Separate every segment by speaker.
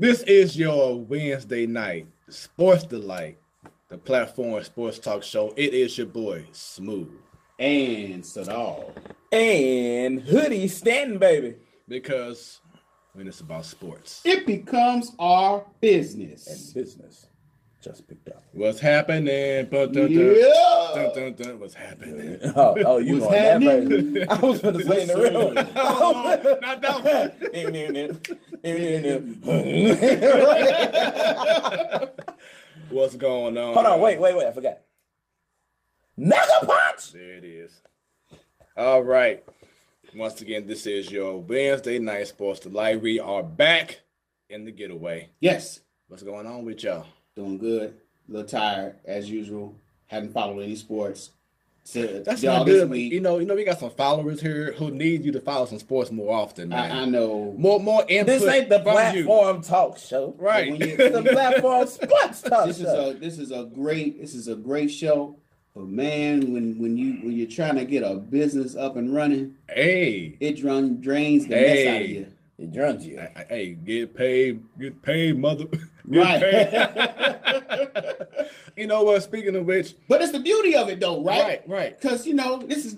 Speaker 1: This is your Wednesday night sports delight, the platform sports talk show. It is your boy Smooth
Speaker 2: and ST.LOUIS
Speaker 3: and Hoodie Stanton, baby.
Speaker 1: Because when it's about sports,
Speaker 2: it becomes our business.
Speaker 3: And business just picked up.
Speaker 1: What's happening? What's happening?
Speaker 3: You was happening? I was going to say in the real.
Speaker 1: Not that one. What's going on?
Speaker 3: Hold on, wait, I forgot. Mega Punch!
Speaker 1: There it is. All right. Once again, this is your Wednesday night sports delight. We are back in the getaway.
Speaker 2: Yes.
Speaker 1: What's going on with y'all?
Speaker 2: Doing good. A little tired, as usual. Haven't followed any sports.
Speaker 1: So, that's not good. You know, we got some followers here who need you to follow some sports more often, man.
Speaker 2: I know.
Speaker 1: More input.
Speaker 3: This ain't the platform talk show.
Speaker 1: Right.
Speaker 3: It's the platform sports talk show.
Speaker 2: This is a great show. But man, when you're trying to get a business up and running, it drains the mess out of you.
Speaker 3: It drains you.
Speaker 1: Hey, get paid, mother.
Speaker 2: Right.
Speaker 1: You know what? Speaking of which,
Speaker 2: but it's the beauty of it, though, right?
Speaker 1: Right.
Speaker 2: Because this is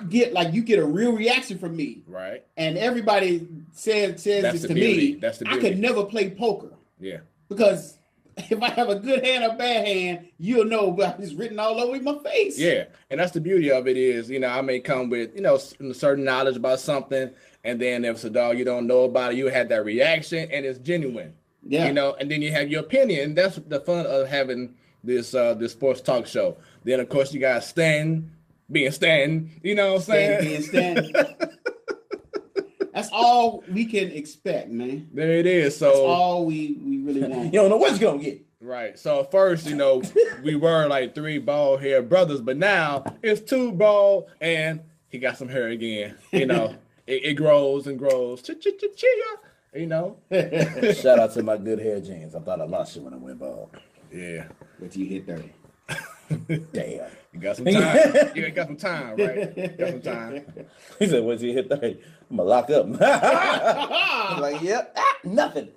Speaker 2: you get a real reaction from me,
Speaker 1: right?
Speaker 2: And everybody says this to me. That's the beauty. I could never play poker.
Speaker 1: Yeah.
Speaker 2: Because if I have a good hand or bad hand, you'll know, but it's written all over my face.
Speaker 1: Yeah, and that's the beauty of it is, I may come with, certain knowledge about something, and then if it's a dog you don't know about it, you had that reaction, and it's genuine. Yeah. And then you have your opinion. That's the fun of having this sports talk show. Then, of course, you got Stan, being Stan, you know what I'm saying?
Speaker 2: Being Stan. That's all we can expect, man.
Speaker 1: There it is. So
Speaker 2: that's all we really want.
Speaker 3: You don't know what you're going to get.
Speaker 1: Right. So first, we were like 3 bald hair brothers, but now it's 2 bald and he got some hair again. It grows and grows.
Speaker 3: Shout out to my good hair genes. I thought I lost you when I went bald.
Speaker 1: Yeah.
Speaker 2: But you hit 30.
Speaker 3: Damn.
Speaker 1: You got some time. You got some time, right? Got some time.
Speaker 3: He said, once you hit 30, I'm going to lock up. I'm like, yep, nothing.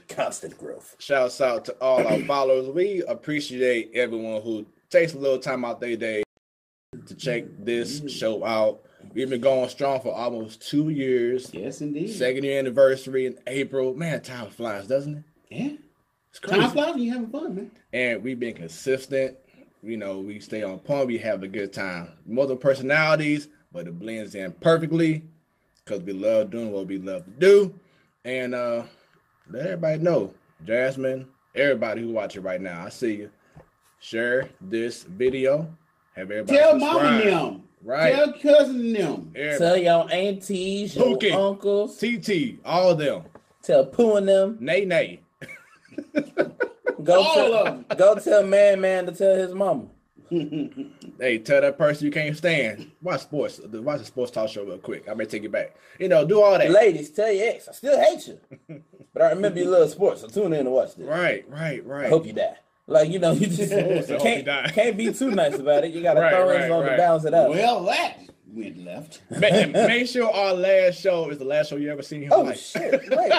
Speaker 3: Constant growth.
Speaker 1: Shouts out to all our followers. We appreciate everyone who takes a little time out their day to check this show out. We've been going strong for almost 2 years.
Speaker 2: Yes, indeed.
Speaker 1: 2nd year anniversary in April. Man, time flies, doesn't it?
Speaker 2: Yeah.
Speaker 1: It's crazy.
Speaker 2: Time flies when you're having fun, man.
Speaker 1: And we've been consistent. We stay on point. We have a good time. Multiple personalities, but it blends in perfectly because we love doing what we love to do. And let everybody know, Jasmine, everybody who watching right now, I see you. Share this video. Have everybody
Speaker 2: tell
Speaker 1: subscribe.
Speaker 2: Mama them.
Speaker 1: Right.
Speaker 2: Tell cousin them.
Speaker 3: Everybody. Tell your aunties, your
Speaker 1: Pookie,
Speaker 3: uncles.
Speaker 1: TT, all of them.
Speaker 3: Tell Pooh and them.
Speaker 1: Nay.
Speaker 3: Go tell man to tell his mama.
Speaker 1: Hey, tell that person you can't stand. Watch sports. Watch the sports talk show real quick. I may take it back. Do all that.
Speaker 3: Ladies, tell your ex, I still hate you. But I remember you love sports, so tune in to watch this.
Speaker 1: Right.
Speaker 3: I hope you die. You just can't be too nice about it. You got to throw in on to balance it out.
Speaker 2: Well, that went left.
Speaker 1: Make sure our last show is the last show you ever seen in your life.
Speaker 3: Shit. Wait,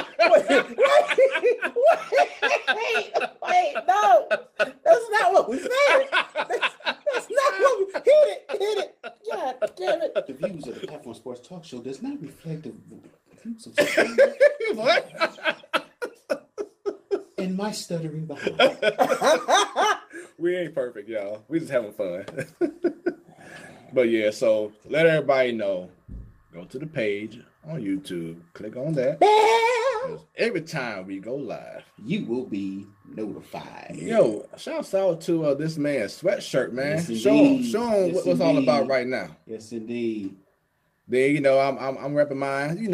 Speaker 3: no. That's not what we said. That's not what we hit it. God damn it.
Speaker 2: The views of the Platform Sports Talk Show does not reflect the views of
Speaker 1: what?
Speaker 2: And my stuttering behind.
Speaker 1: We ain't perfect, y'all. We just having fun. But yeah, so let everybody know. Go to the page on YouTube. Click on that. Every time we go live,
Speaker 2: you will be notified.
Speaker 1: Yo, shouts out to this man's sweatshirt, man.
Speaker 2: Yes,
Speaker 1: show him what it's all about right now.
Speaker 2: Yes, indeed.
Speaker 1: Then I'm repping mine.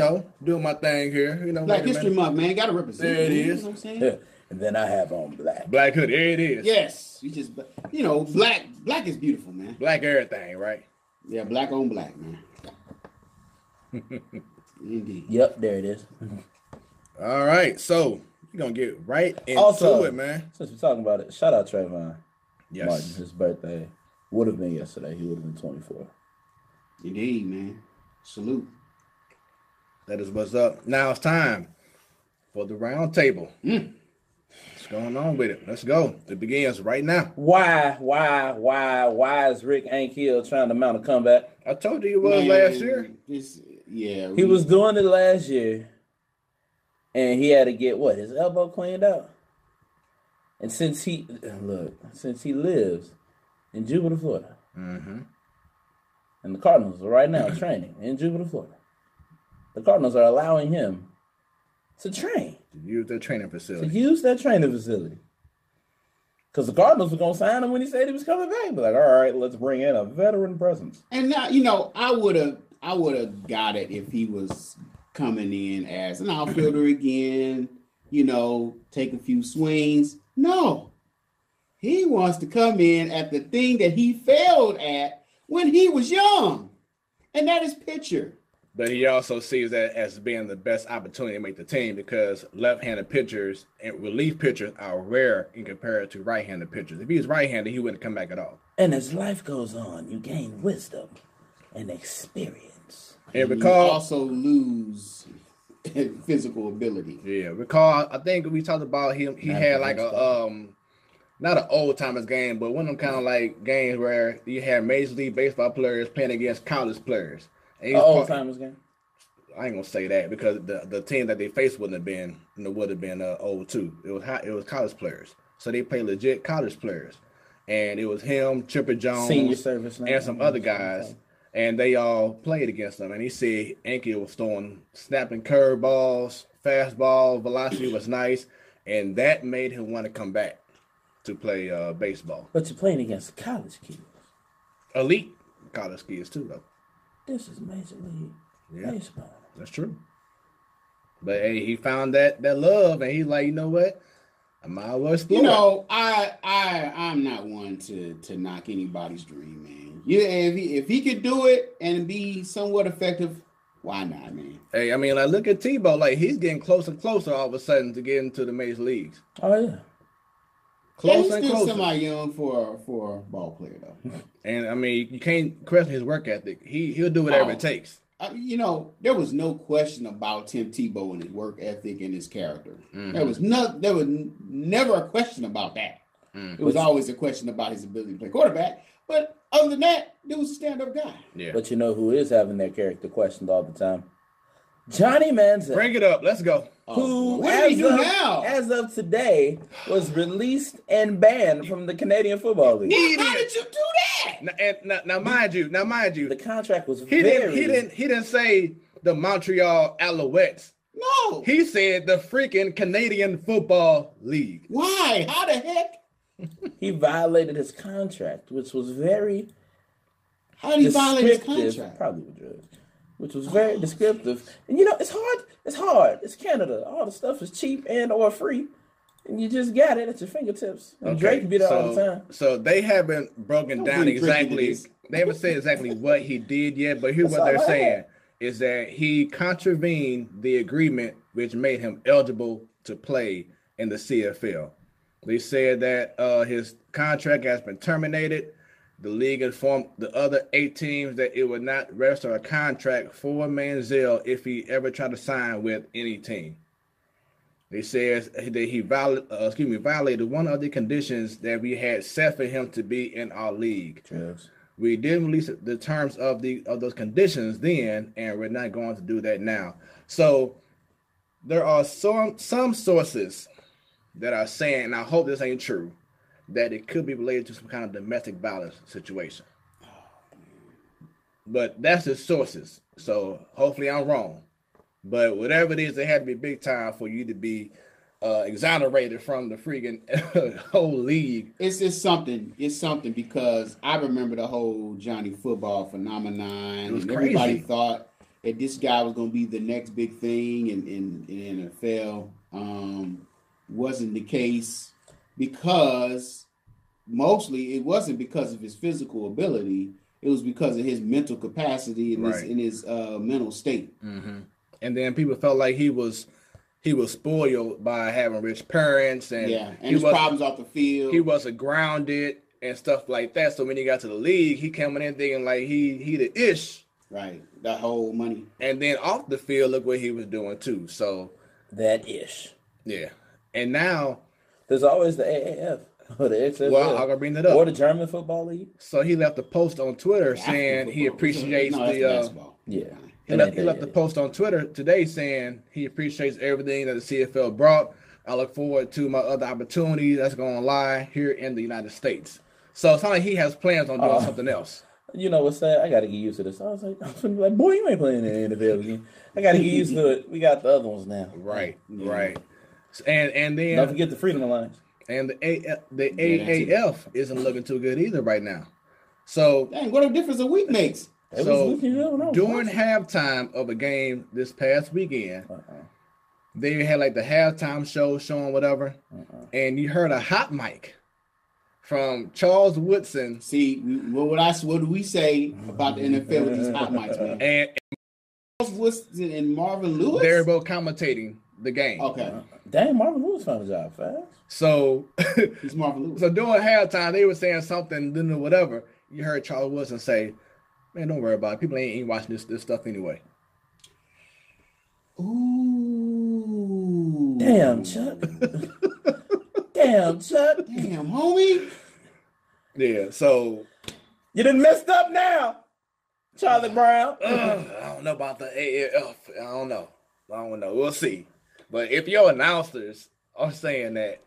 Speaker 1: Doing my thing here.
Speaker 2: Black History Month, man. Got to represent.
Speaker 1: There it is.
Speaker 2: You know what I'm saying? Yeah.
Speaker 3: And then I have on black.
Speaker 1: Black hoodie. There it is.
Speaker 2: Yes. You just black is beautiful, man.
Speaker 1: Black everything, right?
Speaker 2: Yeah, black on black, man. Indeed.
Speaker 3: Yep, there it is.
Speaker 1: All right, so we're gonna get right into it, man.
Speaker 3: Since we're talking about it, shout out Trayvon.
Speaker 1: Yes.
Speaker 3: Martin, his birthday would have been yesterday. He would have been 24.
Speaker 2: Indeed, man. Salute.
Speaker 1: That is what's up. Now it's time for the round table. What's going on with it? Let's go. It begins right now.
Speaker 3: Why is Rick Ankiel trying to mount a comeback?
Speaker 1: I told you he was last year.
Speaker 3: He was doing it last year, and he had to get his elbow cleaned out. And since he lives in Jupiter, Florida, and the Cardinals are right now training in Jupiter, Florida, the Cardinals are allowing him to train.
Speaker 1: To use their training facility.
Speaker 3: Because the Cardinals were going to sign him when he said he was coming back. But like, all right, let's bring in a veteran presence.
Speaker 2: And now, I would have got it if he was coming in as an outfielder again, take a few swings. No. He wants to come in at the thing that he failed at when he was young. And that is pitcher.
Speaker 1: But he also sees that as being the best opportunity to make the team because left-handed pitchers and relief pitchers are rare in comparison to right-handed pitchers. If he was right-handed, he wouldn't come back at all.
Speaker 3: And as life goes on, you gain wisdom and experience.
Speaker 1: And
Speaker 2: you also lose physical ability.
Speaker 1: Yeah, I think we talked about him. He had like not an old-timers game, but one of them kind of like games where you had Major League Baseball players playing against college players.
Speaker 3: Old timers game.
Speaker 1: I ain't gonna say that because the team that they faced would have been old too. It was college players, so they play legit college players, and it was him, Chipper Jones,
Speaker 3: senior service,
Speaker 1: and some other guys, and they all played against them. And he said Ankiel was snapping curveballs, fastball, velocity was nice, and that made him want to come back to play baseball.
Speaker 3: But you're playing against college kids,
Speaker 1: elite college kids too, though.
Speaker 3: This is Major League Baseball.
Speaker 1: That's true. But hey, he found that love, and he's like, you know what? I might as well explore.
Speaker 2: I'm not one to knock anybody's dream, man. Yeah, if he could do it and be somewhat effective, why not, man?
Speaker 1: Hey, I mean, like look at Tebow. Like he's getting closer and closer all of a sudden to get into the major leagues.
Speaker 3: Oh yeah.
Speaker 2: Closer and closer. Somebody young for a ball player though.
Speaker 1: And I mean, you can't question his work ethic. He'll do whatever it takes.
Speaker 2: There was no question about Tim Tebow and his work ethic and his character. There was never a question about that. It was always a question about his ability to play quarterback. But other than that, there was a stand-up guy.
Speaker 1: Yeah.
Speaker 3: But you know who is having that character questioned all the time? Johnny Manziel.
Speaker 1: Bring it up. Let's go.
Speaker 3: Who,
Speaker 2: what did he do now?
Speaker 3: As of today, was released and banned from the Canadian Football League.
Speaker 2: How did you do
Speaker 1: that? Now, mind you,
Speaker 3: the contract was
Speaker 1: he didn't say the Montreal Alouettes.
Speaker 2: No.
Speaker 1: He said the freaking Canadian Football League.
Speaker 2: Why? How the heck?
Speaker 3: He violated his contract, which was very.
Speaker 2: How did he violate his contract?
Speaker 3: Probably with drugs. Which was very descriptive. And it's hard. It's hard. It's Canada. All the stuff is cheap and or free. And you just got it at your fingertips. And Drake can be there all the time.
Speaker 1: So they haven't broken down exactly. They haven't said exactly what he did yet, but here's what they're saying is that he contravened the agreement which made him eligible to play in the CFL. They said that his contract has been terminated. The league informed the other 8 teams that it would not register a contract for Manziel if he ever tried to sign with any team. They said that he violated one of the conditions that we had set for him to be in our league.
Speaker 3: Yes.
Speaker 1: We didn't release the terms of those conditions then, and we're not going to do that now. So there are some sources that are saying, and I hope this ain't true, that it could be related to some kind of domestic violence situation. But that's the sources. So hopefully I'm wrong. But whatever it is, it had to be big time for you to be exonerated from the freaking whole league.
Speaker 2: It's something. It's something because I remember the whole Johnny football phenomenon.
Speaker 1: It was
Speaker 2: and
Speaker 1: crazy.
Speaker 2: Everybody thought that this guy was going to be the next big thing in NFL. Wasn't the case. Because mostly it wasn't because of his physical ability. It was because of his mental capacity and his mental state.
Speaker 1: Mm-hmm. And then people felt like he was spoiled by having rich parents and
Speaker 2: his problems off the field.
Speaker 1: He wasn't grounded and stuff like that. So when he got to the league, he came in thinking like he the ish.
Speaker 2: Right. That whole money.
Speaker 1: And then off the field, look what he was doing too. So
Speaker 3: that ish.
Speaker 1: Yeah. And now
Speaker 3: there's always the AAF or the XFL.
Speaker 1: Well, I'm gonna bring that up.
Speaker 3: Or the German Football League.
Speaker 1: So he left a post on Twitter saying he appreciates
Speaker 2: basketball.
Speaker 3: Yeah.
Speaker 1: He left a post on Twitter today saying he appreciates everything that the CFL brought. I look forward to my other opportunities that's going to lie here in the United States. So it's not like he has plans on doing something else.
Speaker 3: You know what's sad? I got to get used to this. I was like, boy, you ain't playing in the NFL again. I got to get used to it. We got the other ones now.
Speaker 1: Right, right. And then
Speaker 3: don't forget the Freedom Alliance.
Speaker 1: And the AAF isn't looking too good either right now. So
Speaker 2: dang, what a difference a week makes.
Speaker 1: So during halftime of a game this past weekend, they had like the halftime show showing whatever, and you heard a hot mic from Charles Woodson.
Speaker 2: See, what do we say about the NFL with these hot mics, man?
Speaker 1: And
Speaker 2: Charles Woodson and Marvin Lewis?
Speaker 1: They're both commentating the game.
Speaker 2: Okay.
Speaker 3: Dang, Marvin Lewis found a job fast.
Speaker 1: So
Speaker 2: he's Marvin Lewis.
Speaker 1: So during halftime, they were saying something, then whatever. You heard Charles Woodson say, "Man, don't worry about it. People ain't watching this stuff anyway."
Speaker 2: Ooh.
Speaker 3: Damn, Chuck. Damn, Chuck.
Speaker 2: Damn, homie.
Speaker 1: Yeah, so
Speaker 3: you done messed up now, Charlie Brown.
Speaker 1: I don't know about the AAF. I don't know. We'll see. But if your announcers are saying that,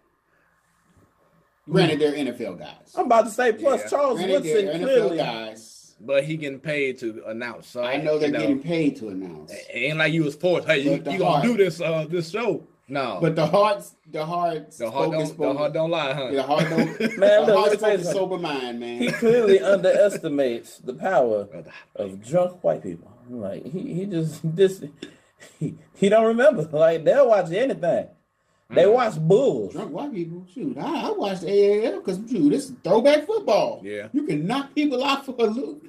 Speaker 2: granted, they're NFL guys.
Speaker 3: I'm about to say, plus Charles Woodson clearly.
Speaker 2: NFL guys.
Speaker 1: But he getting paid to announce. So
Speaker 2: I know they're getting paid to announce.
Speaker 1: It ain't like you was forced. Hey, you gonna do this show? No.
Speaker 2: But the heart don't
Speaker 1: lie, huh?
Speaker 2: The heart don't.
Speaker 3: Man,
Speaker 2: the heart spoke sober mind, man.
Speaker 3: He clearly underestimates the power of drunk white people. Like he don't remember. Like they'll watch anything. They watch Bulls.
Speaker 2: Drunk white people. Shoot, I watched the AAL because this is throwback football.
Speaker 1: Yeah.
Speaker 2: You can knock people out for a loop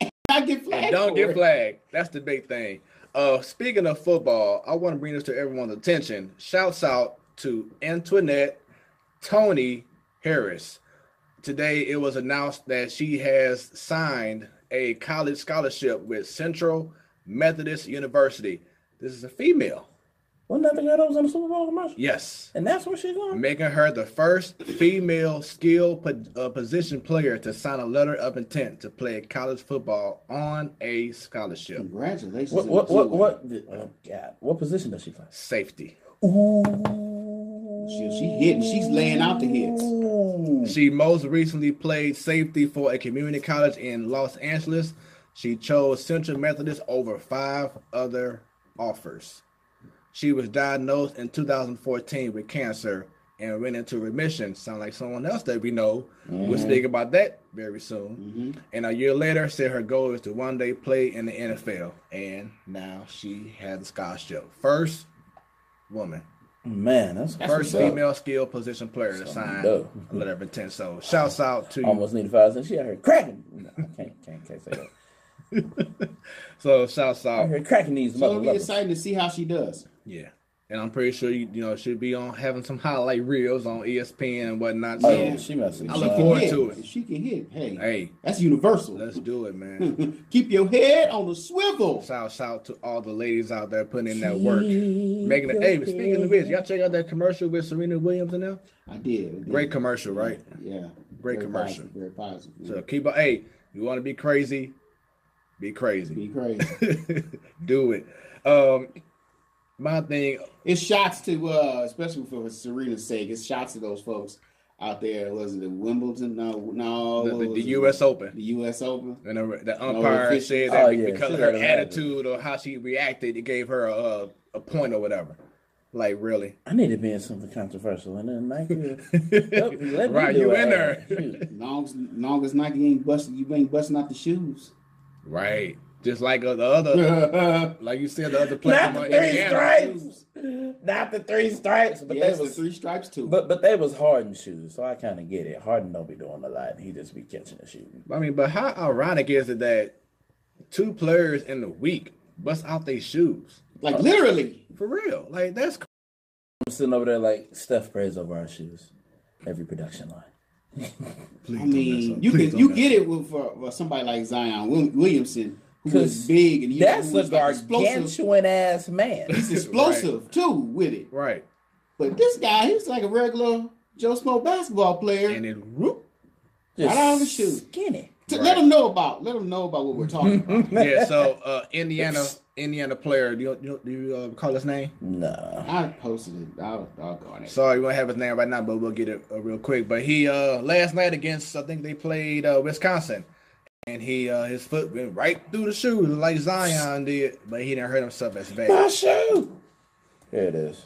Speaker 2: and not get flagged.
Speaker 1: And don't get flagged. That's the big thing. Speaking of football, I want to bring this to everyone's attention. Shouts out to Antoinette Tony Harris. Today it was announced that she has signed a college scholarship with Central Methodist University. This is a female.
Speaker 3: Wasn't that the guy that was on the Super Bowl commercial?
Speaker 1: Yes.
Speaker 3: And that's where she's going?
Speaker 1: Making her the first female skill position player to sign a letter of intent to play college football on a scholarship.
Speaker 2: Congratulations.
Speaker 3: What oh God. What position does she play?
Speaker 1: Safety.
Speaker 3: Ooh.
Speaker 2: She hitting. She's laying out the hits.
Speaker 1: She most recently played safety for a community college in Los Angeles. She chose Central Methodist over 5 other offers. She was diagnosed in 2014 with cancer and went into remission. Sound like someone else that we know. We'll speak about that very soon. And a year later, said her goal is to one day play in the NFL. And now she has a scholarship. First woman.
Speaker 3: Man, that's
Speaker 1: first female skill position player to sign a letter of intent. So shouts out to you.
Speaker 3: Almost need 5 cents. She out here cracking. No, I can't say that.
Speaker 1: So shouts out.
Speaker 3: I heard cracking these.
Speaker 2: So it'll be exciting to see how she does.
Speaker 1: Yeah, and I'm pretty sure you should be on having some highlight reels on ESPN and whatnot.
Speaker 3: Oh,
Speaker 1: So
Speaker 3: yeah, she must.
Speaker 1: I look forward to it.
Speaker 2: If she can hit.
Speaker 1: Hey,
Speaker 2: that's universal.
Speaker 1: Let's do it, man.
Speaker 2: Keep your head on the swivel.
Speaker 1: Shout out to all the ladies out there putting in that work, making it. Hey, speaking of which, y'all check out that commercial with Serena Williams in there.
Speaker 2: I did.
Speaker 1: Great commercial, right?
Speaker 2: Yeah,
Speaker 1: great commercial.
Speaker 2: Very positive.
Speaker 1: So keep on. Hey, you want to be crazy? Be crazy.
Speaker 2: Be crazy.
Speaker 1: Do it. My thing.
Speaker 2: It's shots to, especially for Serena's sake. It's shots to those folks out there. Was it the Wimbledon? No.
Speaker 1: The U.S. Open.
Speaker 2: The U.S. Open.
Speaker 1: And the umpire said that because of her attitude or how she reacted, it gave her a point or whatever. Like, really?
Speaker 3: I need to be in something controversial, and then Nike.
Speaker 1: Right, you in there?
Speaker 2: Long as Nike ain't busting, you ain't busting out the shoes.
Speaker 1: Right. Just like the other, like you said, the other players.
Speaker 3: Not the 3 stripes. Not the 3 stripes. But
Speaker 2: yes,
Speaker 3: they was
Speaker 2: the 3 stripes too.
Speaker 3: But they was Harden shoes, so I kind of get it. Harden don't be doing a lot. He just be catching the shoe.
Speaker 1: I mean, but how ironic is it that 2 players in the week bust out their shoes?
Speaker 2: Like literally.
Speaker 1: For real. Like that's cool.
Speaker 3: I'm sitting over there like Steph prays over our shoes. Every production line.
Speaker 2: I mean, you get it for somebody like Zion Williamson. who was big and
Speaker 3: that's a gargantuan ass man.
Speaker 2: He's explosive too with it.
Speaker 1: Right.
Speaker 2: But this guy, he's like a regular Joe Smo basketball player.
Speaker 1: And then whoop.
Speaker 2: Right out of the shoe.
Speaker 3: Skinny.
Speaker 2: Right. Let them know about what we're talking about.
Speaker 1: Yeah, so Indiana player, do you call his name?
Speaker 3: No.
Speaker 2: I posted it. I'll go on it.
Speaker 1: Sorry, we don't have his name right now, but we'll get it real quick. But he last night against, I think they played Wisconsin, and he his foot went right through the shoe like Zion did, but he didn't hurt himself as bad.
Speaker 3: My shoe. Here it is.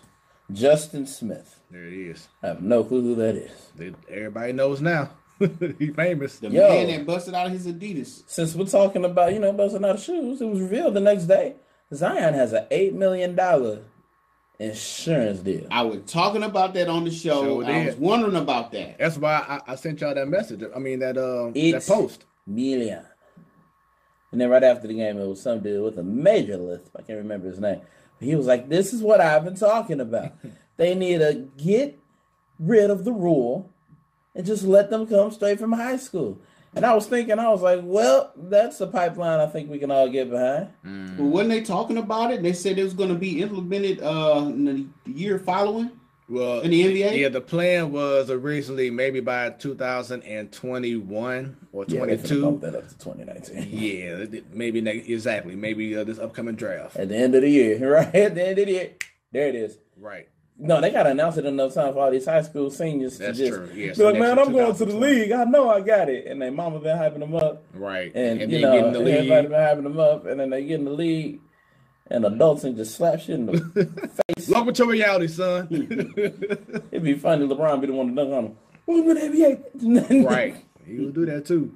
Speaker 3: Justin Smith.
Speaker 1: There it is.
Speaker 3: I have no clue who that is.
Speaker 1: Everybody knows now. He famous.
Speaker 2: The man that busted out of his Adidas.
Speaker 3: Since we're talking about, busting out of shoes, it was revealed the next day Zion has an $8 million insurance deal.
Speaker 2: I was talking about that on the show. I was wondering about that.
Speaker 1: That's why I sent y'all that message. I mean that post.
Speaker 3: Million. And then right after the game, it was some dude with a major list. I can't remember his name. But he was like, "This is what I've been talking about. They need to get rid of the rule and just let them come straight from high school." And I was like, well, that's a pipeline I think we can all get behind.
Speaker 2: Well, wasn't they talking about it? They said it was going to be implemented in the year following?
Speaker 1: Well,
Speaker 2: in the NBA?
Speaker 1: Yeah, the plan was originally maybe by 2021 or 22.
Speaker 3: Bump that up to 2019.
Speaker 1: Yeah, maybe exactly. Maybe this upcoming draft.
Speaker 3: At the end of the year, right? At the end of the year. There it is.
Speaker 1: Right.
Speaker 3: No, they got to announce it enough time for all these high school seniors
Speaker 1: That's
Speaker 3: to just
Speaker 1: true. Yes,
Speaker 3: be like, man, I'm going to the league. I know I got it. And their mama been hyping them up.
Speaker 1: Right.
Speaker 3: And
Speaker 1: they get in the league.
Speaker 3: Everybody been hyping them up. And then they get in the league. And adults and just slap shit in the face.
Speaker 1: Welcome to reality, son.
Speaker 3: It'd be funny. LeBron be the one to dunk on him. Welcome to the NBA.
Speaker 1: Right. He will do that too.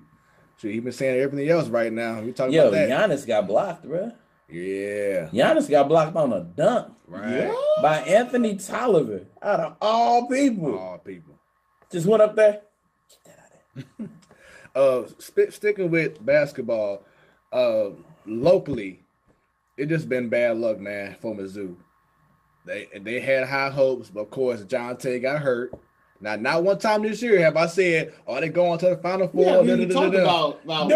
Speaker 1: So he been saying everything else right now. We talking
Speaker 3: about
Speaker 1: that.
Speaker 3: Giannis got blocked, bro.
Speaker 1: Yeah.
Speaker 3: Giannis got blocked on a dunk.
Speaker 1: Right.
Speaker 3: By Anthony Tolliver. Out of all people.
Speaker 1: All people.
Speaker 3: Just went up there. Get that
Speaker 1: out of there. Sticking with basketball, locally, it just been bad luck, man, for Mizzou. They had high hopes, but of course, Jonte got hurt. Now, not one time this year have I said, "Oh, they going to the Final Four."
Speaker 2: Yeah, we talked about
Speaker 3: we knew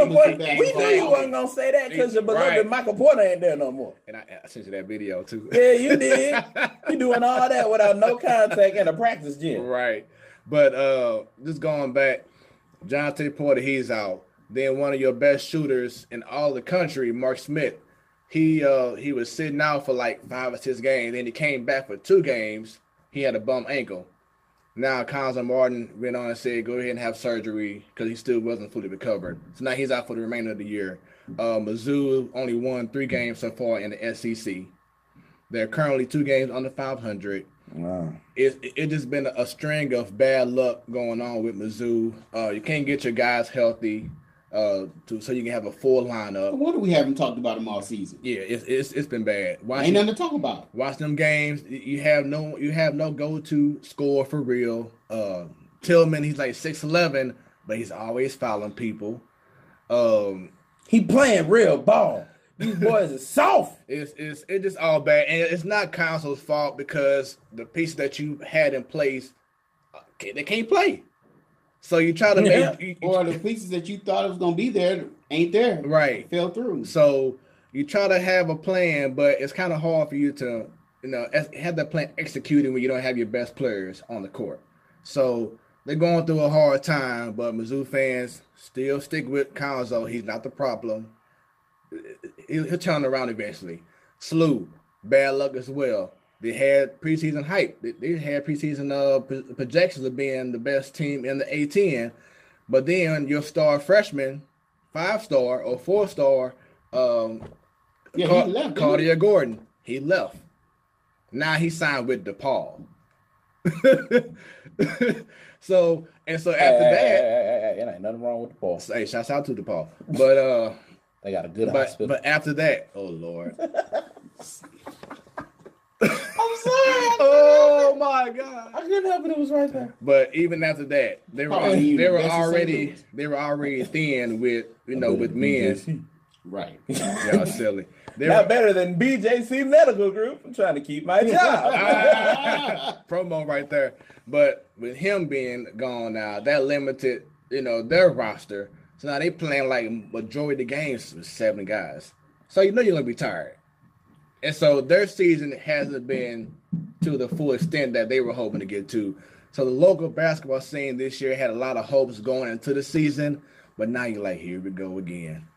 Speaker 3: you wasn't gonna say that because your beloved Michael Porter ain't there no more.
Speaker 1: And I sent you that video too.
Speaker 3: Yeah, you did. You doing all that without no contact in a practice gym.
Speaker 1: Right. But just going back, Jonte Porter, he's out. Then one of your best shooters in all the country, Mark Smith, he was sitting out for like 5 or 6 games. Then he came back for 2 games. He had a bum ankle. Now, Conzo Martin went on and said, go ahead and have surgery because he still wasn't fully recovered. So now he's out for the remainder of the year. Mizzou only won 3 games so far in the SEC. They're currently 2 games under 500.
Speaker 3: Wow.
Speaker 1: It just been a string of bad luck going on with Mizzou. You can't get your guys healthy so you can have a full lineup.
Speaker 2: What do we haven't talked about them all season?
Speaker 1: Yeah, it's been bad.
Speaker 2: Ain't nothing to talk about.
Speaker 1: Watch them games. You have no go-to score for real. Tillman, he's like 6'11", but he's always fouling people.
Speaker 3: He playing real ball. These boys are soft.
Speaker 1: It's just all bad, and it's not Conso's fault because the pieces that you had in place, they can't play. So you try to make
Speaker 2: or the pieces that you thought it was gonna be there ain't there.
Speaker 1: Right.
Speaker 2: Fell through.
Speaker 1: So you try to have a plan, but it's kind of hard for you to, have that plan executed when you don't have your best players on the court. So they're going through a hard time, but Mizzou fans still stick with Conzo. He's not the problem. He'll turn around eventually. ST.LOUIS, bad luck as well. They had preseason hype. They had preseason projections of being the best team in the A10. But then your star freshman, 5-star or 4-star, Cartier Gordon, he left. Now he signed with DePaul. So after that,
Speaker 3: it ain't nothing wrong with DePaul.
Speaker 1: Hey, shouts out to DePaul. But
Speaker 3: they got a good hospital.
Speaker 1: But after that, oh Lord.
Speaker 3: I'm sorry.
Speaker 1: Oh my God!
Speaker 3: I couldn't help it. It was right there.
Speaker 1: But even after that, they were already thin with with men.
Speaker 2: Right.
Speaker 1: Y'all silly.
Speaker 3: Not better than BJC Medical Group. I'm trying to keep my job.
Speaker 1: Promo right there. But with him being gone now, that limited their roster. So now they playing like majority of the games with 7 guys. So you know you're gonna be tired. And so their season hasn't been to the full extent that they were hoping to get to. So the local basketball scene this year had a lot of hopes going into the season, but now you're like, here we go again.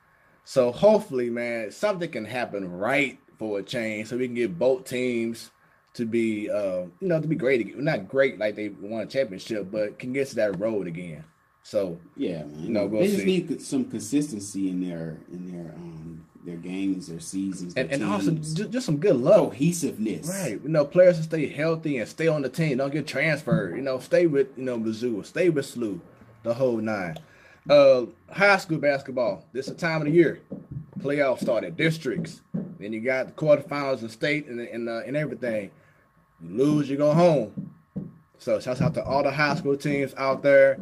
Speaker 1: So hopefully, man, something can happen right for a change, so we can get both teams to be, to be great again. Not great like they won a championship, but can get to that road again. So
Speaker 2: yeah, man. They just need some consistency in their games, their seasons,
Speaker 1: and also just some good luck,
Speaker 2: cohesiveness.
Speaker 1: Right, players to stay healthy and stay on the team. Don't get transferred. Stay with Mizzou, stay with ST.LOUIS, the whole nine. High school basketball. This is the time of the year. Playoffs started, districts. Then you got the quarterfinals of state and everything. You lose, you go home. So shouts out to all the high school teams out there.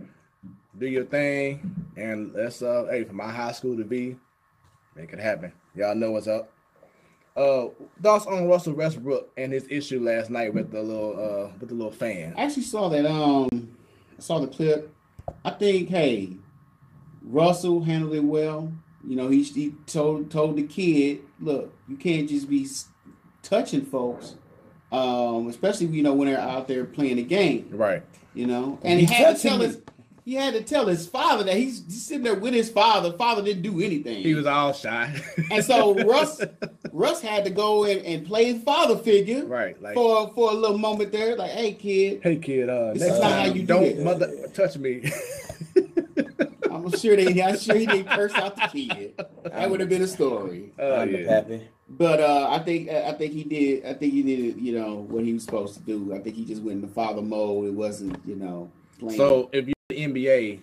Speaker 1: Do your thing, and let's from my high school to be. Make it happen. Y'all know what's up. Thoughts on Russell Westbrook and his issue last night with the little fan?
Speaker 2: I actually saw that. I saw the clip. I think, hey, Russell handled it well. He told the kid, look, you can't just be touching folks, especially when they're out there playing the game.
Speaker 1: Right.
Speaker 2: And he had to tell his father that he's sitting there with his father. Father didn't do anything.
Speaker 1: He was all shy.
Speaker 2: And so Russ had to go and play his father figure,
Speaker 1: right?
Speaker 2: For a little moment there, like, hey kid,
Speaker 1: this is not how you
Speaker 2: don't
Speaker 1: mother touch me.
Speaker 2: I'm sure he didn't curse out the kid. That would have been a story.
Speaker 3: Happy.
Speaker 2: But I think he did. I think he did. What he was supposed to do. I think he just went in the father mode. It wasn't. Playing.
Speaker 1: So if you're the NBA,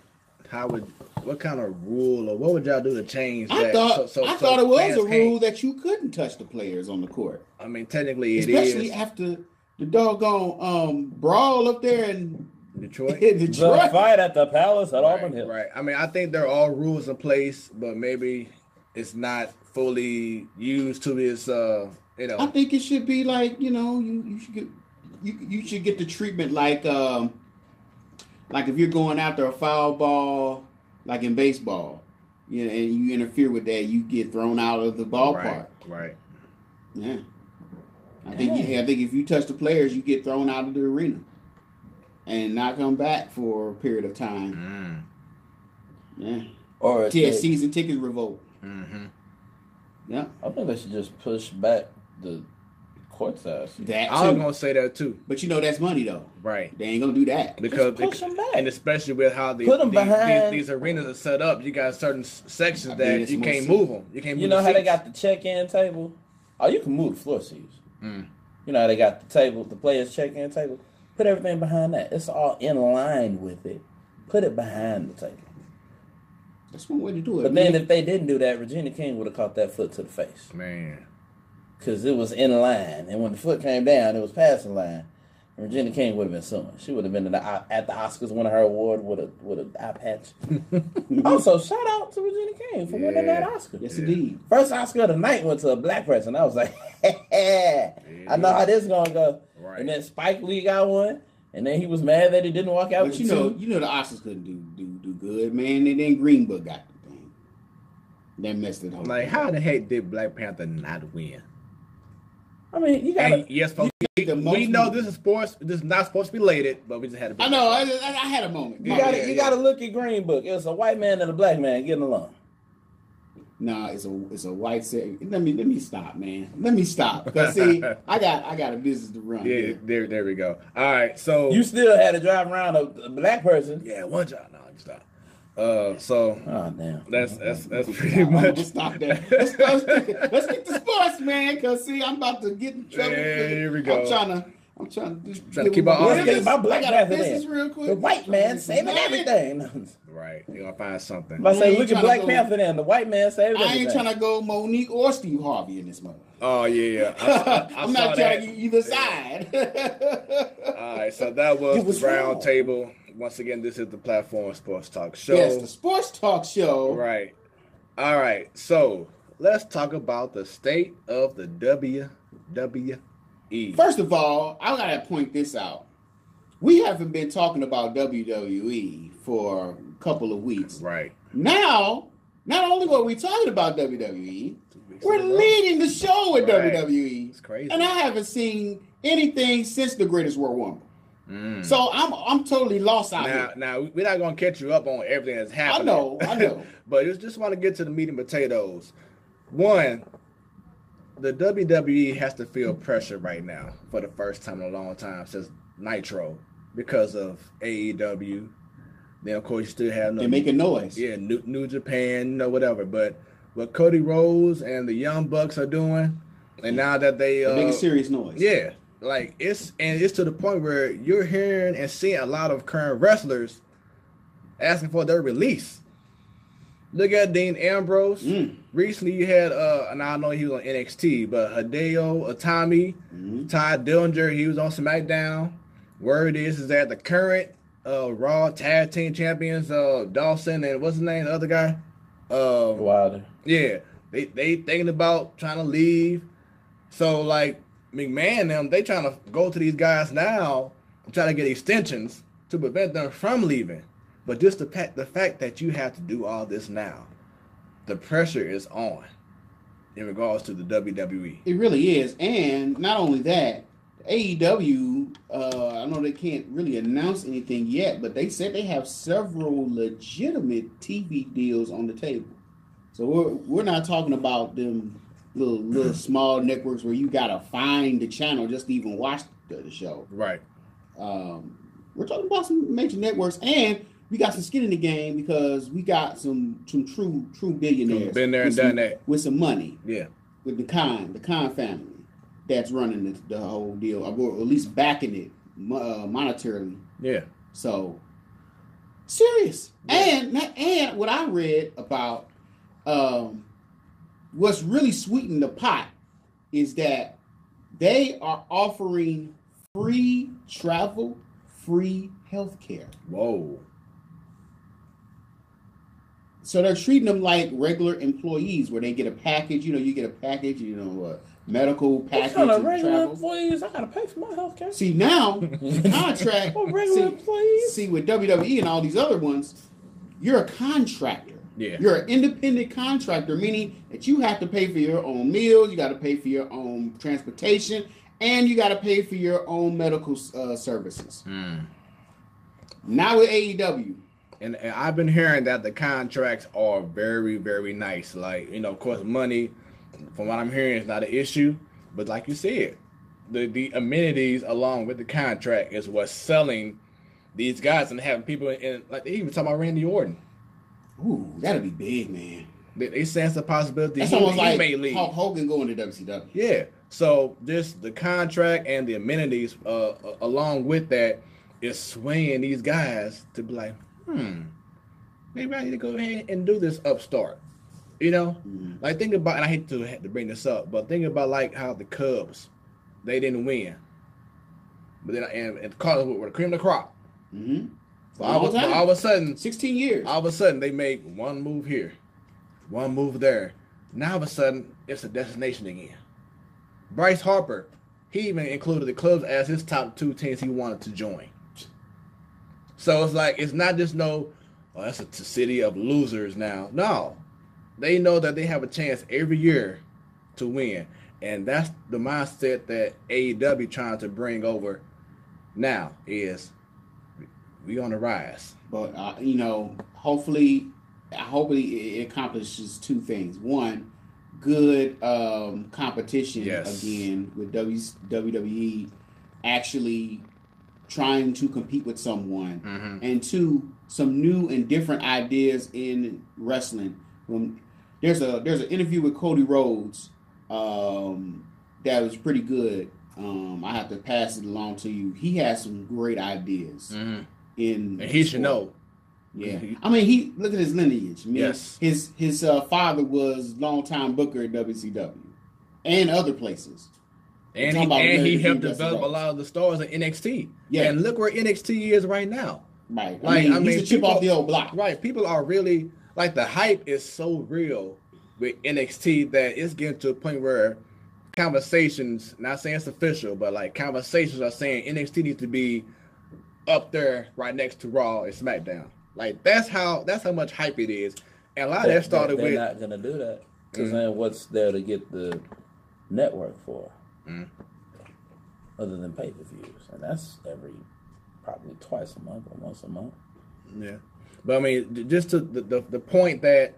Speaker 1: what kind of rule or what would y'all do to change that?
Speaker 2: I thought it was a rule that you couldn't touch the players on the court.
Speaker 1: I mean, technically it
Speaker 2: is.
Speaker 1: Especially
Speaker 2: after the doggone brawl up there in
Speaker 1: Detroit.
Speaker 3: The fight at the Palace at Auburn Hill.
Speaker 1: Right. I mean, I think there are all rules in place, but maybe it's not fully used to its.
Speaker 2: I think it should be like you should get the treatment like if you're going after a foul ball, like in baseball, and you interfere with that, you get thrown out of the ballpark.
Speaker 1: Right.
Speaker 2: Yeah. I think if you touch the players, you get thrown out of the arena and not come back for a period of time. Yeah.
Speaker 3: Or
Speaker 2: season ticket revolt.
Speaker 1: Mm-hmm.
Speaker 2: Yeah.
Speaker 3: I think they should just push back the court size.
Speaker 1: I was gonna say that too.
Speaker 2: But that's money though.
Speaker 1: Right.
Speaker 2: They ain't gonna do that.
Speaker 1: Because
Speaker 3: push them back.
Speaker 1: And especially with how these arenas are set up, you got certain sections that you can't move them. You can't move
Speaker 3: how they got the check-in table? Oh, you can move the floor seats. You know how they got the table, the players check-in table? Put everything behind that. It's all in line with it. Put it behind the table.
Speaker 2: That's one way to do it.
Speaker 3: But then if they didn't do that, Regina King would have caught that foot to the face.
Speaker 1: Man. Because
Speaker 3: it was in line. And when the foot came down, it was past the line. And Regina King would have been suing. She would have been at the Oscars winning her award with an eye patch. Also, shout out to Regina King for winning that Oscar.
Speaker 2: Yes, indeed.
Speaker 3: First Oscar of the night went to a black person. I was like, I know how this is going to go. Right. And then Spike Lee got one. And then he was mad that he didn't walk out.
Speaker 2: But you know the Oscars couldn't do good, man. And then Green Book got the thing. That messed it up.
Speaker 1: Like, how the heck did Black Panther not win?
Speaker 3: I mean, you got.
Speaker 1: Yes, folks. We know this is sports. This is not supposed to be related, but we just had to.
Speaker 2: I know. I had a moment.
Speaker 3: You got to look at Green Book. It was a white man and a black man getting along.
Speaker 2: Nah, it's a white set. Let me stop, man. Let me stop. Because see, I got a business to run.
Speaker 1: Yeah, there we go. All right, so
Speaker 3: you still had to drive around a black person.
Speaker 1: Yeah, one job. No, stop.
Speaker 3: Oh damn.
Speaker 1: That's pretty much.
Speaker 2: Let's stop that. Let's get to sports, man. Because see, I'm about to get in trouble.
Speaker 1: Yeah, here we go.
Speaker 2: I'm trying
Speaker 1: to keep our audience.
Speaker 3: My black
Speaker 2: business real quick.
Speaker 3: The white man saving everything.
Speaker 1: Right, you're gonna find something.
Speaker 3: I say, look at Black Panther then. The white man saved everything.
Speaker 2: I ain't trying to go Monique or Steve Harvey in this mother.
Speaker 1: Oh yeah.
Speaker 2: I'm not trying to get either side.
Speaker 1: All right, so that was the round table. Once again, this is the Platform Sports Talk Show.
Speaker 2: Yes, the Sports Talk Show.
Speaker 1: Right. All right, so let's talk about the state of the WWE.
Speaker 2: First of all, I gotta point this out. We haven't been talking about WWE for a couple of weeks.
Speaker 1: Right.
Speaker 2: Now Not only were we talking about WWE, we're leading the show with WWE.
Speaker 1: It's crazy.
Speaker 2: And I haven't seen anything since the Greatest Royal Rumble. So I'm totally lost out here.
Speaker 1: Now we're not gonna catch you up on everything that's happening.
Speaker 2: I know.
Speaker 1: But just want to get to the meat and potatoes. One, the WWE has to feel pressure right now for the first time in a long time since Nitro because of AEW. Then of course you still have
Speaker 2: they're making noise.
Speaker 1: Yeah, New Japan, whatever. But what Cody Rhodes and the Young Bucks are doing, and now that they're
Speaker 2: making serious noise.
Speaker 1: Yeah. Like it's to the point where you're hearing and seeing a lot of current wrestlers asking for their release. Look at Dean Ambrose. Recently you had and I know he was on NXT, but Hideo Itami, Ty Dillinger, he was on SmackDown. Word is that the current Raw Tag Team Champions, Dawson and what's his name, the other guy?
Speaker 3: Wilder.
Speaker 1: Yeah. They thinking about trying to leave. So like McMahon, they trying to go to these guys now and try to get extensions to prevent them from leaving. But just the fact that you have to do all this now, the pressure is on in regards to the WWE.
Speaker 2: It really is. And not only that, AEW, I know they can't really announce anything yet, but they said they have several legitimate TV deals on the table. So we're not talking about them little small networks where you gotta find the channel just to even watch the show.
Speaker 1: Right.
Speaker 2: We're talking about some major networks, and we got some skin in the game because we got some true billionaires.
Speaker 1: Been there and done that
Speaker 2: with some money.
Speaker 1: Yeah.
Speaker 2: With the Khan family that's running the whole deal, or at least backing it monetarily.
Speaker 1: Yeah.
Speaker 2: So serious. Yeah. And what I read about. What's really sweetening the pot is that they are offering free travel, free healthcare.
Speaker 1: Whoa.
Speaker 2: So they're treating them like regular employees where they get a package, you get a package, medical package.
Speaker 3: What kind of regular employees? I gotta pay for my healthcare.
Speaker 2: See, now, the contract.
Speaker 3: Regular employees?
Speaker 2: See, with WWE and all these other ones, you're a contractor.
Speaker 1: Yeah.
Speaker 2: You're an independent contractor, meaning that you have to pay for your own meals, you got to pay for your own transportation, and you got to pay for your own medical services. Now with AEW.
Speaker 1: And I've been hearing that the contracts are very, very nice. Like, of course, money, from what I'm hearing, is not an issue. But like you said, the amenities along with the contract is what's selling these guys and having people in, like they even talk about Randy Orton.
Speaker 2: Ooh, that'd be big, man.
Speaker 1: They sense the possibility
Speaker 2: that's almost like Hulk Hogan going to WCW.
Speaker 1: Yeah. So just the contract and the amenities along with that is swaying these guys to be like, maybe I need to go ahead and do this upstart. Like think about, and I hate to bring this up, but think about like how the Cubs, they didn't win. But then and the Cardinals were the cream of the crop. So all of a sudden,
Speaker 2: 16 years.
Speaker 1: All of a sudden, they make one move here, one move there. Now, all of a sudden, it's a destination again. Bryce Harper, he even included the Cubs as his top 2 teams he wanted to join. So it's like, it's not just that's a city of losers now. No, they know that they have a chance every year to win. And that's the mindset that AEW trying to bring over now is, we on the rise.
Speaker 2: But hopefully it accomplishes 2 things. One, good competition again with WWE actually trying to compete with someone, and 2, some new and different ideas in wrestling. There's an interview with Cody Rhodes that was pretty good. I have to pass it along to you. He has some great ideas. And
Speaker 1: he should know.
Speaker 2: Yeah, I mean, look at his lineage. I mean,
Speaker 1: yes,
Speaker 2: his father was longtime booker at WCW and other places.
Speaker 1: And he helped develop a lot of the stars in NXT. Yeah, and look where NXT is right now.
Speaker 2: Right, I mean he's a chip off the old block.
Speaker 1: Right, people are really like, the hype is so real with NXT that it's getting to a point where conversations, not saying it's official, but like conversations are saying NXT needs to be up there right next to Raw and SmackDown. Like that's how much hype it is. And a lot of that started
Speaker 3: they're
Speaker 1: with...
Speaker 3: They're not going to do that. Because then what's there to get the network for? Other than pay-per-views. And that's probably twice a month or once a month.
Speaker 1: Yeah. But, I mean, just to the point that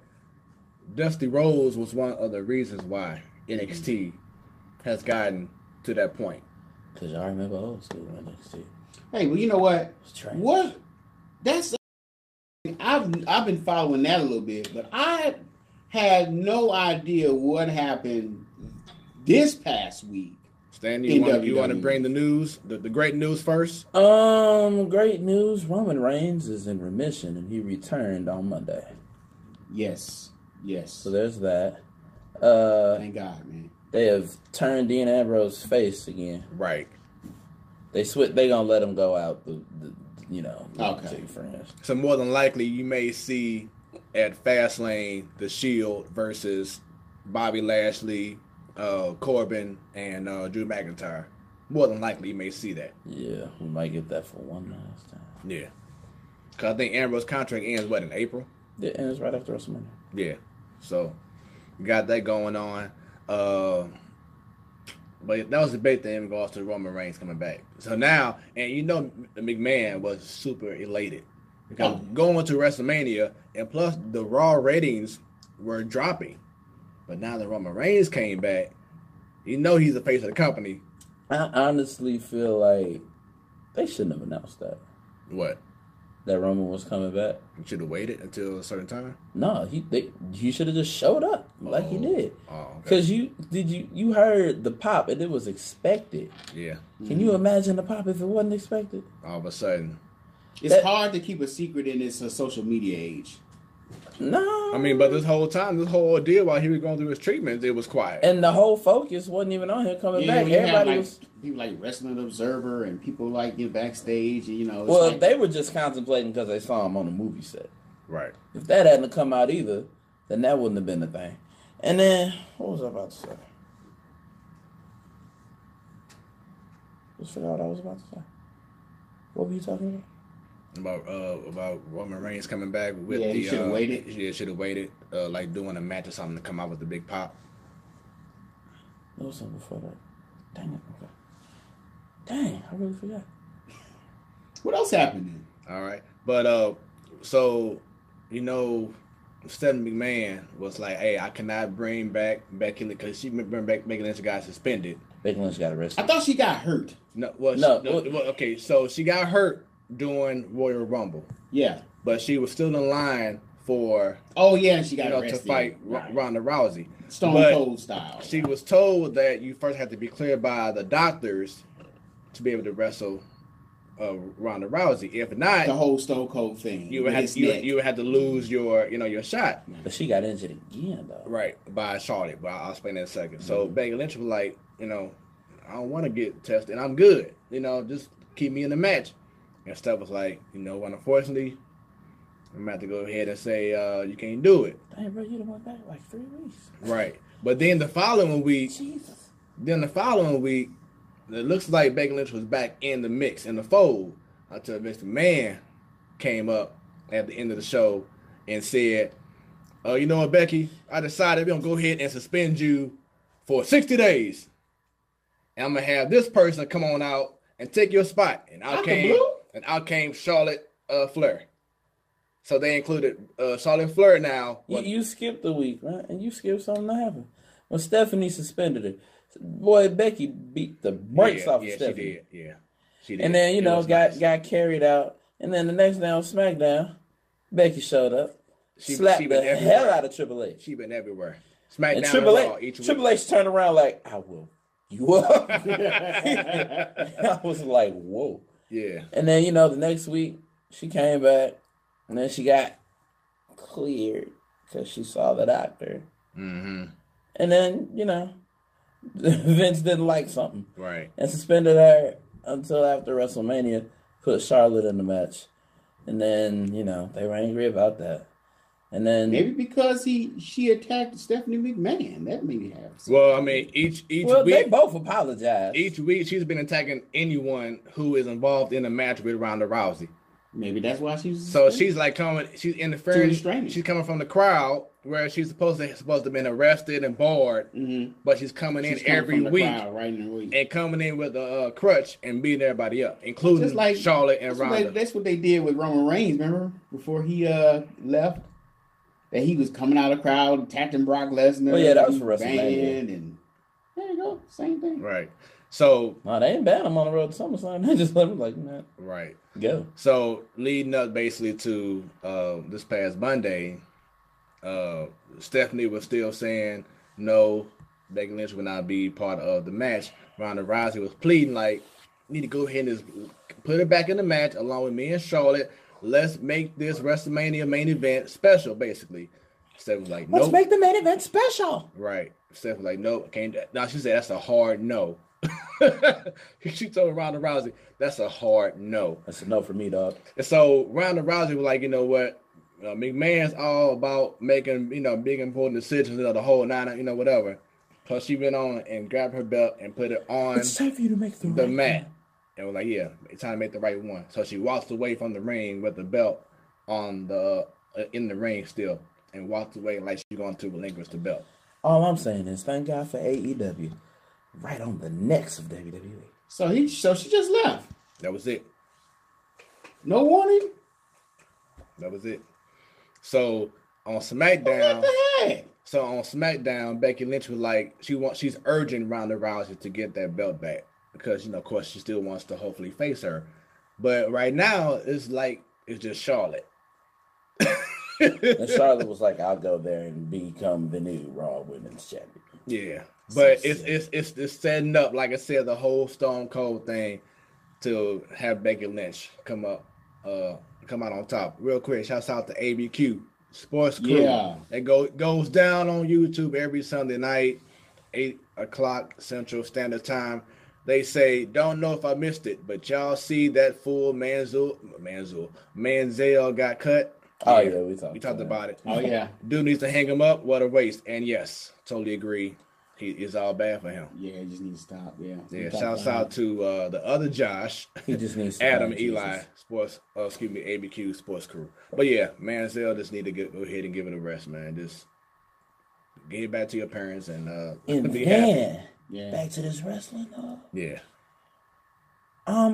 Speaker 1: Dusty Rhodes was one of the reasons why NXT has gotten to that point.
Speaker 3: Because y'all remember old school NXT.
Speaker 2: Hey, well, you know what? What? That's... I've been following that a little bit, but I had no idea what happened this past week.
Speaker 1: Stanley, you want to bring the news, the great news first?
Speaker 3: Great news. Roman Reigns is in remission, and he returned on Monday.
Speaker 2: Yes.
Speaker 3: So there's that.
Speaker 2: Thank God, man.
Speaker 3: They have turned Dean Ambrose's face again.
Speaker 1: Right.
Speaker 3: They're gonna let him go out.
Speaker 2: Okay.
Speaker 3: Friends.
Speaker 1: So more than likely, you may see at Fastlane the Shield versus Bobby Lashley, Corbin, and Drew McIntyre. More than likely, you may see that.
Speaker 3: Yeah, we might get that for one last time.
Speaker 1: Yeah. Because I think Ambrose's contract ends, in April?
Speaker 3: Yeah, it ends right after WrestleMania.
Speaker 1: Yeah. So, you got that going on. But that was the big thing in regards to Roman Reigns coming back. So now, and McMahon was super elated. Because going to WrestleMania, and plus the Raw ratings were dropping. But now that Roman Reigns came back, he's the face of the company.
Speaker 3: I honestly feel like they shouldn't have announced that.
Speaker 1: What?
Speaker 3: That Roman was coming back.
Speaker 1: You should have waited until a certain time?
Speaker 3: No, he should have just showed up like he did.
Speaker 1: Oh, okay.
Speaker 3: Because you heard the pop and it was expected.
Speaker 1: Yeah.
Speaker 3: Can you imagine the pop if it wasn't expected?
Speaker 1: All of a sudden.
Speaker 2: It's hard to keep a secret in this social media age.
Speaker 3: No.
Speaker 1: I mean, but this whole ordeal while he was going through his treatment, it was quiet.
Speaker 3: And the whole focus wasn't even on him coming back. Everybody was...
Speaker 2: People like Wrestling Observer and people like backstage. And,
Speaker 3: well, they were just contemplating because they saw him on a movie set.
Speaker 1: Right.
Speaker 3: If that hadn't come out either, then that wouldn't have been the thing. And then, what was I about to say? Just forgot what I was about to say. What were you talking about?
Speaker 1: About Roman Reigns coming back with
Speaker 2: he should have waited.
Speaker 1: Yeah, should have waited. Like doing a match or something to come out with the big pop.
Speaker 3: There was something before that. Dang it. Okay. Dang, I really forgot.
Speaker 2: What else happened then?
Speaker 1: All right. But so Stephanie McMahon was like, hey, I cannot bring back Becky Lynch because she bring back Becky Lynch got suspended.
Speaker 3: Becky Lynch got arrested.
Speaker 2: I thought she got hurt.
Speaker 1: Okay, so she got hurt during Royal Rumble.
Speaker 2: Yeah.
Speaker 1: But she was still in line for
Speaker 2: she got arrested
Speaker 1: to fight Ronda Rousey.
Speaker 2: Stone Cold style.
Speaker 1: She was told that you first have to be cleared by the doctors to be able to wrestle Ronda Rousey. If not,
Speaker 2: the whole Stone Cold thing.
Speaker 1: You would have to lose your shot.
Speaker 3: But she got injured again though.
Speaker 1: Right, by Charlotte. But I'll explain that in a second. Mm-hmm. So Becky Lynch was like, I don't want to get tested. I'm good. Just keep me in the match. And Steph was like, unfortunately, I'm about to go ahead and say you can't do it.
Speaker 3: Dang, bro, you done went back like 3 weeks.
Speaker 1: Right. But then the following week, it looks like Becky Lynch was back in the mix, in the fold, until Mr. McMahon came up at the end of the show and said, you know what, Becky? I decided we're going to go ahead and suspend you for 60 days. And I'm going to have this person come on out and take your spot. And out came Charlotte Flair. So they included Charlotte Flair now.
Speaker 3: You skipped the week, right? And you skipped something that happened. When Stephanie suspended her. Boy, Becky beat the brakes off of Stephanie.
Speaker 1: She did.
Speaker 3: And then, got carried out. And then the next day on SmackDown, Becky showed up. Slapped the hell out of Triple H.
Speaker 1: She been everywhere. SmackDown
Speaker 3: and Triple H turned around like, I will. You up? I was like, whoa.
Speaker 1: Yeah.
Speaker 3: And then, the next week, she came back. And then she got cleared because she saw the doctor.
Speaker 1: Mm-hmm.
Speaker 3: And then, Vince didn't like something.
Speaker 1: Right.
Speaker 3: And suspended her until after WrestleMania, put Charlotte in the match. And then, they were angry about that. And then
Speaker 2: maybe because she attacked Stephanie McMahon. That maybe happens.
Speaker 1: Well, I mean, each week
Speaker 3: they both apologized.
Speaker 1: Each week she's been attacking anyone who is involved in a match with Ronda Rousey.
Speaker 2: Maybe that's why she's
Speaker 1: so she's like she's interfering.
Speaker 2: Restraining.
Speaker 1: She's coming from the crowd where she's supposed to have been arrested and barred, but she's coming in every week,
Speaker 2: right in the week,
Speaker 1: and coming in with a crutch and beating everybody up, including like, Charlotte and Ronda.
Speaker 2: That's what they did with Roman Reigns. Remember before he left, that he was coming out of the crowd attacking Brock Lesnar.
Speaker 3: Oh yeah, that was for WrestleMania.
Speaker 2: And there you go, same thing.
Speaker 1: Right. So
Speaker 3: no, they ain't ban him on the road to SummerSlam. They just let him like, nah,
Speaker 1: right.
Speaker 3: Go.
Speaker 1: So leading up basically to this past Monday, Stephanie was still saying no, Becky Lynch would not be part of the match. Ronda Rousey was pleading like, need to go ahead and just put it back in the match along with me and Charlotte. Let's make this WrestleMania main event special, basically. Steph was like, nope.
Speaker 3: Let's make the main event special.
Speaker 1: Right. Steph was like, nope, can't. Now she said that's a hard no. She told Ronda Rousey, that's a hard no.
Speaker 3: That's a no for me, dog.
Speaker 1: And so Ronda Rousey was like, you know what? McMahon's all about making, big important decisions, the whole nine, whatever. Plus she went on and grabbed her belt and put it on
Speaker 3: it's time for you to make the right
Speaker 1: mat.
Speaker 3: one.
Speaker 1: And was like, yeah, it's time to make the right one. So she walked away from the ring with the belt on in the ring still, and walked away like she's going to relinquish the belt.
Speaker 3: All I'm saying is thank God for AEW. Right on the necks of WWE.
Speaker 2: So she just left.
Speaker 1: That was it.
Speaker 2: No warning.
Speaker 1: That was it. So on SmackDown,
Speaker 2: what the heck?
Speaker 1: So on SmackDown, Becky Lynch was like, she's urging Ronda Rousey to get that belt back because of course she still wants to hopefully face her. But right now it's just Charlotte.
Speaker 3: And Charlotte was like, I'll go there and become the new Raw Women's Champion.
Speaker 1: Yeah. But it's setting up, like I said, the whole Stone Cold thing to have Becky Lynch come out on top. Real quick, shouts out to ABQ Sports Crew.
Speaker 2: Yeah.
Speaker 1: It goes down on YouTube every Sunday night, 8 o'clock Central Standard Time. They say, don't know if I missed it, but y'all see that full Manziel got cut?
Speaker 3: Oh yeah, we talked
Speaker 1: about it.
Speaker 2: Oh yeah.
Speaker 1: Dude needs to hang him up. What a waste. And yes, totally agree. It's all bad for him.
Speaker 2: Yeah, he just needs to stop. Yeah.
Speaker 1: Yeah. Shouts out to the other Josh.
Speaker 3: He just needs to
Speaker 1: Adam Eli ABQ Sports Crew. But yeah, Manziel just need to go ahead and give it a rest, man. Just get back to your parents and be happy.
Speaker 2: Yeah.
Speaker 3: Back to this wrestling.
Speaker 1: Yeah.
Speaker 2: I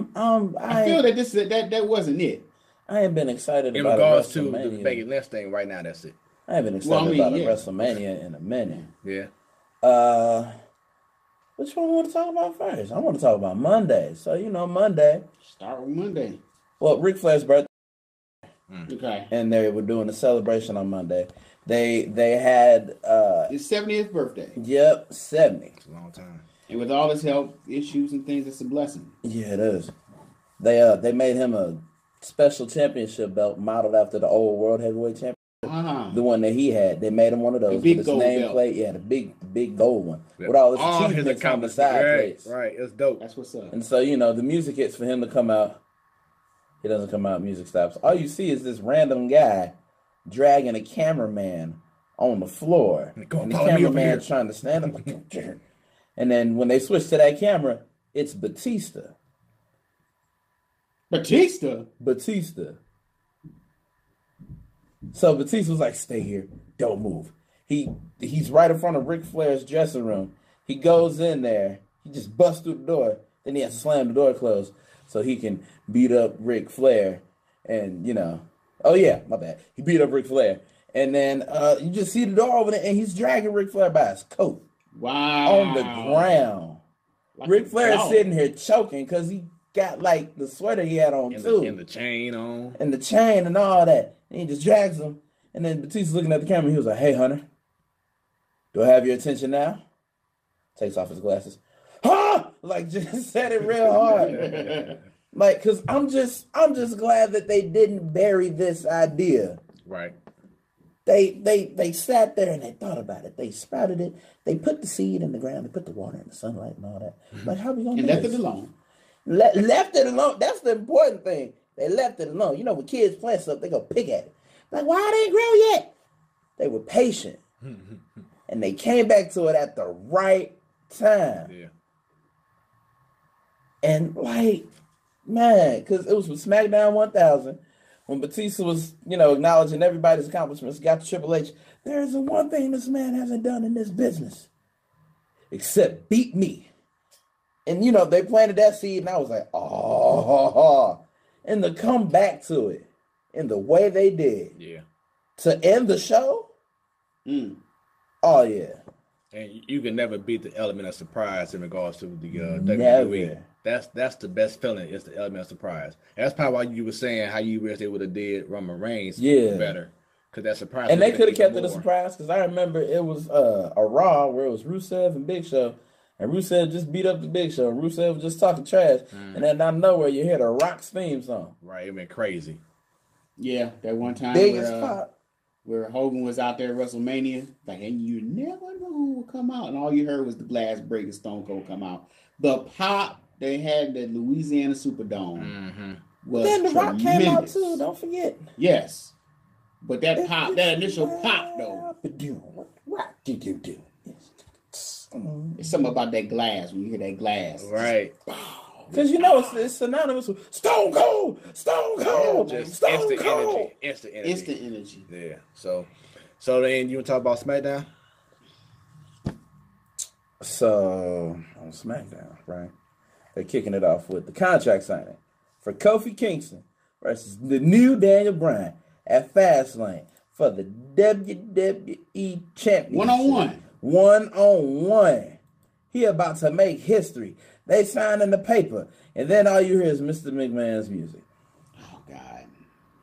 Speaker 2: feel that that wasn't it.
Speaker 3: I ain't been excited
Speaker 1: in
Speaker 3: about
Speaker 1: regards to the Becky Lynch thing right now. That's it.
Speaker 3: I haven't been excited about a WrestleMania in a minute.
Speaker 1: Yeah.
Speaker 3: Which one I want to talk about first? I want to talk about Monday. So Monday.
Speaker 2: Start with Monday.
Speaker 3: Well, Ric Flair's birthday.
Speaker 2: Okay.
Speaker 3: And they were doing a celebration on Monday. They had
Speaker 2: his 70th birthday.
Speaker 3: Yep, 70.
Speaker 1: It's a long time.
Speaker 2: And with all his health issues and things, it's a blessing.
Speaker 3: Yeah, it is. They made him a special championship belt modeled after the old World Heavyweight Championship. The one that he had. They made him one of those.
Speaker 2: The big
Speaker 3: with his
Speaker 2: gold
Speaker 3: nameplate. Yeah, the big gold one. With all his achievements on the side plates.
Speaker 1: Right, it's dope.
Speaker 2: That's what's up.
Speaker 3: And so, the music hits for him to come out. He doesn't come out, music stops. All you see is this random guy dragging a cameraman on the floor. And the cameraman trying to stand up. And then when they switch to that camera, it's Batista.
Speaker 2: Batista?
Speaker 3: So Batista was like, stay here. Don't move. He's right in front of Ric Flair's dressing room. He goes in there. He just busts through the door. Then he has to slam the door closed so he can beat up Ric Flair. And, oh, yeah, my bad. He beat up Ric Flair. And then you just see the door open and he's dragging Ric Flair by his coat.
Speaker 2: Wow.
Speaker 3: On the ground. Like Ric Flair is sitting here choking because he got, the sweater he had on, too.
Speaker 1: And the chain on.
Speaker 3: And the chain and all that. And he just drags him. And then Batista's looking at the camera. He was like, hey, Hunter, do I have your attention now? Takes off his glasses. Huh? Just said it real hard. Because I'm just glad that they didn't bury this idea.
Speaker 1: Right.
Speaker 3: They sat there and they thought about it. They sprouted it. They put the seed in the ground. They put the water in the sunlight and all that. How are we going to do this?
Speaker 2: And left it alone.
Speaker 3: Left it alone. That's the important thing. They left it alone. When kids plant stuff, they go pick at it. Why it ain't grow yet? They were patient. And they came back to it at the right time.
Speaker 1: Yeah.
Speaker 3: And Man, because it was from SmackDown 1000 when Batista was, acknowledging everybody's accomplishments. Got to Triple H. There is one thing this man hasn't done in this business except beat me. And, they planted that seed, and I was like, oh. And to come back to it in the way they did.
Speaker 1: Yeah.
Speaker 3: To end the show? Oh, yeah.
Speaker 1: And you can never beat the element of surprise in regards to the
Speaker 3: Never.
Speaker 1: WWE. That's the best feeling. It's the element of surprise. That's probably why you were saying how you wish they would have did Roman Reigns better. Because that surprise.
Speaker 3: And they could have kept it a surprise, because I remember it was a Raw where it was Rusev and Big Show. And Rusev just beat up the Big Show. And Rusev was just talking trash. And then out of nowhere, you hear the Rock's theme song.
Speaker 1: Right. It went crazy.
Speaker 2: Yeah. That one time where Hogan was out there at WrestleMania. Like, and you never know who would come out. And all you heard was the glass break and Stone Cold come out. The pop they had the Louisiana Superdome was
Speaker 3: then the
Speaker 2: tremendous.
Speaker 3: Rock came out too, don't forget.
Speaker 2: Yes. But that initial pop though.
Speaker 3: What did you do?
Speaker 2: It's something about that glass when you hear that glass.
Speaker 1: Right.
Speaker 3: Because it's synonymous with Stone Cold.
Speaker 1: Just
Speaker 3: Stone Cold.
Speaker 1: Instant energy.
Speaker 2: Instant energy.
Speaker 1: Yeah. So then you want to talk about SmackDown?
Speaker 3: So on SmackDown, right? They're kicking it off with the contract signing for Kofi Kingston versus the new Daniel Bryan at Fastlane for the WWE Championship.
Speaker 2: 1-on-1.
Speaker 3: 1-on-1. He about to make history. They sign in the paper, and then all you hear is Mr. McMahon's music.
Speaker 2: Oh God,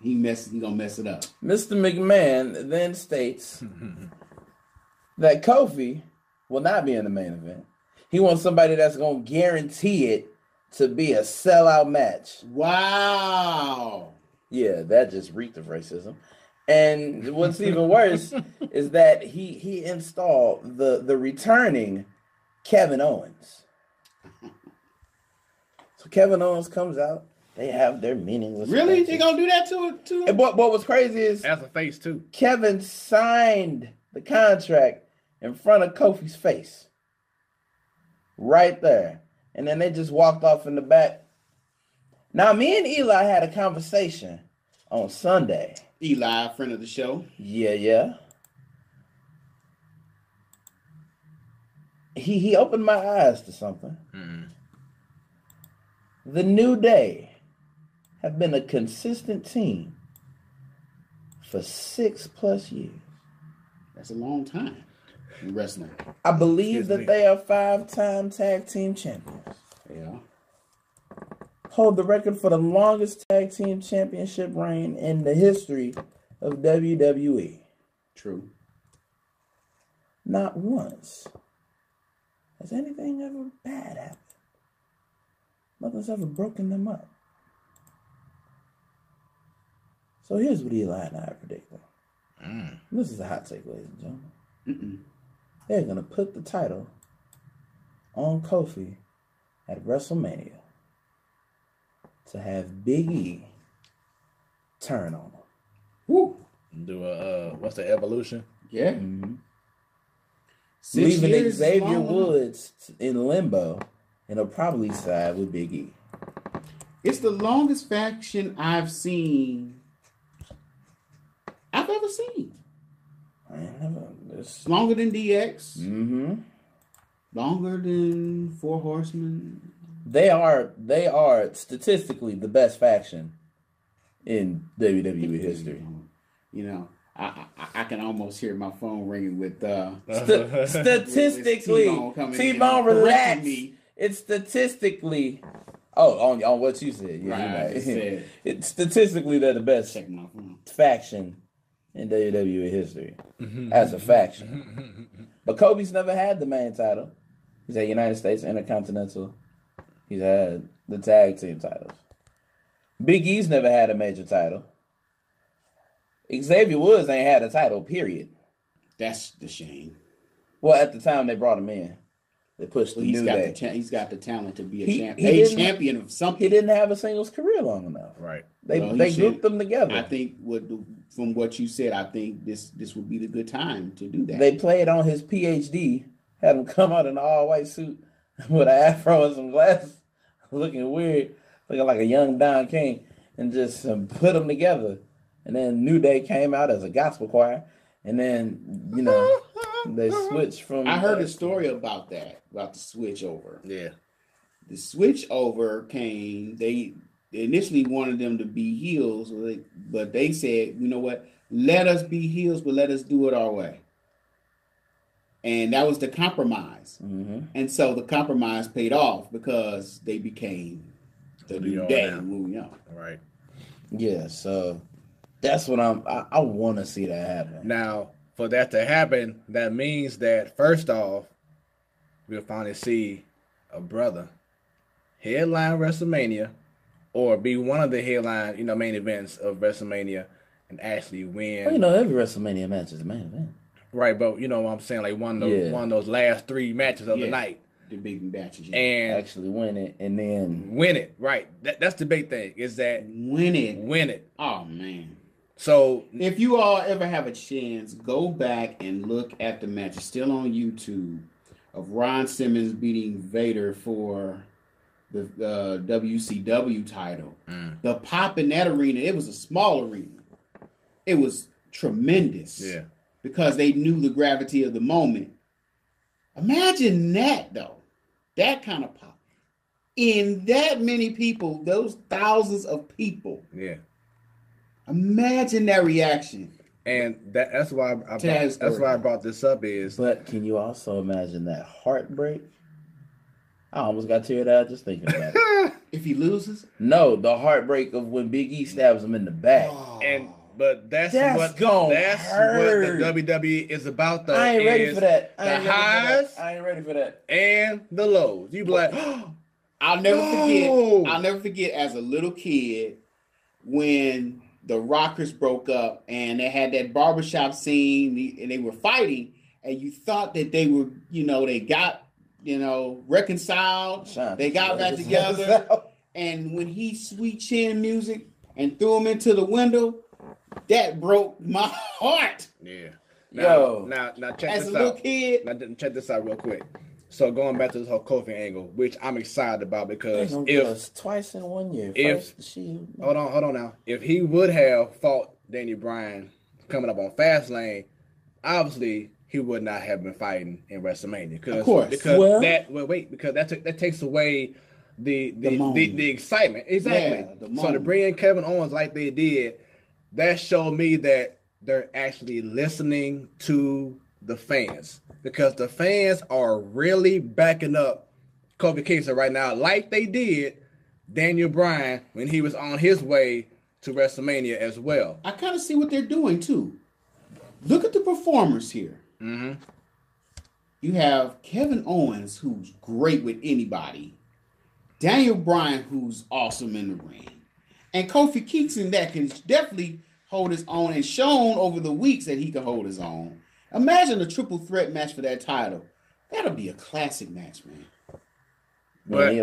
Speaker 2: he gonna mess it up.
Speaker 3: Mr. McMahon then states that Kofi will not be in the main event. He wants somebody that's gonna guarantee it to be a sellout match.
Speaker 2: Wow.
Speaker 3: Yeah, that just reeked of racism. And what's even worse is that he installed the returning Kevin Owens. So Kevin Owens comes out. They have their meaningless.
Speaker 2: Really?
Speaker 3: matches.
Speaker 2: They gonna do that to it?
Speaker 3: And what was crazy is
Speaker 1: as a face too.
Speaker 3: Kevin signed the contract in front of Kofi's face. Right there. And then they just walked off in the back. Now, me and Eli had a conversation on Sunday.
Speaker 2: Eli, friend of the show.
Speaker 3: Yeah. He opened my eyes to something. The New Day have been a consistent team for 6+ years.
Speaker 2: That's a long time in wrestling.
Speaker 3: I believe that they are 5-time tag team champions.
Speaker 2: Yeah.
Speaker 3: Hold the record for the longest tag team championship reign in the history of WWE.
Speaker 2: True.
Speaker 3: Not once has anything ever bad happened. Nothing's ever broken them up. So here's what Eli and I are predicting. This is a hot take, ladies and gentlemen. They're going to put the title on Kofi at WrestleMania to have Big E turn on him.
Speaker 2: Woo.
Speaker 1: Do what's the evolution?
Speaker 2: Yeah.
Speaker 3: Leaving Xavier Woods in limbo, and he'll probably side with Big E.
Speaker 2: It's the longest faction I've ever seen. It's longer than DX. Longer than Four Horsemen.
Speaker 3: They are statistically the best faction in WWE history.
Speaker 2: You know, I can almost hear my phone ringing with
Speaker 3: statistically. T-Bone, relax. It's statistically. Oh, on what you said. Yeah, right. It's statistically they're the best faction in WWE history as a faction. But Kobe's never had the main title. He's had United States Intercontinental. He's had the tag team titles. Big E's never had a major title. Xavier Woods ain't had a title, period.
Speaker 2: That's the shame.
Speaker 3: Well, at the time they brought him in, they pushed the New Day.
Speaker 2: He's got the talent to be a champion of something.
Speaker 3: He didn't have a singles career long enough.
Speaker 1: Right.
Speaker 3: They grouped them together.
Speaker 2: I think from what you said, I think this would be the good time to do that.
Speaker 3: They played on his PhD, had him come out in an all-white suit with an afro and some glasses, looking weird. looking like a young Don King, and just put them together. And then New Day came out as a gospel choir, and then they switched from.
Speaker 2: I heard a story about that, about the switch over.
Speaker 1: Yeah,
Speaker 2: the switch over came. They initially wanted them to be heels, but they said, you know what? Let us be heels, but let us do it our way. And that was the compromise.
Speaker 3: Mm-hmm.
Speaker 2: And so the compromise paid off because they became the New Day. Moving on.
Speaker 1: Right.
Speaker 3: Yeah, so that's what I want to see that happen.
Speaker 1: Now, for that to happen, that means that first off, we'll finally see a brother headline WrestleMania or be one of the headline, main events of WrestleMania and actually win.
Speaker 3: Well, every WrestleMania match is a main event.
Speaker 1: Right, but you know what I'm saying? Like one of those last 3 matches of the night.
Speaker 2: The big matches.
Speaker 1: Yeah. And
Speaker 3: actually win it and then
Speaker 1: win it. Right. That's the big thing. Is that
Speaker 2: win it.
Speaker 1: Oh
Speaker 2: man.
Speaker 1: So
Speaker 2: if you all ever have a chance, go back and look at the match. It's still on YouTube of Ron Simmons beating Vader for the WCW title. The pop in that arena, it was a small arena. It was tremendous.
Speaker 1: Yeah.
Speaker 2: Because they knew the gravity of the moment. Imagine that, though. That kind of pop. In that many people, those thousands of people.
Speaker 1: Yeah.
Speaker 2: Imagine that reaction.
Speaker 1: And that's why I brought this up is.
Speaker 3: But can you also imagine that heartbreak? I almost got teared out just thinking about it.
Speaker 2: If he loses?
Speaker 3: No, the heartbreak of when Big E stabs him in the back.
Speaker 1: Oh. But that's what the WWE is about, though.
Speaker 3: I ain't ready for that.
Speaker 1: I
Speaker 3: ain't ready for that.
Speaker 1: And the lows. You be like,
Speaker 2: I'll never forget as a little kid when the Rockers broke up and they had that barbershop scene and they were fighting and you thought that they were, they got, reconciled. They got back together. And when he sweet chin music and threw him into the window, that broke my heart.
Speaker 1: Yeah.
Speaker 2: Now
Speaker 1: check
Speaker 2: as
Speaker 1: this
Speaker 2: a little
Speaker 1: out.
Speaker 2: kid.
Speaker 1: Now check this out real quick. So going back to this whole Kofi angle, which I'm excited about because
Speaker 3: twice in 1 year.
Speaker 1: Hold on now. If he would have fought Daniel Bryan coming up on Fastlane, obviously he would not have been fighting in WrestleMania.
Speaker 2: Of course.
Speaker 1: Because that takes away the excitement. Exactly.
Speaker 2: Yeah,
Speaker 1: so to bring in Kevin Owens like they did, that showed me that they're actually listening to the fans because the fans are really backing up Kofi Kingston right now, like they did Daniel Bryan when he was on his way to WrestleMania as well.
Speaker 2: I kind of see what they're doing too. Look at the performers here.
Speaker 1: Mm-hmm.
Speaker 2: You have Kevin Owens, who's great with anybody. Daniel Bryan, who's awesome in the ring. And Kofi Kingston that can definitely hold his own and shown over the weeks that he can hold his own. Imagine a triple threat match for that title. That'll be a classic match, man.
Speaker 1: But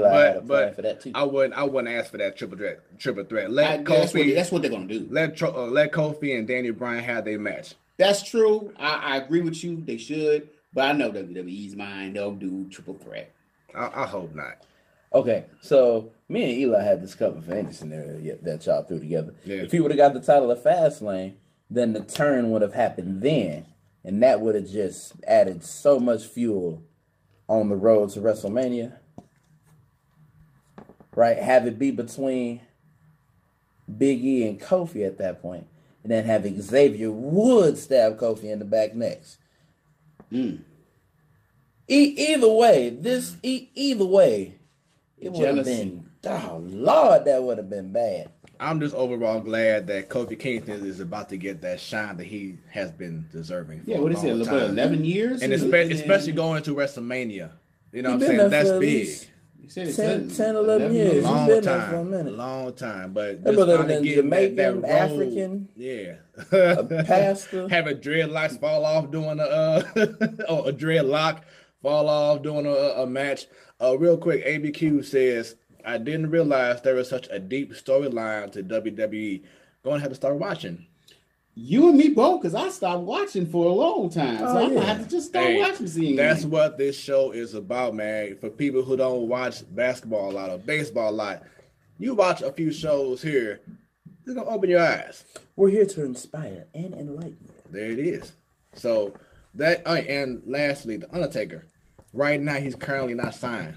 Speaker 3: for that too.
Speaker 1: I wouldn't ask for that triple threat.
Speaker 2: That's what they're gonna do.
Speaker 1: Let Kofi and Daniel Bryan have their match.
Speaker 2: That's true. I agree with you. They should, but I know WWE's mind. They'll do triple threat.
Speaker 1: I hope not.
Speaker 3: Okay, so me and Eli had this covered for any scenario that y'all threw together.
Speaker 1: Yeah.
Speaker 3: If he would have got the title of Fastlane, then the turn would have happened then, and that would have just added so much fuel on the road to WrestleMania. Right? Have it be between Big E and Kofi at that point, and then have Xavier Woods stab Kofi in the back next. Either way, it would have been, oh Lord, that would have been bad.
Speaker 1: I'm just overall glad that Kofi Kingston is about to get that shine that he has been deserving.
Speaker 2: Yeah, what is it? About 11 years,
Speaker 1: and especially going into WrestleMania. You know what I'm saying? That's big.
Speaker 2: You said
Speaker 3: 10, 11 years.
Speaker 1: Long
Speaker 3: He's been
Speaker 1: time,
Speaker 3: there for a minute.
Speaker 1: long time. But
Speaker 3: that
Speaker 1: just
Speaker 3: brother been Jamaican,
Speaker 1: that
Speaker 3: African,
Speaker 1: yeah,
Speaker 3: a pastor,
Speaker 1: having dreadlocks fall off doing a dreadlock fall off doing a match. Real quick, ABQ says, I didn't realize there was such a deep storyline to WWE. Going to have to start watching.
Speaker 2: You and me both, because I stopped watching for a long time. So I'm going to have to just start watching.
Speaker 1: That's what this show is about, man. For people who don't watch basketball a lot or baseball a lot, You watch a few shows here, it's gonna open your eyes.
Speaker 3: We're here to inspire and enlighten you.
Speaker 1: There it is. So that and lastly, the Undertaker. Right now, he's currently not signed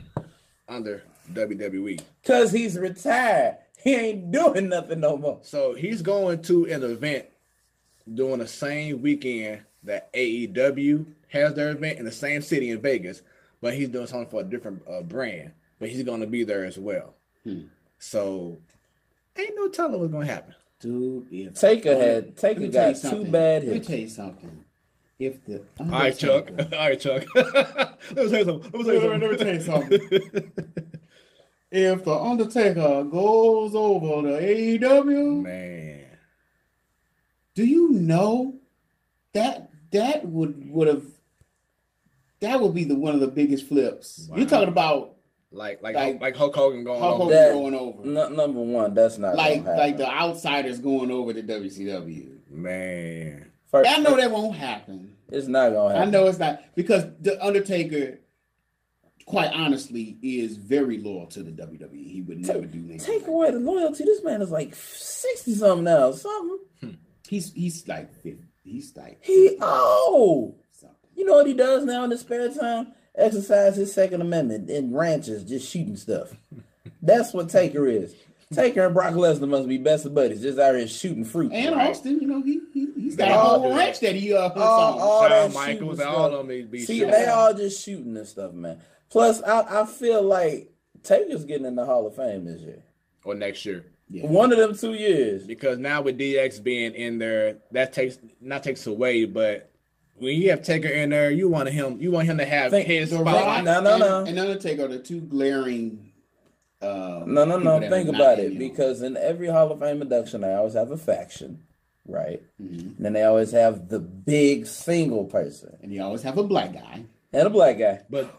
Speaker 1: under WWE
Speaker 3: because he's retired. He ain't doing nothing no more.
Speaker 1: So he's going to an event during the same weekend that AEW has their event in the same city in Vegas, but he's doing something for a different brand. But he's going to be there as well. So ain't no telling what's going to happen.
Speaker 2: Dude,
Speaker 3: Taker got 2 bad hits.
Speaker 2: Let me tell you something. If the
Speaker 1: all right, Chuck. Let me tell you something.
Speaker 2: If the Undertaker goes over to AEW,
Speaker 1: man,
Speaker 2: do you know that would be one of the biggest flips? Wow. You're talking about like
Speaker 1: Hulk Hogan going over.
Speaker 2: Going over.
Speaker 3: Number one, that's not
Speaker 2: like the outsiders going over to WCW.
Speaker 1: Man,
Speaker 2: I know that won't happen.
Speaker 3: It's not gonna happen.
Speaker 2: I know it's not, because the Undertaker, quite honestly, is very loyal to the WWE. He would never do anything.
Speaker 3: Take away the loyalty. This man is like 60 something now. Something.
Speaker 2: He's like 50. He's like
Speaker 3: something. You know what he does now in his spare time? Exercise his Second Amendment in ranches, just shooting stuff. That's what Taker is. Taker and Brock Lesnar must be best of buddies, just out here shooting fruit.
Speaker 2: And Austin, you know, he's got a whole ranch that he puts on.
Speaker 3: All
Speaker 1: Shawn Michaels, all of them be shooting.
Speaker 3: They all just shooting and stuff, man. Plus, I feel like Taker's getting in the Hall of Fame this year.
Speaker 1: Or next year.
Speaker 3: Yeah. One of them 2 years.
Speaker 1: Because now with DX being in there, that takes away, but when you have Taker in there, you want him to have his spot.
Speaker 2: No. And Undertaker are the 2 glaring.
Speaker 3: No. Think about it. Because in every Hall of Fame induction, they always have a faction, right? Mm-hmm. And then they always have the big single person.
Speaker 2: And you always have a black guy.
Speaker 3: And a black guy. But,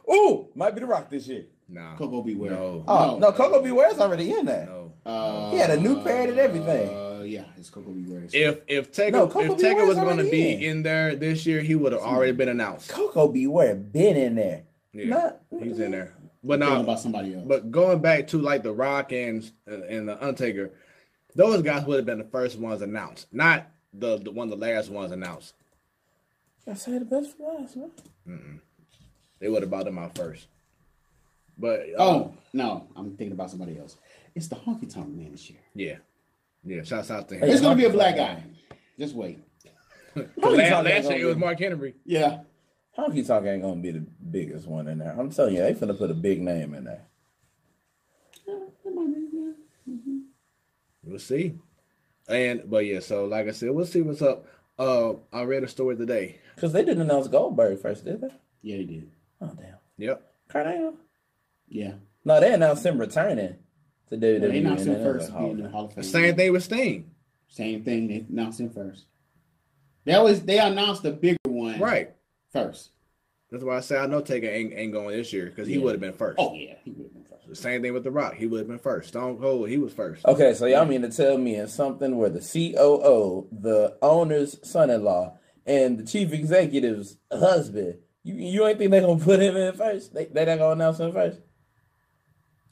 Speaker 3: might be The Rock this year.
Speaker 1: Nah.
Speaker 2: Coco Beware.
Speaker 3: No, Coco Beware's already in there.
Speaker 1: No.
Speaker 3: He had a new parrot and everything.
Speaker 2: Yeah, it's Coco Beware.
Speaker 1: If Taker was going to be in there this year, he would have already been announced.
Speaker 3: Coco Beware been in there.
Speaker 1: Yeah, he's in there. But
Speaker 2: now about somebody else.
Speaker 1: But going back to like The Rock and the Undertaker, those guys would have been the first ones announced, not the last ones announced.
Speaker 3: I say the best for last, man.
Speaker 1: Mm-mm. They would have bought them out first. But
Speaker 2: no, I'm thinking about somebody else. It's the Honky Tonk Man this year.
Speaker 1: Yeah. Shouts out to him.
Speaker 2: It's gonna be a black guy. Just wait.
Speaker 1: last year it was Mark Henry.
Speaker 2: Yeah.
Speaker 3: Honky Tonk ain't gonna be the biggest one in there. I'm telling you, they finna put a big name in there.
Speaker 1: We'll see. So like I said, we'll see what's up. I read a story today.
Speaker 3: Because they didn't announce Goldberg first, did they?
Speaker 2: Yeah, they did.
Speaker 3: Oh damn.
Speaker 1: Yep.
Speaker 3: Kurt Angle?
Speaker 2: Yeah.
Speaker 3: No, they announced him returning to WWE.
Speaker 2: They announced him first. In the Hall of Fame.
Speaker 1: Same thing with Sting.
Speaker 2: Same thing. They announced him first. They announced the bigger one first.
Speaker 1: That's why I say I know Taker ain't going this year because he would have been first.
Speaker 2: Oh yeah, he would have been first.
Speaker 1: The same thing with The Rock. He would have been first. Stone Cold, he was first.
Speaker 3: Okay, so y'all mean to tell me in something where the COO, the owner's son-in-law, and the chief executive's husband, you ain't think they're gonna put him in first? They not gonna announce him first?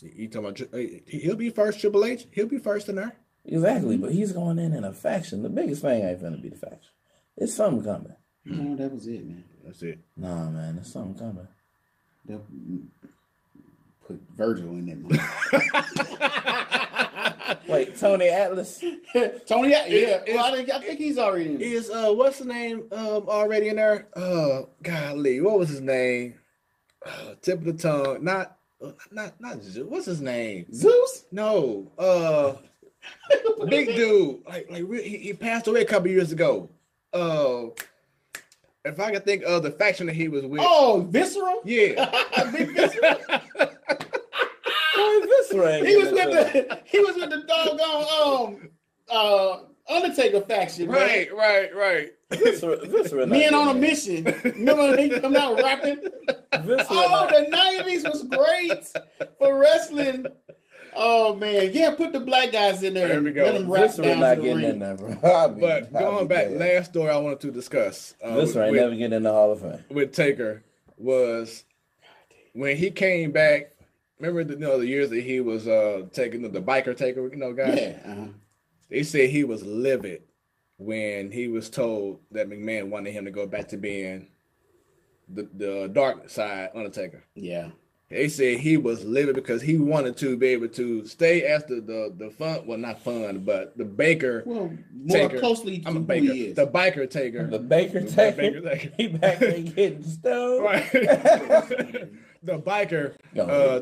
Speaker 1: You talking about he'll be first? Triple H, he'll be first in there.
Speaker 3: Exactly, but he's going in a faction. The biggest thing ain't gonna be the faction. It's something coming.
Speaker 2: No, that was it, man.
Speaker 1: That's it.
Speaker 3: Nah, man, there's something coming.
Speaker 2: They'll put Virgil in that.
Speaker 3: Wait, Tony Atlas?
Speaker 2: Tony, yeah. Well, I think he's already in there.
Speaker 1: Is what's the name already in there? Golly, what was his name? Tip of the tongue. Not Zeus. What's his name?
Speaker 2: Zeus?
Speaker 1: No. Big dude. Like he passed away a couple years ago. If I could think of the faction that he was with.
Speaker 2: Oh, Viscera?
Speaker 1: Yeah.
Speaker 2: Big Viscera?
Speaker 3: Viscera.
Speaker 2: He was with the doggone Undertaker faction.
Speaker 1: Right.
Speaker 3: Viscera
Speaker 2: Men on a Mission. Remember when he come out rapping? The 90s was great for wrestling. Oh man, yeah, put the black guys in there.
Speaker 1: There we go.
Speaker 2: Let them rap down
Speaker 3: not
Speaker 2: to the
Speaker 3: getting
Speaker 2: ring.
Speaker 3: in there, bro.
Speaker 1: But going back, last story I wanted to discuss.
Speaker 3: Viscera ain't never getting in the Hall of Fame.
Speaker 1: With Taker was when he came back remember the years that he was taking the biker taker, guy?
Speaker 2: Yeah.
Speaker 1: They said he was livid when he was told that McMahon wanted him to go back to being the dark side Undertaker.
Speaker 2: Yeah.
Speaker 1: They said he was livid because he wanted to be able to stay as the fun, well, not fun, but the Baker.
Speaker 2: Well, more
Speaker 1: taker.
Speaker 2: closely to
Speaker 1: I'm a
Speaker 2: who
Speaker 1: Baker.
Speaker 2: he is.
Speaker 1: The biker taker.
Speaker 3: The Baker taker. He back there getting stoned.
Speaker 1: Right. The biker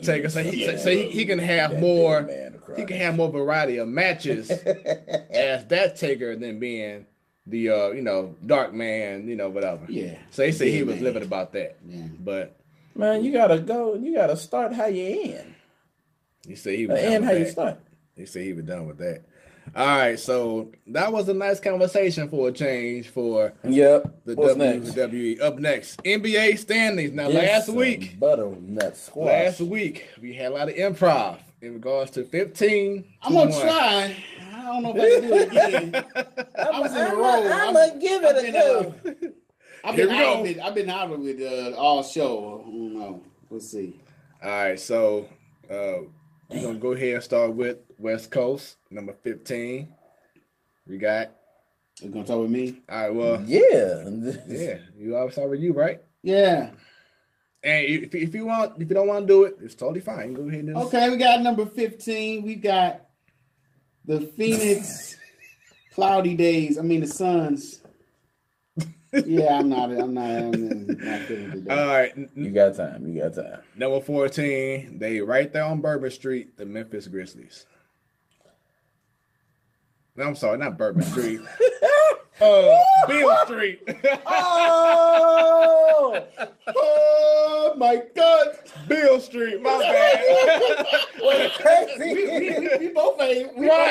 Speaker 1: taker. So he can have more. He can have more variety of matches as that taker than being the dark man, whatever.
Speaker 2: Yeah.
Speaker 1: So they say he was livid about that.
Speaker 2: Yeah.
Speaker 1: But
Speaker 3: man, you gotta start how you end.
Speaker 1: He said he was
Speaker 3: end how
Speaker 1: that.
Speaker 3: you start.
Speaker 1: He said he was done with that. All right, so that was a nice conversation for a change for the WWE. Up next, NBA standings. Now, last week we had a lot of improv in regards to 15.
Speaker 2: I'm gonna try. I don't know if I can do it again. I was in a row.
Speaker 3: I'm gonna give it a go.
Speaker 2: I've been out of it all show. I don't know. We'll see.
Speaker 1: All right, so we're gonna go ahead and start with West Coast, number 15. We got.
Speaker 2: You gonna talk with me?
Speaker 1: All right, well,
Speaker 3: yeah.
Speaker 1: You always start with you, right?
Speaker 2: Yeah.
Speaker 1: And if you don't want to do it, it's totally fine. Go ahead and
Speaker 2: okay. We got number 15. We got the Phoenix Cloudy Days. I mean the Suns. Yeah, I'm not feeling today.
Speaker 1: All right.
Speaker 3: You got time.
Speaker 1: Number 14, they right there on Bourbon Street, the Memphis Grizzlies. No, I'm sorry, not Bourbon Street. Beale Street.
Speaker 2: Oh my God.
Speaker 1: Beale Street, my bad.
Speaker 2: we both ain't. We all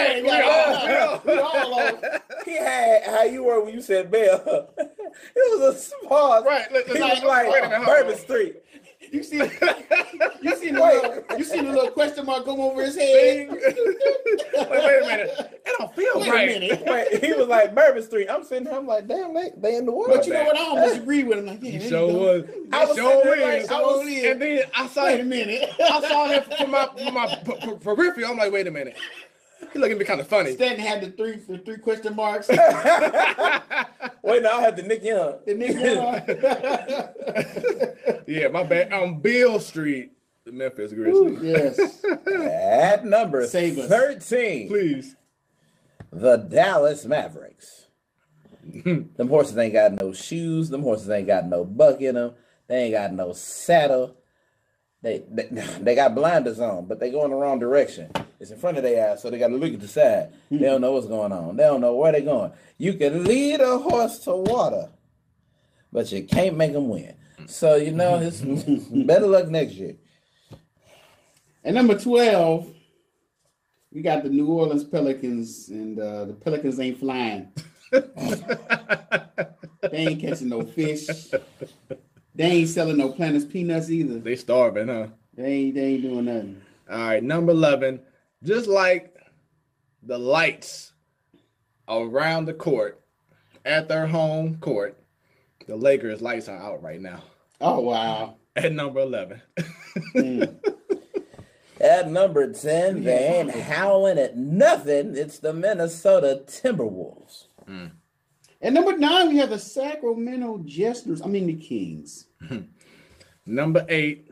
Speaker 2: on.
Speaker 3: He had how you were when you said Bell. It was a pause.
Speaker 1: Right.
Speaker 3: He was like Bourbon Street.
Speaker 2: You see the little question mark come over his head.
Speaker 1: Wait a minute. It don't feel right.
Speaker 3: Wait, he was like Bourbon Street. I'm sitting here. I'm like, damn, they in the water.
Speaker 2: But you know what? I don't disagree with him. Like, yeah,
Speaker 1: he sure was. And then I saw.
Speaker 2: Wait a minute.
Speaker 1: I saw him from my peripheral. I'm like, wait a minute. He looking at me kind of funny.
Speaker 2: Stanton had the three question marks.
Speaker 3: Wait, no, I had the Nick Young.
Speaker 1: Yeah, my bad. On Beale Street, the Memphis Grizzlies.
Speaker 2: Yes.
Speaker 3: At number 13.
Speaker 1: Please.
Speaker 3: The Dallas Mavericks. Them horses ain't got no shoes. Them horses ain't got no buck in them. They ain't got no saddle. They got blinders on, but they go in the wrong direction. It's in front of their eyes, so they got to look at the side. They don't know what's going on. They don't know where they're going. You can lead a horse to water, but you can't make them win. So, it's better luck next year.
Speaker 2: And number 12, we got the New Orleans Pelicans, and the Pelicans ain't flying. They ain't catching no fish. They ain't selling no Planters peanuts either.
Speaker 1: They starving, huh?
Speaker 2: They ain't doing nothing.
Speaker 1: All right, number 11. Just like the lights around the court at their home court, the Lakers' lights are out right now.
Speaker 2: Oh, wow.
Speaker 1: At number 11.
Speaker 3: At number 10, they ain't howling at nothing. It's the Minnesota Timberwolves.
Speaker 2: At number 9, we have the Sacramento the Kings.
Speaker 1: Number 8,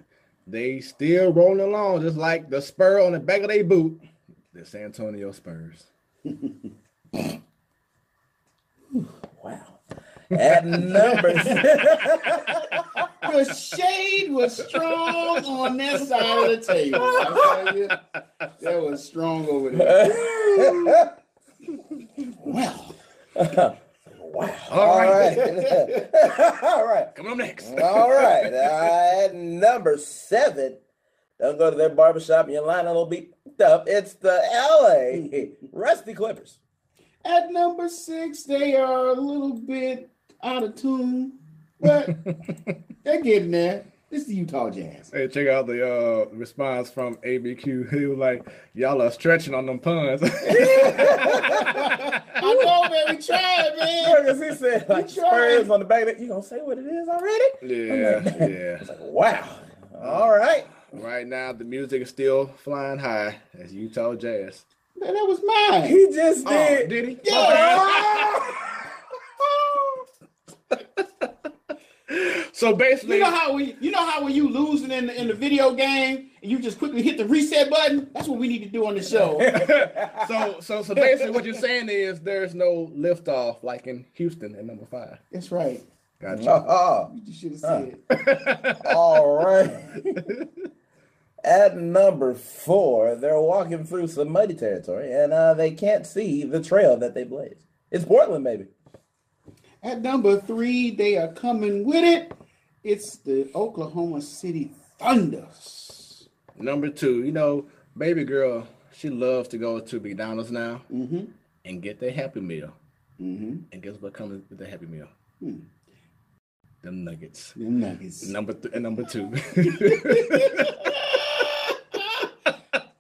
Speaker 1: they still rolling along just like the spur on the back of their boot. The San Antonio Spurs.
Speaker 3: Wow. At number
Speaker 2: the shade was strong on that side of the table. I tell you, that was strong over there. Well.
Speaker 3: Wow. All right. All right.
Speaker 1: Coming up next.
Speaker 3: All right. At number 7, don't go to their barbershop and your line will be up. It's the LA Rusty Clippers.
Speaker 2: At number 6, they are a little bit out of tune, but they're getting there. This is the Utah Jazz.
Speaker 1: Hey, check out the response from ABQ. He was like, y'all are stretching on them puns.
Speaker 2: I know, man. We tried, man.
Speaker 3: Because he said, like, Spurs on the back of it. You going to say what it is already?
Speaker 1: Yeah, yeah.
Speaker 3: It's like, wow. All right.
Speaker 1: right now the music is still flying high as Utah Jazz.
Speaker 2: Man, that was mine.
Speaker 3: He just did.
Speaker 1: Oh, did he?
Speaker 2: Yeah.
Speaker 1: So basically,
Speaker 2: you know how when you losing in the video game and you just quickly hit the reset button? That's what we need to do on the show.
Speaker 1: so basically what you're saying is there's no liftoff like in Houston at number 5.
Speaker 2: That's right.
Speaker 1: Gotcha.
Speaker 2: You should have said.
Speaker 3: All right. At number 4, they're walking through some muddy territory, and they can't see the trail that they blaze. It's Portland, baby.
Speaker 2: At number 3, they are coming with it. It's the Oklahoma City Thunders.
Speaker 1: Number 2, baby girl, she loves to go to McDonald's now and get their Happy Meal. And guess what comes with the Happy Meal? Them nuggets. Number 2.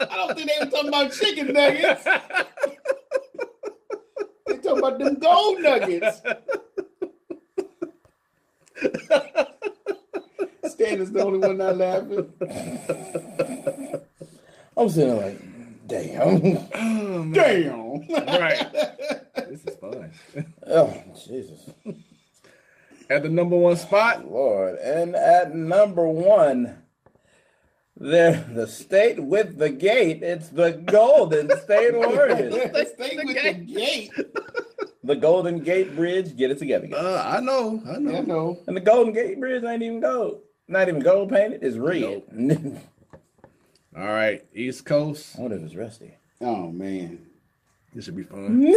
Speaker 2: I don't think they were talking about chicken nuggets. They talking about them gold nuggets. Stan is the only one not laughing.
Speaker 3: I'm sitting there like, damn.
Speaker 1: Oh,
Speaker 2: Damn.
Speaker 1: Right. This is fun.
Speaker 3: Oh, Jesus.
Speaker 1: At the number 1 spot,
Speaker 3: Lord. And at number 1, they're the state with the gate. It's the Golden State Warriors.
Speaker 2: Stay with the gate.
Speaker 3: The Golden Gate Bridge, get it together, guys.
Speaker 1: I know.
Speaker 2: I know.
Speaker 3: And the Golden Gate Bridge ain't even gold. Not even gold painted. It's red.
Speaker 1: All right, East Coast.
Speaker 3: I wonder if it's rusty.
Speaker 2: Oh, man.
Speaker 1: This should be fun.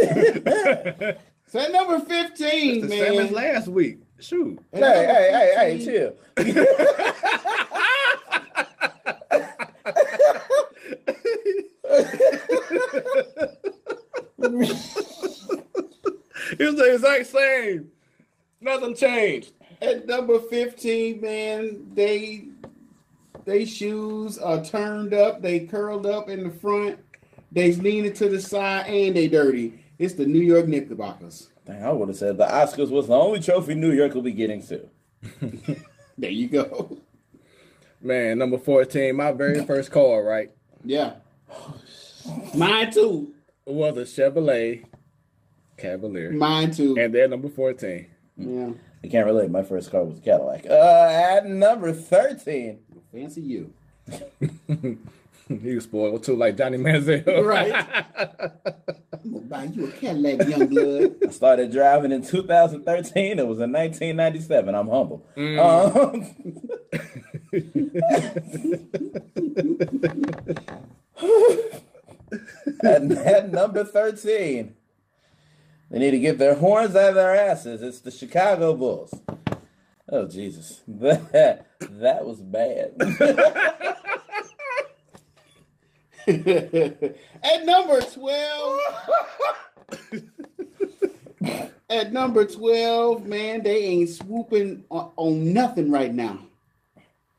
Speaker 2: So at number 15,
Speaker 1: The
Speaker 2: man.
Speaker 1: same as last week. Shoot.
Speaker 3: Hey, chill.
Speaker 1: It's the exact same. Nothing changed.
Speaker 2: At number 15, man, they shoes are turned up, they curled up in the front, they leaning to the side, and they dirty. It's the New York Knickerbockers.
Speaker 3: Dang, I would have said the Oscars was the only trophy New York will be getting to.
Speaker 2: There you go.
Speaker 1: Man, number 14, my very first car, right?
Speaker 2: Yeah. Mine too.
Speaker 1: Was a Chevrolet Cavalier.
Speaker 2: Mine too.
Speaker 1: And they're number 14.
Speaker 2: Yeah.
Speaker 3: I can't relate. My first car was a Cadillac. At number 13.
Speaker 2: Fancy you.
Speaker 1: He was spoiled too, like Johnny Manziel.
Speaker 2: Right. I'm gonna buy you a Cadillac, young blood.
Speaker 3: I started driving in 2013. It was in 1997. I'm humble. At number 13. They need to get their horns out of their asses. It's the Chicago Bulls. Oh, Jesus. That was bad.
Speaker 2: At number 12. At number 12, man, they ain't swooping on nothing right now.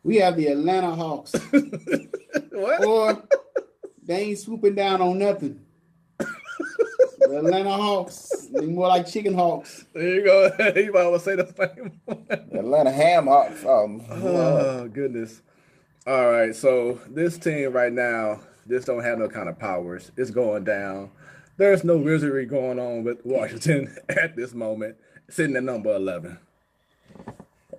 Speaker 2: We have the Atlanta Hawks.
Speaker 1: What?
Speaker 2: Or they ain't swooping down on nothing. The Atlanta Hawks. They more like chicken hawks.
Speaker 1: There you go. You might want to say the same one.
Speaker 3: The Atlanta Ham Hawks.
Speaker 1: Oh, goodness. All right, so this team right now just don't have no kind of powers. It's going down. There's no wizardry going on with Washington at this moment, sitting at number 11.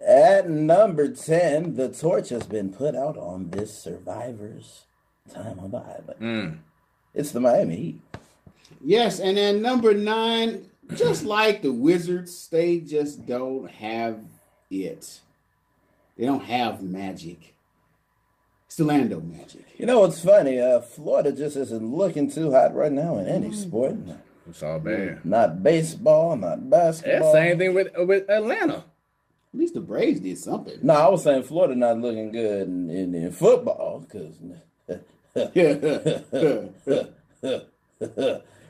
Speaker 3: At number 10, the torch has been put out on this Survivor's time of island. It's the Miami Heat.
Speaker 2: Yes, and then number 9, just like the Wizards, they just don't have it. They don't have magic. It's the Orlando Magic.
Speaker 3: You know what's funny? Florida just isn't looking too hot right now in any sport.
Speaker 1: It's all bad.
Speaker 3: Not baseball, not basketball.
Speaker 1: Same thing with Atlanta.
Speaker 2: At least the Braves did something.
Speaker 3: No, I was saying Florida not looking good in football because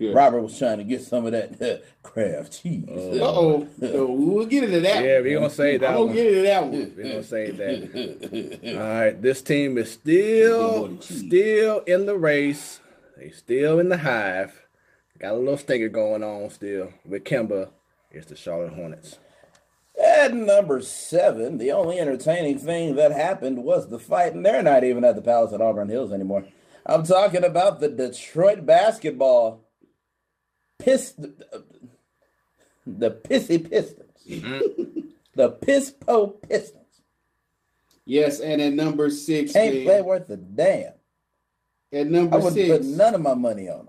Speaker 3: Robert was trying to get some of that Kraft cheese.
Speaker 2: Uh-oh. We'll get into that.
Speaker 1: Yeah, we're going to say that
Speaker 2: I'm going to get into that one.
Speaker 1: We're going to say that. All right, this team is still in the race. They still in the hive. Got a little stinker going on still with Kemba. It's the Charlotte Hornets.
Speaker 3: At number 7, the only entertaining thing that happened was the fight, and they're not even at the Palace at Auburn Hills anymore. I'm talking about the Detroit basketball the Pissy Pistons. The Pispo Pistons.
Speaker 2: Yes, and at number 6,
Speaker 3: can't play worth a damn.
Speaker 2: At number 6,
Speaker 3: I wouldn't put none of my money on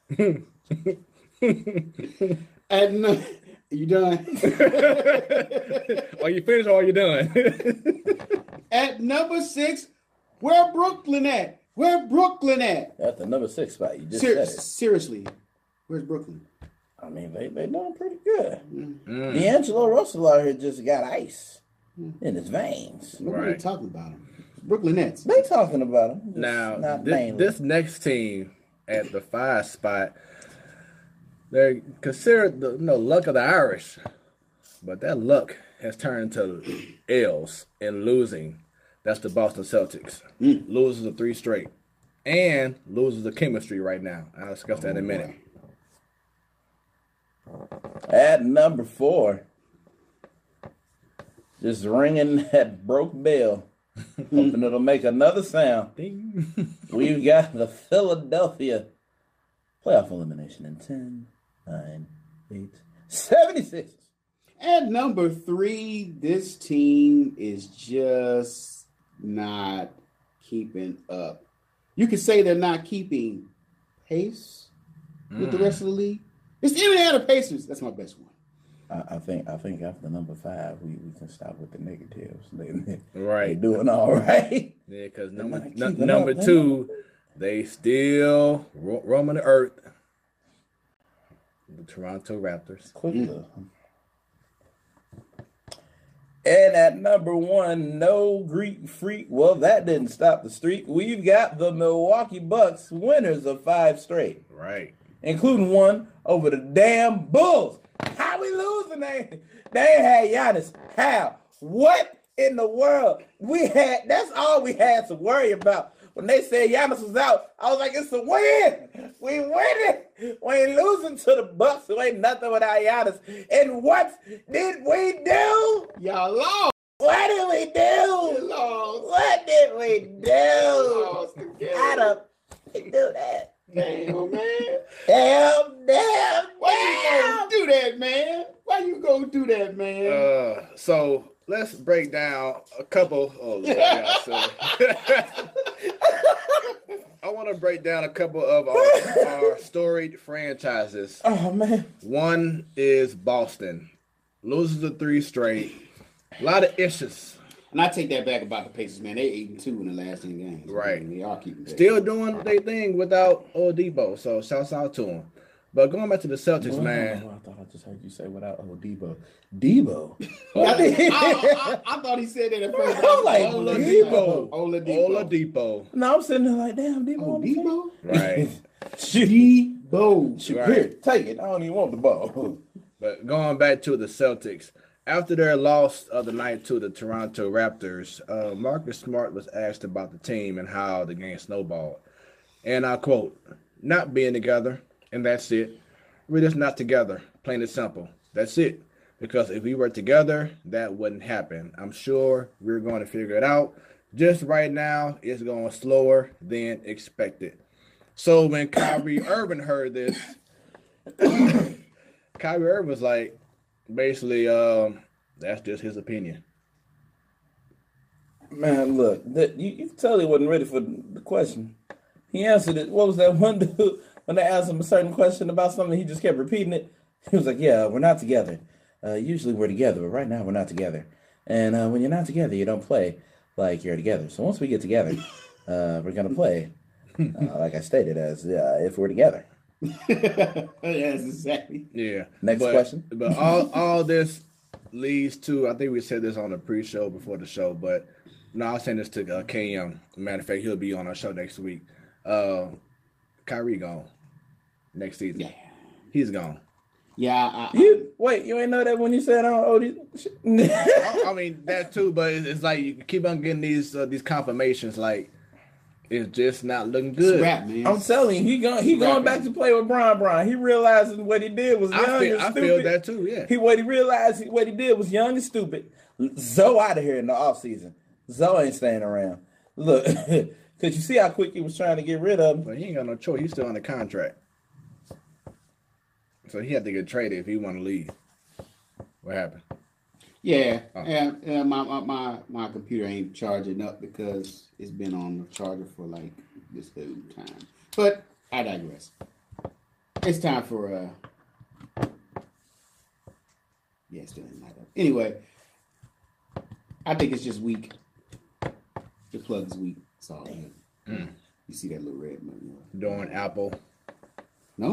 Speaker 3: them.
Speaker 2: You done?
Speaker 1: Are you finished or are you done?
Speaker 2: At number 6, where Brooklyn at? Where Brooklyn at?
Speaker 3: That's the number 6 spot. You just said it.
Speaker 2: Seriously, where's Brooklyn?
Speaker 3: I mean, they doing pretty good. D'Angelo Russell out here just got ice in his veins.
Speaker 2: Nobody talking about him. Brooklyn Nets.
Speaker 3: They talking about him.
Speaker 1: Now, this next team at the 5 spot, they're considered the luck of the Irish, but that luck has turned into L's in losing. That's the Boston Celtics. Loses a 3 straight and loses the chemistry right now. I'll discuss that in a minute.
Speaker 3: At number 4, just ringing that broke bell, hoping it'll make another sound.
Speaker 1: Ding.
Speaker 3: We've got the Philadelphia playoff elimination in 10, 9, 8, 76.
Speaker 2: At number 3, this team is just not keeping up. You could say they're not keeping pace with the rest of the league. It's the Indiana Pacers. That's my best one.
Speaker 3: I think after number 5, we can stop with the negatives.
Speaker 1: Right.
Speaker 3: They're doing all right.
Speaker 1: Yeah, because number 2, they still roaming the earth. The Toronto Raptors.
Speaker 3: And at number 1, no Greek freak. Well, that didn't stop the streak. We've got the Milwaukee Bucks, winners of 5 straight.
Speaker 1: Right.
Speaker 3: Including one over the damn Bulls. How we losing? They had Giannis. How? What in the world? That's all we had to worry about. When they said Giannis was out, I was like, it's a win. We winning. We ain't losing to the Bucks who ain't nothing without Giannis. And what did we do?
Speaker 2: Y'all lost.
Speaker 3: What did we do? What did we do? How the f- do that?
Speaker 2: Damn, man.
Speaker 3: Damn.
Speaker 2: Why you gonna do that, man? Why you gonna do that, man?
Speaker 1: So let's break down a couple. Oh, Lord, I want to break down a couple of our storied franchises.
Speaker 3: Oh, man.
Speaker 1: One is Boston. Loses the 3 straight. A lot of issues.
Speaker 2: And I take that back about the Pacers, man. They 8-2 in the last 10 games.
Speaker 1: Right.
Speaker 2: Man. They are keeping
Speaker 1: Still doing their thing without Oladipo. So shouts out to them. But going back to the Celtics, man.
Speaker 3: I thought I just heard you say without Oladipo. Debo.
Speaker 2: I thought he said that at first.
Speaker 3: I'm like,
Speaker 1: Oladipo.
Speaker 3: No, I'm sitting there like, damn, Debo.
Speaker 2: Debo?
Speaker 1: Right.
Speaker 2: Debo.
Speaker 3: Right. Here, take it. I don't even want the ball.
Speaker 1: But going back to the Celtics, after their loss of the night to the Toronto Raptors, Marcus Smart was asked about the team and how the game snowballed. And I quote, not being together, and that's it. We're just not together, plain and simple. That's it. Because if we were together, that wouldn't happen. I'm sure we're going to figure it out. Just right now, it's going slower than expected. So when Kyrie Irving heard this, Kyrie Irving was like, basically, that's just his opinion.
Speaker 3: Man, look, you totally wasn't ready for the question. He answered it. What was that one dude when they asked him a certain question about something? He just kept repeating it. He was like, "Yeah, we're not together. Usually we're together, but right now we're not together. And when you're not together, you don't play like you're together. So once we get together, we're gonna play like I stated as if we're together."
Speaker 2: Yes, exactly.
Speaker 1: Yeah.
Speaker 3: Next question.
Speaker 1: But all this leads to, I think we said this on the pre-show before the show, but no, I was saying this to KM. Matter of fact, he'll be on our show next week. Kyrie gone next season.
Speaker 2: Yeah.
Speaker 1: He's gone.
Speaker 2: Yeah.
Speaker 3: Wait, you ain't know that when you said
Speaker 1: I mean that too, but it's like you keep on getting these confirmations. Like It's just not looking good.
Speaker 2: Scrap, man.
Speaker 3: I'm telling you, he going back to play with Brian. He realizing what he did was young and stupid.
Speaker 1: I feel that too, yeah.
Speaker 3: He realized what he did was young and stupid. Zoe out of here in the offseason. Zoe ain't staying around. Look, because you see how quick he was trying to get rid of him.
Speaker 1: But he ain't got no choice. He's still on the contract. So he had to get traded if he want to leave. What happened?
Speaker 2: Yeah, my computer ain't charging up because it's been on the charger for like this whole time. But I digress. It's time for yeah, it still ain't light up. Anyway, I think it's just weak. The plug is weak. It's all good. You see that little red button?
Speaker 1: Doing Apple.
Speaker 2: No.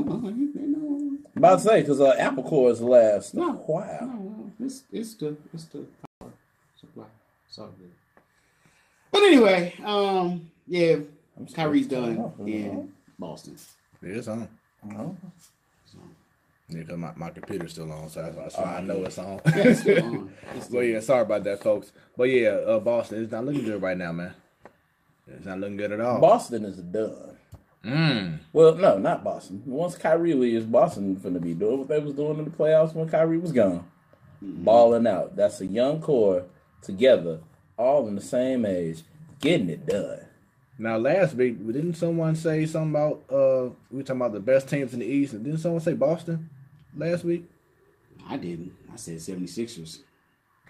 Speaker 3: About to say, because Apple cores last.
Speaker 2: No,
Speaker 3: wow.
Speaker 2: No. It's the power supply. It's all good. But anyway, yeah, Kyrie's done in Boston.
Speaker 1: It's on. Yeah, because my computer's still on, so that's why I know it's on.
Speaker 2: Yeah, it's still on.
Speaker 1: But yeah, sorry about that, folks. But yeah, Boston is not looking good right now, man. It's not looking good at all.
Speaker 3: Boston is done. Well, no, not Boston. Once Kyrie leaves, Boston finna be doing what they was doing in the playoffs when Kyrie was gone. Balling out. That's a young core together, all in the same age, getting it done.
Speaker 1: Now, last week, didn't someone say something about, we were talking about the best teams in the East, and didn't someone say Boston last week?
Speaker 2: I didn't. I said 76ers.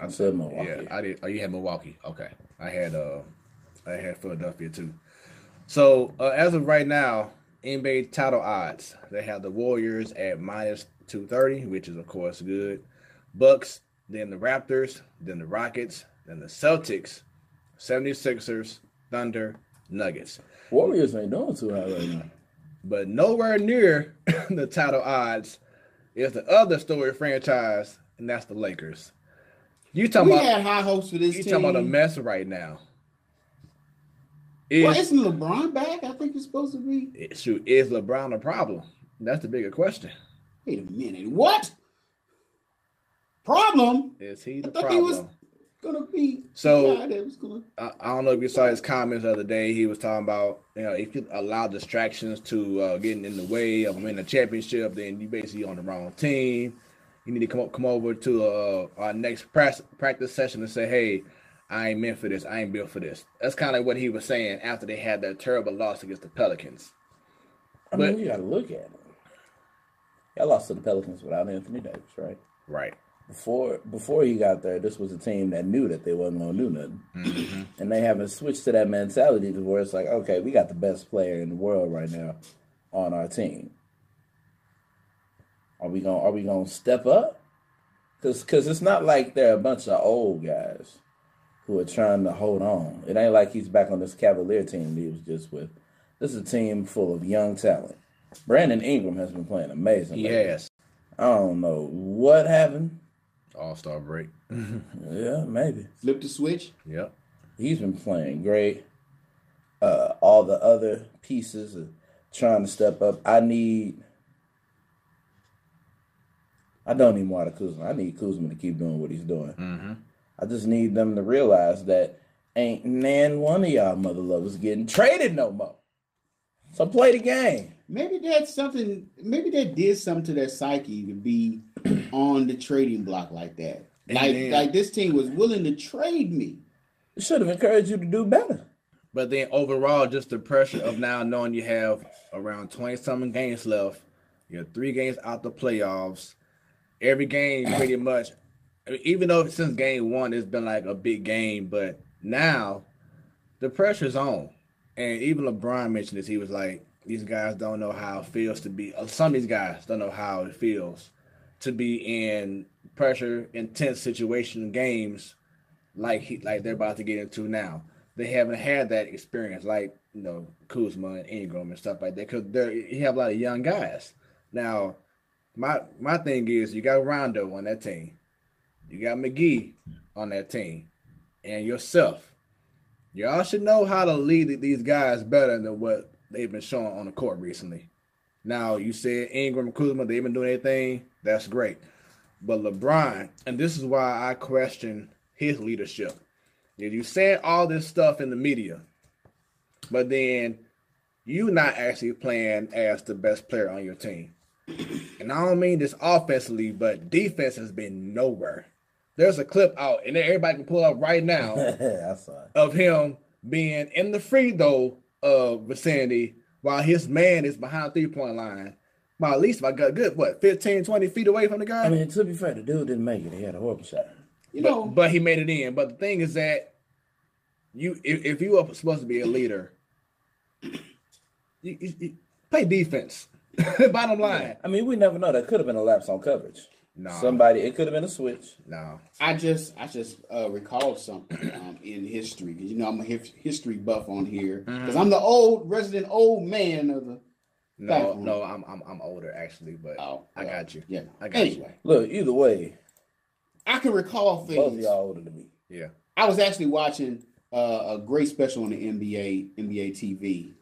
Speaker 3: I said Milwaukee.
Speaker 1: Yeah, I did. Oh, you had Milwaukee. Okay. I had Philadelphia, too. So, as of right now, NBA title odds, they have the Warriors at -230, which is, of course, good. Bucks, then the Raptors, then the Rockets, then the Celtics, 76ers, Thunder, Nuggets.
Speaker 3: Warriors ain't doing too hot right now.
Speaker 1: But nowhere near the title odds is the other story franchise, and that's the Lakers. We
Speaker 2: had high hopes for this team.
Speaker 1: You talking about a mess right now.
Speaker 2: Isn't LeBron back? I think it's supposed to be.
Speaker 1: Is LeBron a problem? That's the bigger question.
Speaker 2: Wait a minute. What? Problem?
Speaker 1: Is he the
Speaker 2: I thought
Speaker 1: problem?
Speaker 2: He was gonna be
Speaker 1: so
Speaker 2: the guy that was gonna...
Speaker 1: I don't know if you saw his comments the other day. He was talking about, if you allow distractions to getting in the way of winning a championship, then you basically on the wrong team. You need to come over to our next practice session and say, hey, I ain't meant for this. I ain't built for this. That's kind of what he was saying after they had that terrible loss against the Pelicans.
Speaker 3: I mean, you got to look at it. Y'all lost to the Pelicans without Anthony Davis, right?
Speaker 1: Right.
Speaker 3: Before he got there, this was a team that knew that they wasn't going to do nothing. And they haven't switched to that mentality to where it's like, okay, we got the best player in the world right now on our team. Are we gonna step up? Because it's not like they're a bunch of old guys who are trying to hold on. It ain't like he's back on this Cavalier team he was just with. This is a team full of young talent. Brandon Ingram has been playing amazing.
Speaker 1: He has.
Speaker 3: I don't know what happened.
Speaker 1: All-Star break.
Speaker 3: Yeah, maybe.
Speaker 2: Flip the switch?
Speaker 1: Yep.
Speaker 3: He's been playing great. All the other pieces are trying to step up. I don't need more out of Kuzma. I need Kuzma to keep doing what he's doing. I just need them to realize that ain't one of y'all mother lovers getting traded no more. So play the game.
Speaker 2: Maybe that's something. Maybe that did something to their psyche to be on the trading block like that. Like this team was willing to trade me.
Speaker 3: It should have encouraged you to do better.
Speaker 1: But then overall, just the pressure of now knowing you have around 20-something games left. You have 3 games out the playoffs. Every game pretty much, even though since game 1 it's been like a big game, but now the pressure's on. And even LeBron mentioned this. He was like, these guys don't know how it feels to be, some of these guys don't know how it feels to be in pressure, intense situation games like they're about to get into now. They haven't had that experience like, Kuzma and Ingram and stuff like that because you have a lot of young guys. Now, my thing is you got Rondo on that team. You got McGee on that team. And yourself. Y'all should know how to lead these guys better than what they've been showing on the court recently. Now, you said Ingram and Kuzma, they've been doing their thing. That's great. But LeBron, and this is why I question his leadership. If you said all this stuff in the media, but then you not actually playing as the best player on your team. And I don't mean this offensively, but defense has been nowhere. There's a clip out, and everybody can pull up right now of him being in the free throw vicinity while his man is behind the 3-point line. Well, at least if I got good, 15, 20 feet away from the guy?
Speaker 3: I mean, to be fair, the dude didn't make it. He had a horrible shot.
Speaker 1: But he made it in. But the thing is that if you are supposed to be a leader, you play defense. Bottom line.
Speaker 3: Yeah. I mean, we never know. That could have been a lapse on coverage.
Speaker 1: No.
Speaker 3: It could have been a switch.
Speaker 1: No.
Speaker 2: I just recalled something in history, because I'm a history buff on here, because I'm the resident old man of the.
Speaker 1: No, I'm older actually, but I got you.
Speaker 2: Yeah,
Speaker 1: I got you.
Speaker 3: Look, either way,
Speaker 2: I can recall things.
Speaker 3: Both of y'all older than me.
Speaker 1: Yeah.
Speaker 2: I was actually watching a great special on the NBA TV.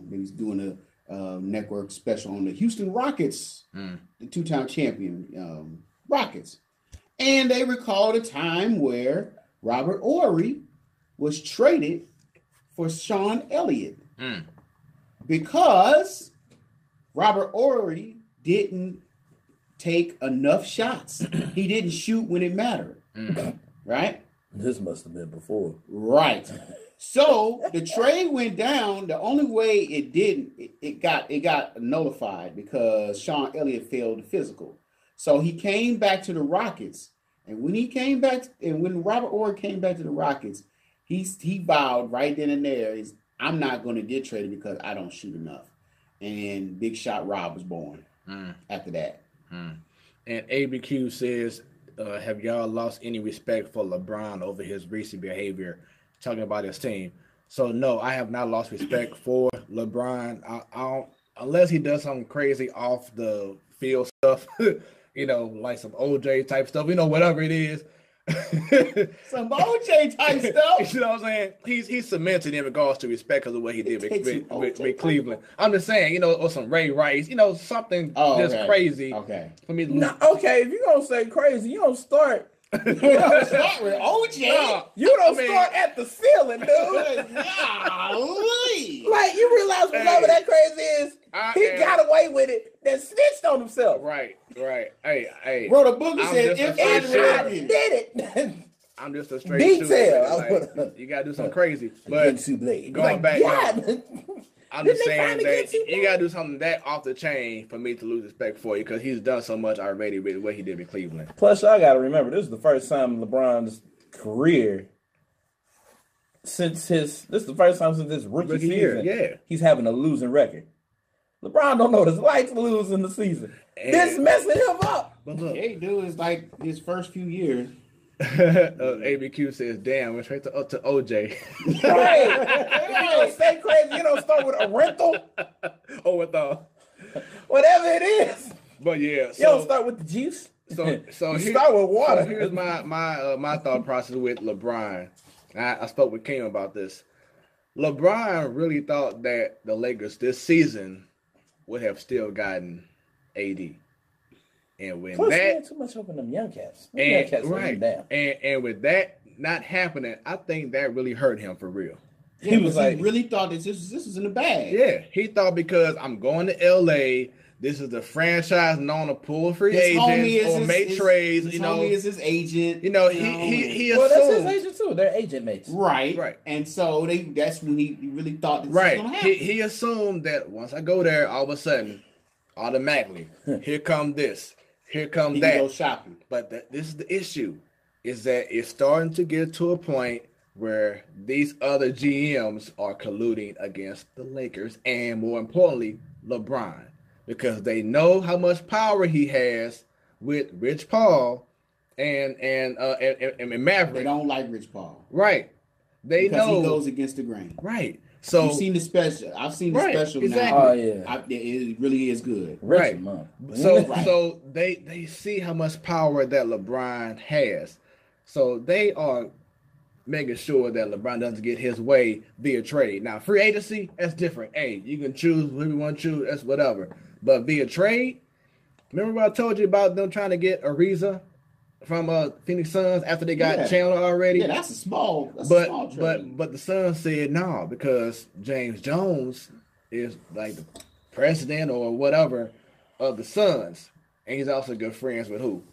Speaker 2: They was doing a network special on the Houston Rockets, the 2-time champion Rockets. And they recalled a time where Robert Horry was traded for Sean Elliott because Robert Horry didn't take enough shots. He didn't shoot when it mattered. Right?
Speaker 3: This must have been before.
Speaker 2: Right. So the trade went down. The only way it didn't, it got nullified because Sean Elliott failed the physical. So he came back to the Rockets, and when Robert Horry came back to the Rockets, he vowed right then and there, I'm not going to get traded because I don't shoot enough. And Big Shot Rob was born after that.
Speaker 1: And ABQ says, have y'all lost any respect for LeBron over his recent behavior? Talking about his team. So no, I have not lost respect for LeBron. I don't, unless he does something crazy off the field stuff, like some OJ type stuff, whatever it is.
Speaker 2: Some OJ type stuff.
Speaker 1: You know what I'm saying? He's cemented in regards to respect because of what he did with Cleveland. I'm just saying, or some Ray Rice, something just crazy.
Speaker 2: Okay.
Speaker 1: For me,
Speaker 3: okay, if you're gonna say crazy, you don't start.
Speaker 2: You don't start with OJ.
Speaker 3: You don't start at the ceiling, dude. Like, you realize whatever that crazy is, he got away with it, then snitched on himself.
Speaker 1: Right. Hey.
Speaker 2: Wrote a book and said, if I
Speaker 3: did it.
Speaker 1: I'm just a straight
Speaker 3: detail.
Speaker 1: Like, you gotta do something crazy. But going back, I'm just saying that you gotta do something that off the chain for me to lose respect for you, because he's done so much already with what he did with Cleveland.
Speaker 3: Plus, I gotta remember, this is the first time in LeBron's career since his rookie season.
Speaker 1: Year,
Speaker 3: he's having a losing record. LeBron don't know what it's like to lose in the season. This messing him up.
Speaker 1: But look,
Speaker 2: dude, it's like his first few years.
Speaker 1: ABQ says, damn, went straight to OJ.
Speaker 3: Right. You don't say crazy, you don't start with a rental.
Speaker 1: Or with
Speaker 3: whatever it is.
Speaker 1: But yeah.
Speaker 3: You don't start with the juice.
Speaker 1: So
Speaker 3: you start with water.
Speaker 1: So here's my thought process with LeBron. I spoke with Kim about this. LeBron really thought that the Lakers this season would have still gotten AD. And when
Speaker 3: plus, had too much hope in them young cats.
Speaker 1: And with that not happening, I think that really hurt him for real.
Speaker 2: Yeah, he really thought that this was in the bag.
Speaker 1: Yeah, he thought because I'm going to LA, this is the franchise known to pull free agents or make trades.
Speaker 2: His homie is his agent.
Speaker 1: He assumed.
Speaker 3: Well, that's his agent too. They're agent mates.
Speaker 2: Right. And so that's when he really thought this was going to happen.
Speaker 1: He assumed that once I go there, all of a sudden, automatically, here come this. Here comes that.
Speaker 2: Go shopping.
Speaker 1: But this is the issue, is that it's starting to get to a point where these other GMs are colluding against the Lakers and, more importantly, LeBron, because they know how much power he has with Rich Paul and Maverick.
Speaker 2: They don't like Rich Paul,
Speaker 1: right? Because
Speaker 2: he goes against the grain,
Speaker 1: right? So
Speaker 2: you've seen the special. I've seen the special
Speaker 1: exactly.
Speaker 2: now.
Speaker 3: Oh yeah,
Speaker 2: it really is good.
Speaker 1: Right. So they see how much power that LeBron has. So they are making sure that LeBron doesn't get his way via trade. Now, free agency, that's different. Hey, you can choose who you want to choose. That's whatever. But via trade, remember what I told you about them trying to get Ariza from Phoenix Suns after they got Chandler already.
Speaker 2: Yeah, that's a small trade.
Speaker 1: But the Suns said no because James Jones is like the president or whatever of the Suns, and he's also good friends with who?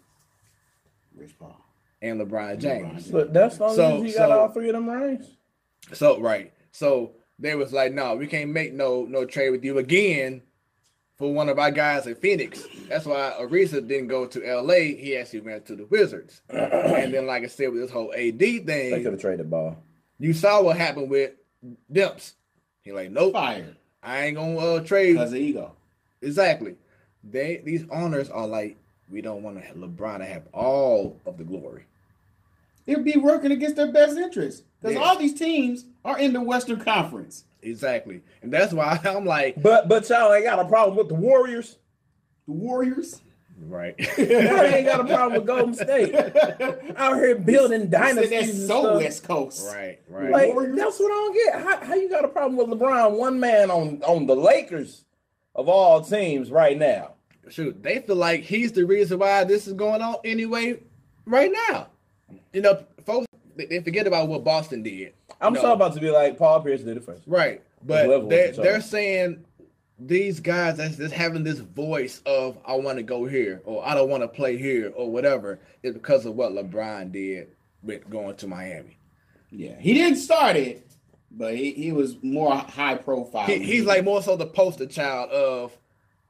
Speaker 2: Rich Paul
Speaker 1: and LeBron James.
Speaker 3: But that's the only reason he got all three of them rings.
Speaker 1: So they was like, no, we can't make no trade with you again for one of our guys in Phoenix. That's why Ariza didn't go to LA. He actually went to the Wizards. And then, like I said, with this whole AD thing,
Speaker 3: they could have traded Ball.
Speaker 1: You saw what happened with Demps. He like, nope,
Speaker 2: fired.
Speaker 1: I ain't gonna trade
Speaker 2: because of ego.
Speaker 1: Exactly. These owners are like, we don't want LeBron to have all of the glory.
Speaker 2: It'd be working against their best interest because all these teams are in the Western Conference.
Speaker 1: Exactly, and that's why I'm like,
Speaker 3: but y'all ain't got a problem with the Warriors.
Speaker 2: The Warriors,
Speaker 1: right?
Speaker 3: Y'all ain't got a problem with Golden State. Out here building dynasties.
Speaker 2: That's so West Coast,
Speaker 1: right?
Speaker 3: Like, that's what I don't get. How you got a problem with LeBron, one man on the Lakers of all teams right now?
Speaker 1: Shoot, they feel like he's the reason why this is going on anyway. Right now, you know, folks they forget about what Boston did.
Speaker 3: I'm so about to be like Paul Pierce did it first.
Speaker 1: Right. But they're saying these guys that's having this voice of I want to go here or I don't want to play here or whatever is because of what LeBron did with going to Miami.
Speaker 2: Yeah. He didn't start it, but he was more high profile.
Speaker 1: He's like more so the poster child of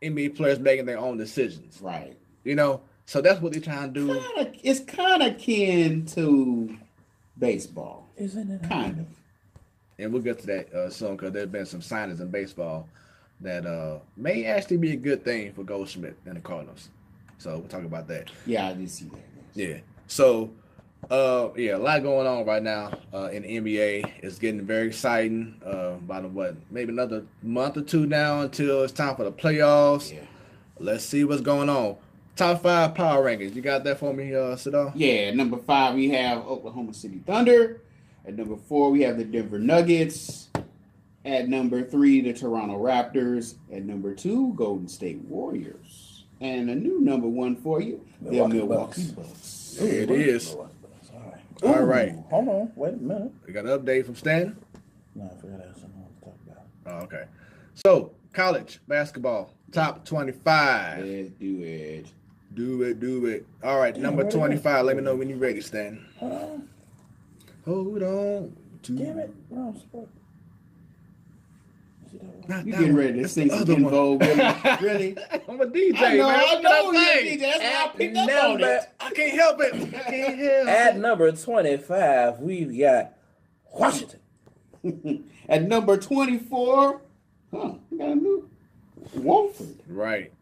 Speaker 1: NBA players making their own decisions.
Speaker 2: Right.
Speaker 1: You know? So that's what they're trying to do.
Speaker 2: It's kind of kin to baseball.
Speaker 3: Isn't it?
Speaker 2: Kind of.
Speaker 1: And we'll get to that soon because there's been some signings in baseball that may actually be a good thing for Goldschmidt and the Cardinals. So we'll talk about that.
Speaker 2: Yeah, I did see that.
Speaker 1: Yeah. So, a lot going on right now in the NBA. It's getting very exciting. About maybe another month or two now until it's time for the playoffs.
Speaker 2: Yeah.
Speaker 1: Let's see what's going on. Top 5 power rankings. You got that for me, Sidal?
Speaker 2: Yeah, number 5, we have Oklahoma City Thunder. At number 4, we have the Denver Nuggets. At number 3, the Toronto Raptors. At number 2, Golden State Warriors. And a new number 1 for you, the Milwaukee Bucks.
Speaker 1: There it is. All right.
Speaker 3: Hold on. Wait a minute.
Speaker 1: We got an update from Stan?
Speaker 3: No, I forgot I had something to talk about.
Speaker 1: Oh, okay. So, college basketball, top 25.
Speaker 2: Let's do it.
Speaker 1: Do it. All right, number 25. Let me know when you're ready, Stan. Hold on.
Speaker 3: Damn it. Wrong sport.
Speaker 2: You getting ready to sing some In Vogue, really?
Speaker 1: I'm a DJ,
Speaker 2: I know,
Speaker 1: man.
Speaker 2: I know you're a DJ. That's why I picked up on it.
Speaker 1: I can't help it.
Speaker 3: At number 25, we've got Washington.
Speaker 2: At number 24, we got a new Wofford.
Speaker 1: Right.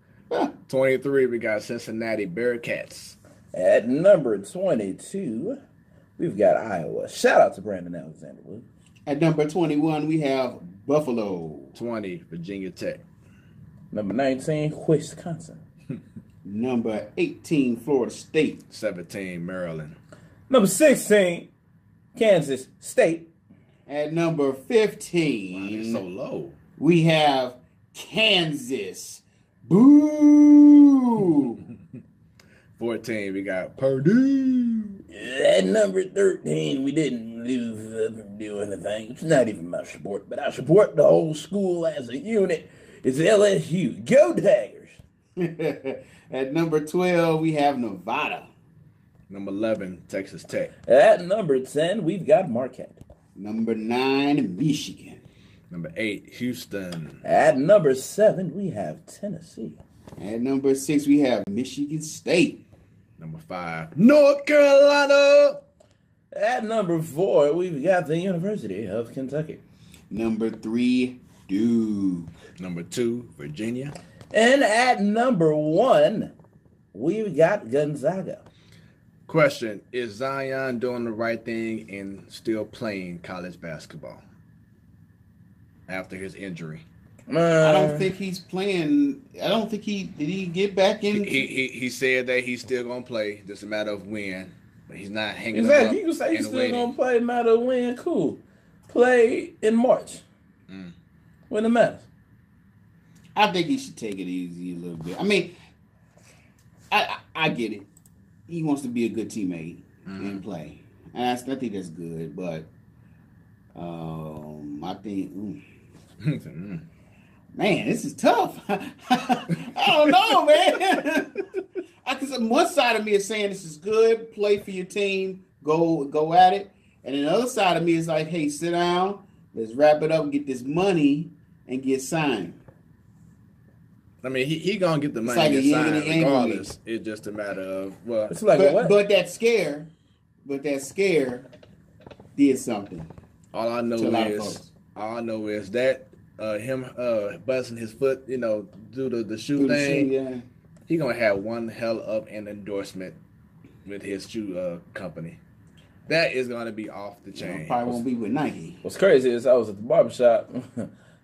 Speaker 1: 23, we got Cincinnati Bearcats.
Speaker 3: At number 22, we've got Iowa. Shout out to Brandon Alexander.
Speaker 2: At number 21, we have Buffalo.
Speaker 1: 20, Virginia Tech.
Speaker 3: Number 19, Wisconsin.
Speaker 2: Number 18, Florida State.
Speaker 1: 17, Maryland.
Speaker 3: Number 16, Kansas State.
Speaker 2: At number 15,
Speaker 1: it's so low.
Speaker 2: We have Kansas. Boo!
Speaker 1: 14, we got Purdue.
Speaker 3: At number 13, we didn't do anything. It's not even my sport, but I support the whole school as a unit. It's LSU. Go Tigers!
Speaker 2: At number 12, we have Nevada.
Speaker 1: Number 11, Texas Tech.
Speaker 3: At number 10, we've got Marquette.
Speaker 2: Number 9, Michigan.
Speaker 1: Number 8, Houston.
Speaker 3: At number 7, we have Tennessee.
Speaker 2: At number 6, we have Michigan State.
Speaker 1: Number 5, North Carolina.
Speaker 3: At number 4, we've got the University of Kentucky.
Speaker 2: Number 3, Duke.
Speaker 1: Number 2, Virginia.
Speaker 3: And at number 1, we've got Gonzaga.
Speaker 1: Question, is Zion doing the right thing and still playing college basketball after his injury?
Speaker 2: I don't think he's playing. I don't think did he get back in?
Speaker 1: He said that he's still going to play. Just a matter of when. But he's not hanging
Speaker 3: exactly.
Speaker 1: up.
Speaker 3: You can say he's still
Speaker 1: waiting.
Speaker 3: going to play, matter of when. Cool. Play in March. When it matters.
Speaker 2: I think he should take it easy a little bit. I mean, I get it. he wants to be a good teammate and play. And I think that's good, but I think, man, this is tough. I don't know, man. One side of me is saying this is good, play for your team, go at it, and then the other side of me is like, hey, sit down, let's wrap it up and get this money and get signed.
Speaker 1: I mean, he gonna get the money and get signed regardless. It's just a matter of
Speaker 3: it's like
Speaker 2: but that scare did something.
Speaker 1: All I know is that him busting his foot, due to the shoe thing. He gonna have one hell of an endorsement with his shoe company. That is gonna be off the chain.
Speaker 2: Probably won't be with Nike.
Speaker 3: What's crazy is I was at the barbershop.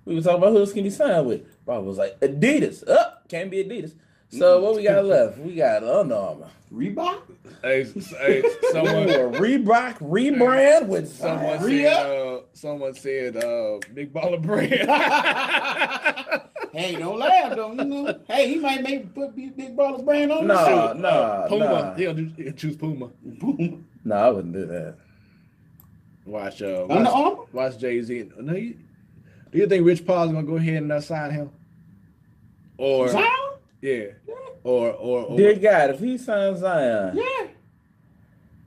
Speaker 3: We were talking about who else can he sign with. Barber was like, Adidas. Can't be Adidas. So what we got left? We got Under Armour.
Speaker 2: Reebok?
Speaker 1: Hey, someone
Speaker 3: Reebok rebrand with
Speaker 1: someone said Big Baller Brand.
Speaker 2: Hey, don't laugh though. Hey, he might put Big Baller Brand on.
Speaker 1: Puma. He'll choose Puma.
Speaker 3: No, I wouldn't do that.
Speaker 1: Watch
Speaker 2: Under Armour?
Speaker 1: Watch Jay-Z. No, do you think Rich Paul's gonna go ahead and sign him? Or
Speaker 2: Zion?
Speaker 1: Yeah. Or
Speaker 3: dear God, if he signs Zion.
Speaker 2: Yeah.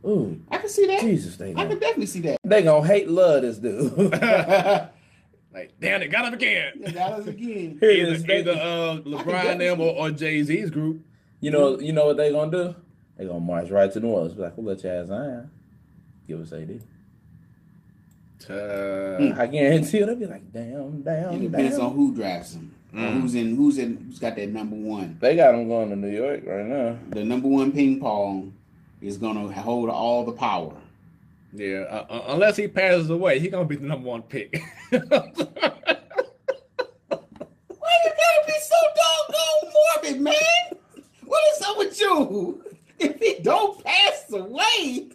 Speaker 3: Ooh.
Speaker 2: I can see that.
Speaker 3: Jesus,
Speaker 2: I can definitely see that.
Speaker 3: They gonna love this dude.
Speaker 1: Like, damn, they got him again.
Speaker 2: They got us again.
Speaker 1: Either LeBron them or Jay-Z's group.
Speaker 3: You know what they gonna do? They gonna march right to New Orleans. Be like, we'll let you have Zion. Give us AD. I guarantee you, they'll be like, damn.
Speaker 2: It depends on who drafts him. Who's got that number one.
Speaker 3: They got him going to New York right now.
Speaker 2: The number one ping pong is gonna hold all the power.
Speaker 1: Yeah, unless he passes away, he's gonna be the number one pick.
Speaker 2: Why you gotta be so doggone morbid, man? What is up with you? If he don't pass away,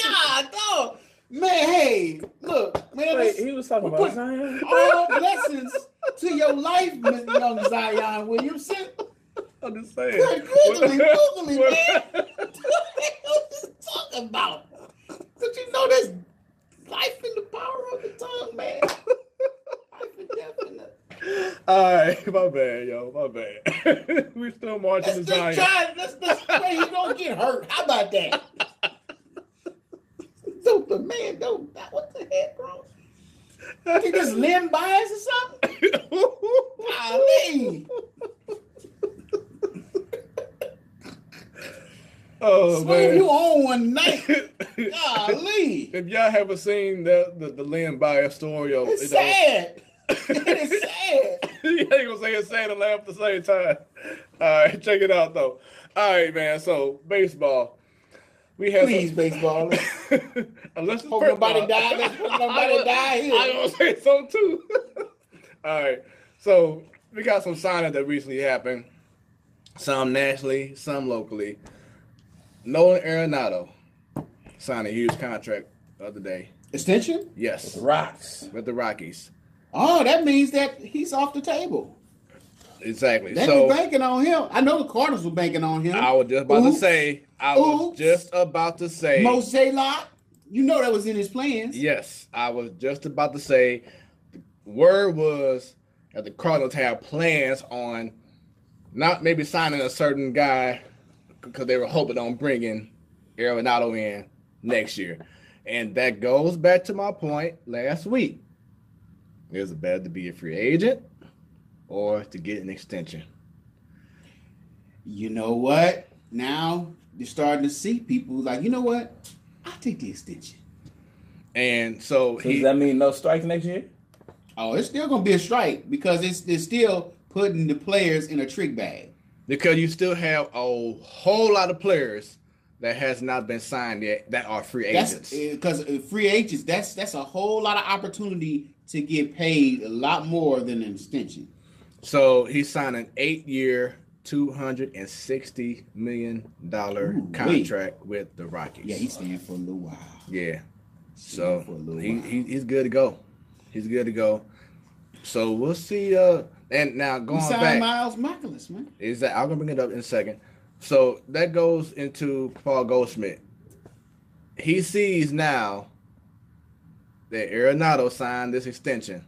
Speaker 2: God, dog. Man, hey, look, man.
Speaker 3: Wait, he was talking about Zion?
Speaker 2: All blessings to your life, young Zion Williamson.
Speaker 1: I'm just saying.
Speaker 2: Googly, man. What you talking about? Don't you know there's life in the power of the tongue, man? Life and death in the...
Speaker 1: All right, my bad, yo, my bad. We still marching to Zion.
Speaker 2: Let's pray he don't get hurt. How about that? What the heck, bro? You think this limb bias or something? Golly.
Speaker 1: Oh,
Speaker 2: Swing
Speaker 1: man.
Speaker 2: you on one night. Golly.
Speaker 1: If y'all haven't seen the Lynn bias story,
Speaker 2: It's sad. It's sad.
Speaker 1: You ain't gonna say it's sad and laugh at the same time. All right, check it out though. All right, man. So baseball. We have
Speaker 2: baseball.
Speaker 1: Unless
Speaker 2: hope nobody die. Let's hope nobody die here.
Speaker 1: I gonna say so too. All right. So we got some signings that recently happened. Some nationally, some locally. Nolan Arenado signed a huge contract the other day.
Speaker 2: Extension?
Speaker 1: Yes.
Speaker 3: With
Speaker 1: the Rockies.
Speaker 2: Oh, that means that he's off the table.
Speaker 1: Exactly.
Speaker 2: They were banking on him. I know the Cardinals were banking on him.
Speaker 1: I was just about to say.
Speaker 2: Most J-Lock. You know that was in his plans.
Speaker 1: Yes. I was just about to say. The word was that the Cardinals have plans on not maybe signing a certain guy because they were hoping on bringing Arenado in next year. And that goes back to my point last week. Is it better to be a free agent or to get an extension?
Speaker 2: You know what? Now you're starting to see people like, you know what? I'll take the extension.
Speaker 1: And so
Speaker 3: does that mean no strike next year?
Speaker 2: Oh, it's still going to be a strike because it's still putting the players in a trick bag.
Speaker 1: Because you still have a whole lot of players that has not been signed yet that are free agents.
Speaker 2: Because free agents, that's a whole lot of opportunity to get paid a lot more than an extension.
Speaker 1: So he signed an 8-year, $260 million contract with the Rockies.
Speaker 2: Yeah, he's staying for a little while.
Speaker 1: Yeah. So he's good to go. He's good to go. So we'll see. And now going back,
Speaker 2: Miles Mikolas, man.
Speaker 1: I'm gonna bring it up in a second. So that goes into Paul Goldschmidt. He sees now that Arenado signed this extension.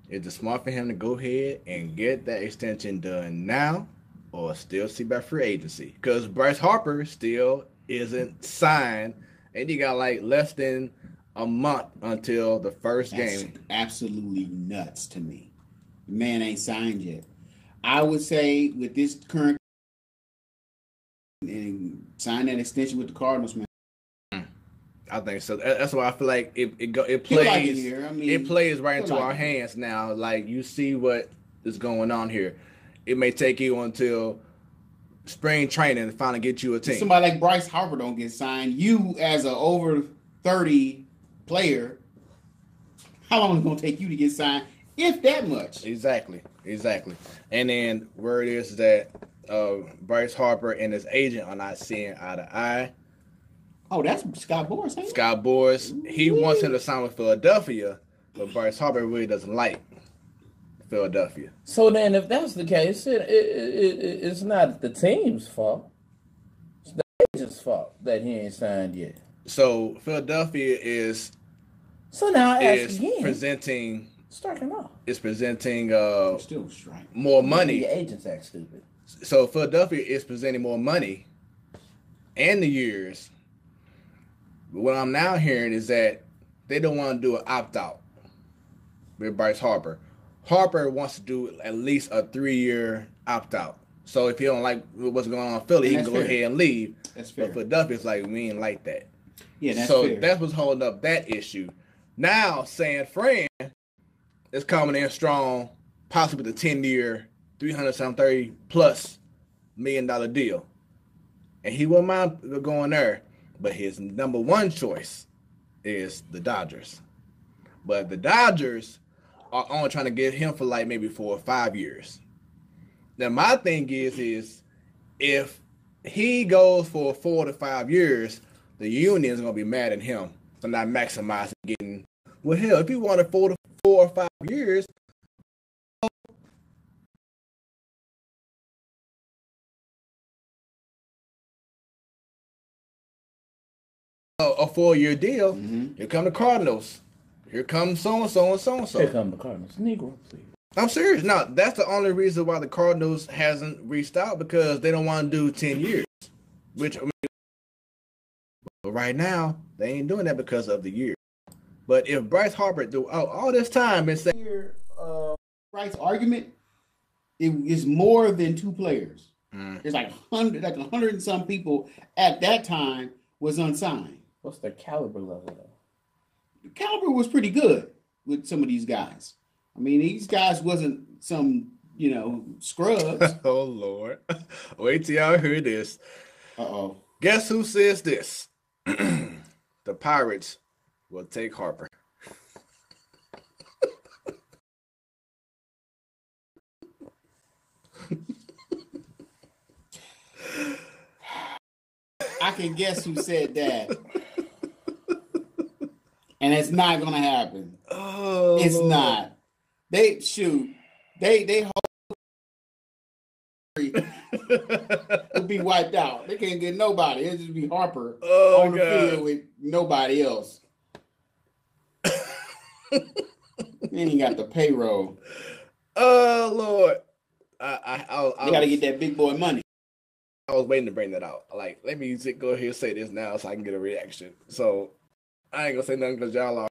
Speaker 1: Is it smart for him to go ahead and get that extension done now or still see by free agency? Because Bryce Harper still isn't signed, and you got like less than a month until the first game.
Speaker 2: Absolutely nuts to me. The man ain't signed yet. I would say with this current and sign that extension with the Cardinals, man.
Speaker 1: I think so. That's why I feel like it plays. It plays right into our hands now. Like you see what is going on here. It may take you until spring training to finally get you a team.
Speaker 2: Somebody like Bryce Harper don't get signed. You as an over 30 player, how long is it gonna take you to get signed? If that much.
Speaker 1: Exactly. And then word is that Bryce Harper and his agent are not seeing eye to eye.
Speaker 2: Oh, that's Scott Boras, ain't it?
Speaker 1: Scott Boras, he wants him to sign with Philadelphia, but Bryce Harper really doesn't like Philadelphia.
Speaker 3: So then, if that's the case, it's not the team's fault. It's the agent's fault that he ain't signed yet.
Speaker 1: So Philadelphia is presenting.
Speaker 3: Striking off.
Speaker 1: It's presenting
Speaker 2: still striking.
Speaker 1: More money.
Speaker 3: The agents act stupid.
Speaker 1: So Philadelphia is presenting more money and the years. But what I'm now hearing is that they don't want to do an opt-out with Bryce Harper. Harper wants to do at least a 3-year opt-out. So if you don't like what's going on in Philly, he can go ahead and leave.
Speaker 2: That's fair.
Speaker 1: But Philadelphia's like, we ain't like that.
Speaker 2: Yeah, that's fair.
Speaker 1: So that's what's holding up that issue. Now, San Fran is coming in strong, possibly the 10-year, $330+ million deal. And he wouldn't mind going there. But his number one choice is the Dodgers. But the Dodgers are only trying to get him for like maybe 4 or 5 years. Now, my thing is if he goes for 4 to 5 years, the union is going to be mad at him for not maximizing getting. Well, hell, if he wanted 4 or 5 years, a 4-year deal. Mm-hmm. Here come the Cardinals. Here comes so-and-so and so-and-so.
Speaker 3: Here come the Cardinals. Negro, please.
Speaker 1: I'm serious. Now, that's the only reason why the Cardinals hasn't reached out, because they don't want to do 10 years. Which, I mean, right now, they ain't doing that because of the year. But if Bryce Harper do all this time and say...
Speaker 2: Bryce argument, it is more than 2 players. There's like 100 and some people at that time was unsigned.
Speaker 3: What's the caliber level though?
Speaker 2: The caliber was pretty good with some of these guys. I mean, these guys wasn't some, scrubs.
Speaker 1: Oh, Lord. Wait till y'all hear this.
Speaker 2: Uh-oh.
Speaker 1: Guess who says this? The Pirates will take Harper.
Speaker 2: I can guess who said that. And it's not going to happen.
Speaker 1: Oh,
Speaker 2: it's Lord. Not. They will be wiped out. They can't get nobody. It'll just be Harper on the field with nobody else. Then he got the payroll.
Speaker 1: Oh, Lord.
Speaker 2: They got to get that big boy money.
Speaker 1: I was waiting to bring that out. Like, let me go ahead and say this now so I can get a reaction. So, I ain't going to say nothing because y'all are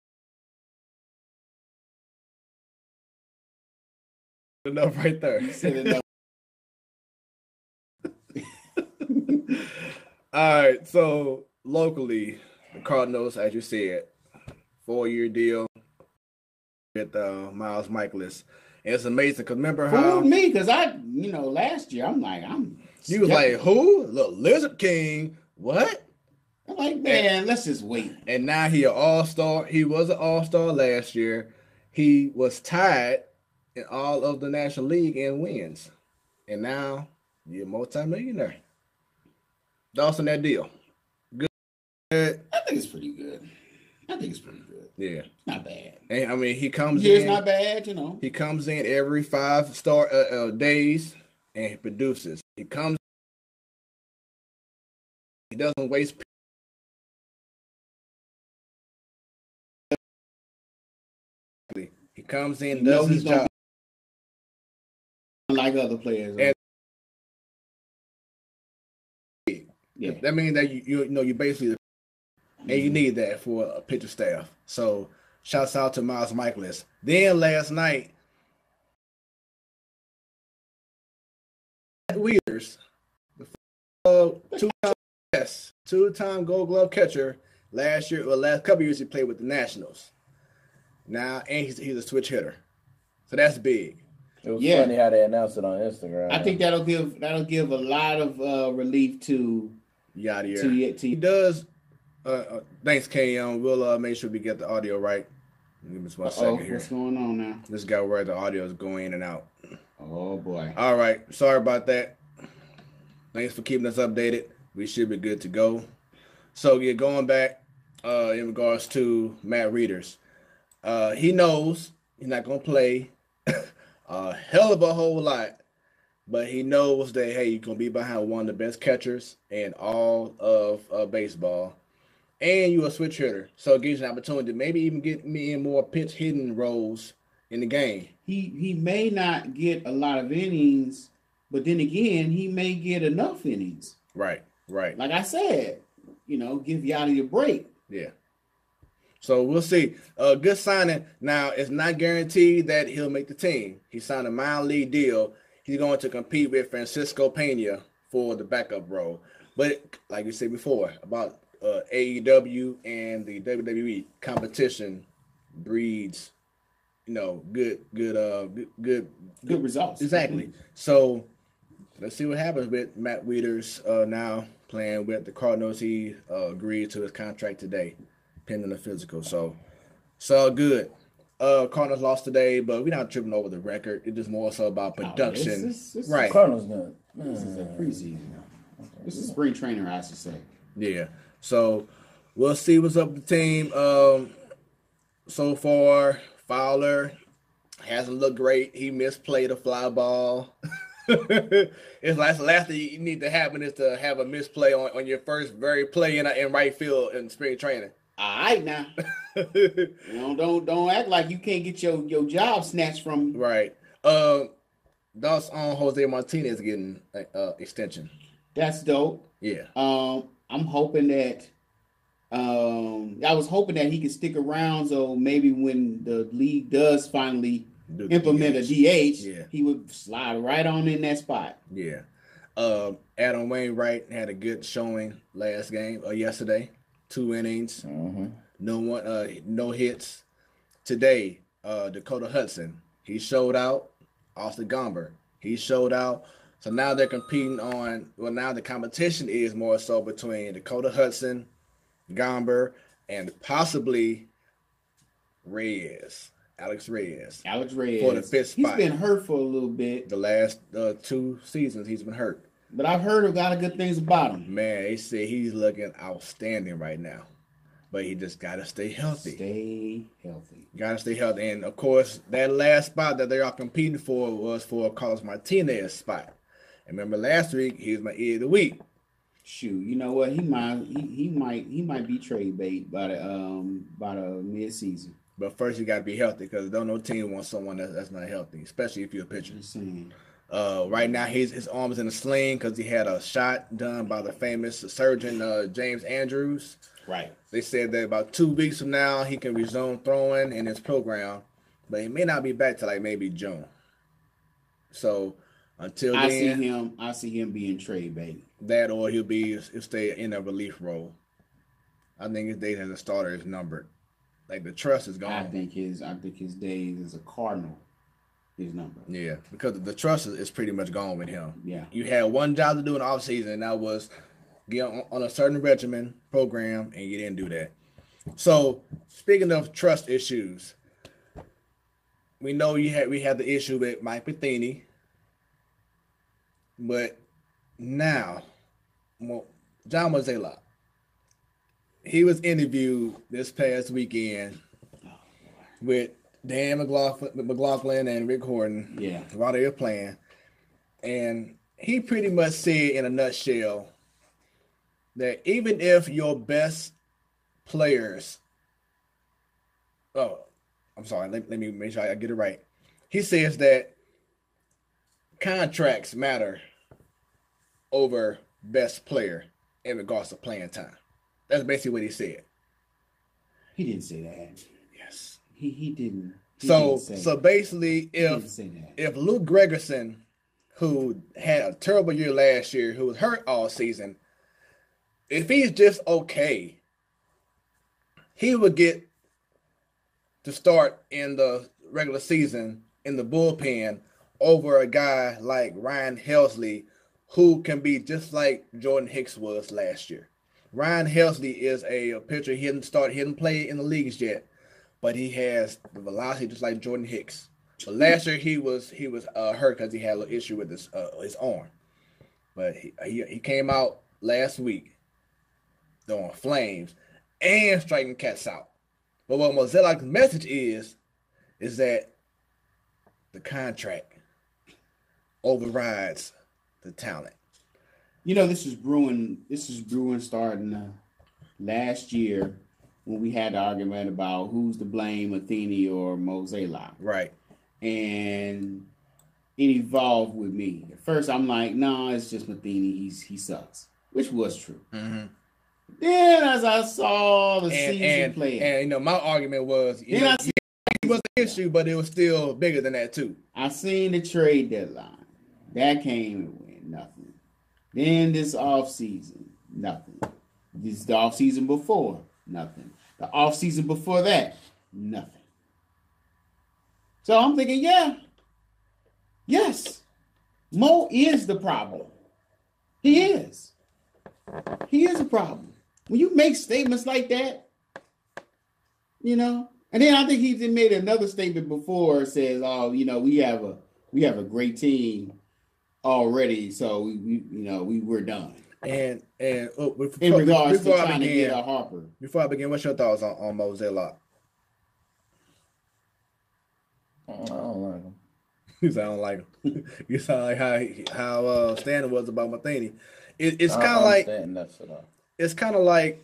Speaker 1: enough right there.
Speaker 2: You said enough.
Speaker 1: All right, so locally, the Cardinals, as you said, 4-year deal with Miles Michaelis. And it's amazing because remember how...
Speaker 2: Fooled me because last year
Speaker 1: You was like, who? Look, Lizard King. What?
Speaker 2: I'm like, man, let's just wait.
Speaker 1: And now he an all-star. He was an all-star last year. He was tied in all of the National League in wins. And now you're a multi-millionaire. Thoughts on that deal? Good.
Speaker 2: I think it's pretty good.
Speaker 1: Yeah.
Speaker 2: Not bad.
Speaker 1: And I mean, he comes
Speaker 2: in.
Speaker 1: It's
Speaker 2: not bad,
Speaker 1: He comes in every 5 days and he produces. He comes He doesn't waste. He comes in, does his job.
Speaker 2: Like other players.
Speaker 1: And that means that you basically, and you need that for a pitcher staff. So shouts out to Miles Michaelis. Then last night, Weeders, two-time Gold Glove catcher. Last couple years he played with the Nationals. Now, and he's a switch hitter, so that's big.
Speaker 3: It was funny how they announced it on Instagram.
Speaker 2: I think that'll give a lot of relief to
Speaker 1: Yadier. He does. Thanks, KM. We'll make sure we get the audio right. Give me 1 second here.
Speaker 2: What's going on now?
Speaker 1: This guy where the audio is going in and out.
Speaker 2: Oh boy.
Speaker 1: All right. Sorry about that. Thanks for keeping us updated. We should be good to go. So yeah, going back in regards to Matt Reeders. He knows he's not going to play a hell of a whole lot, but he knows that, hey, you're going to be behind one of the best catchers in all of baseball, and you're a switch hitter. So it gives you an opportunity to maybe even get me in more pitch hitting roles in the game.
Speaker 2: He may not get a lot of innings, but then again, he may get enough innings.
Speaker 1: Right.
Speaker 2: Like I said, give Yachty a break.
Speaker 1: Yeah. So we'll see. Good signing. Now, it's not guaranteed that he'll make the team. He signed a minor league deal. He's going to compete with Francisco Pena for the backup role. But like we said before, about AEW and the WWE competition breeds, good
Speaker 2: results.
Speaker 1: Exactly. So let's see what happens with Matt Wieters now playing with the Cardinals. He agreed to his contract today, pending the physical. So good. Cardinals lost today, but we're not tripping over the record. It's just more so about production.
Speaker 2: This
Speaker 1: right.
Speaker 3: Cardinals good.
Speaker 2: This is a preseason. This is spring training, I should say.
Speaker 1: Yeah. So we'll see what's up with the team. So far, Fowler hasn't looked great. He misplayed a fly ball. It's like the last thing you need to happen is to have a misplay on your first very play in right field in spring training.
Speaker 2: All right now. Don't act like you can't get your job snatched from you.
Speaker 1: Right. That's on Jose Martinez getting extension.
Speaker 2: That's dope.
Speaker 1: Yeah.
Speaker 2: I'm hoping that I was hoping that he could stick around, so maybe when the league does finally implement a DH, he would slide right on in that spot.
Speaker 1: Yeah. Adam Wainwright had a good showing yesterday. 2 innings, no hits. Today, Dakota Hudson, he showed out. Austin Gomber, he showed out. So now they're competing now the competition is more so between Dakota Hudson, Gomber, and possibly Alex Reyes. For the 5th spot.
Speaker 2: He's been hurt for a little bit.
Speaker 1: The last 2 seasons he's been hurt.
Speaker 2: But I've heard a lot of good things about him.
Speaker 1: Man, they say he's looking outstanding right now. But he just got to stay healthy. Got to stay healthy. And, of course, that last spot that they are competing for was for Carlos Martinez's spot. And remember last week, he was my ear of the week.
Speaker 2: Shoot, you know what? He might be trade bait by the mid-season.
Speaker 1: But first, you got to be healthy because no team wants someone that's not healthy, especially if you're a pitcher. Right now, his arm is in a sling because he had a shot done by the famous surgeon James Andrews.
Speaker 2: Right.
Speaker 1: They said that about 2 weeks from now, he can resume throwing in his program, but he may not be back till maybe June. So until then,
Speaker 2: I see him being trade bait.
Speaker 1: That or he'll stay in a relief role. I think his days as a starter is numbered. Like the trust is gone.
Speaker 2: I think his days as a Cardinal. His number.
Speaker 1: Yeah, because the trust is pretty much gone with him.
Speaker 2: Yeah.
Speaker 1: You had one job to do in the offseason, and that was get on a certain regimen program, and you didn't do that. So, speaking of trust issues, we know we had the issue with Mike Matheny, but now, John Mozeliak, he was interviewed this past weekend with Dan McLaughlin and Rick Horton.
Speaker 2: Yeah.
Speaker 1: While they were playing. And he pretty much said in a nutshell that even if your best players, oh, I'm sorry, let me make sure I get it right. He says that contracts matter over best player in regards to playing time. That's basically what he said.
Speaker 2: He didn't say that.
Speaker 1: Yes.
Speaker 2: He didn't.
Speaker 1: So basically, if Luke Gregerson, who had a terrible year last year, who was hurt all season, if he's just okay, he would get to start in the regular season in the bullpen over a guy like Ryan Helsley, who can be just like Jordan Hicks was last year. Ryan Helsley is a pitcher. He hadn't played in the leagues yet, but he has the velocity just like Jordan Hicks. But last year he was hurt because he had a little issue with his arm. But he came out last week throwing flames and striking cats out. But what Mozeliak's message is that the contract overrides the talent.
Speaker 2: You know, this is brewing starting last year when we had the argument about who's to blame, Matheny or Mozeliak.
Speaker 1: Right.
Speaker 2: And it evolved with me. At first, I'm like, no, it's just Matheny. He sucks, which was true.
Speaker 1: Mm-hmm.
Speaker 2: Then, as I saw the season play,
Speaker 1: and my argument was, it was an issue, but it was still bigger than that too.
Speaker 2: I seen the trade deadline that came and went, nothing. Then this offseason, nothing. This the offseason before, nothing. The offseason before that, nothing. So I'm thinking, yes, Mo is the problem. He is. He is a problem. When you make statements like that, and then I think he made another statement before. Says, "Oh, we have a great team already, so we were done."
Speaker 1: And in
Speaker 2: regards to trying to get a Harper.
Speaker 1: Before I begin, what's your thoughts on Mozeliak?
Speaker 3: I don't like him.
Speaker 1: You sound like him. You sound like how Stanley was about Matheny. It's kind of like it's kind of like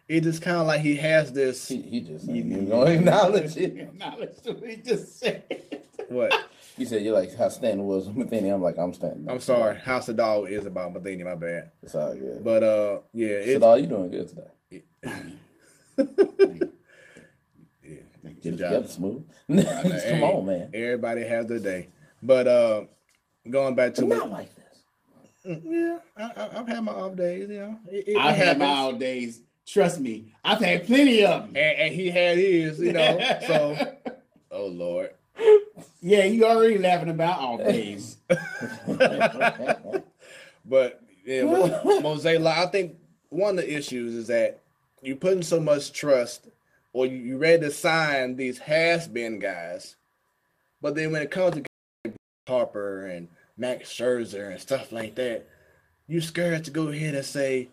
Speaker 1: it's just kind of like he has this.
Speaker 3: He just ain't gonna acknowledge it.
Speaker 2: Acknowledge what he just said.
Speaker 1: What?
Speaker 3: You said you like how Stanton was with Matheny. I'm like, I'm Stanton.
Speaker 1: I'm sorry. House of Dog is about Matheny. My bad.
Speaker 3: It's all good.
Speaker 1: But it's
Speaker 3: all you doing good today.
Speaker 1: Good job.
Speaker 3: Smooth. Come on, man.
Speaker 1: Everybody has their day. But going back to
Speaker 3: not like this.
Speaker 1: Yeah, I've had my off days.
Speaker 2: I've had my off days. Trust me, I've had plenty of them.
Speaker 1: And he had his. So, oh Lord.
Speaker 2: Yeah, you already laughing about off days.
Speaker 1: But yeah, Mozeliak, I think one of the issues is that you putting so much trust, or you ready to sign these has-been guys, but then when it comes to Harper and Max Scherzer and stuff like that, you scared to go ahead and say,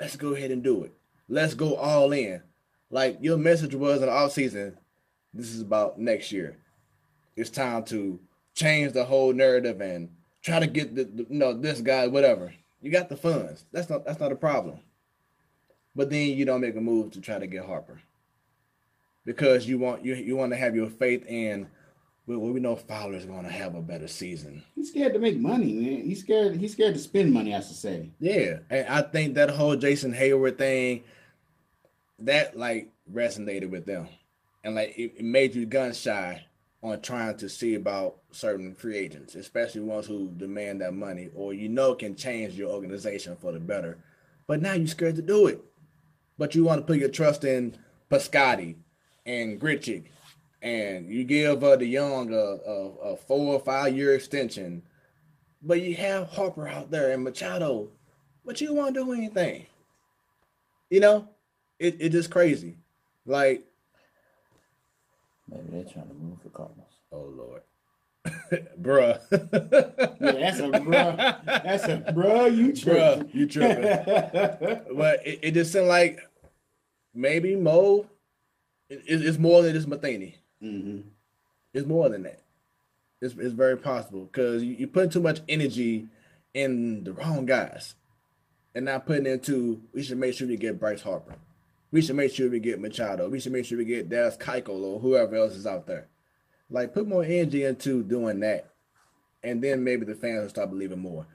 Speaker 1: let's go ahead and do it. Let's go all in. Like your message was in the offseason, this is about next year. It's time to change the whole narrative and try to get this guy, whatever. You got the funds. That's not a problem. But then you don't make a move to try to get Harper. Because you want to have your faith in, well, we know Fowler's going to have a better season.
Speaker 2: He's scared to make money, man. He's scared to spend money, I should say.
Speaker 1: Yeah, and I think that whole Jason Hayward thing, that like resonated with them, and like it made you gun shy on trying to see about certain free agents, especially ones who demand that money or can change your organization for the better. But now you're scared to do it. But you want to put your trust in Piscotty and Grichuk, and you give the Young a 4 or 5 year extension. But you have Harper out there and Machado, but you won't do anything. It's just crazy. Like,
Speaker 3: maybe they're trying to move the Cardinals.
Speaker 1: Oh Lord, bruh.
Speaker 2: Yeah, that's a bruh. You tripping?
Speaker 1: Bruh, you tripping? But it just seemed like maybe Mo is more than just Matheny.
Speaker 2: Mm-hmm.
Speaker 1: It's more than that. It's very possible because you put too much energy in the wrong guys. And not putting into, we should make sure we get Bryce Harper. We should make sure we get Machado. We should make sure we get Dallas Keuchel or whoever else is out there. Like, put more energy into doing that. And then maybe the fans will start believing more.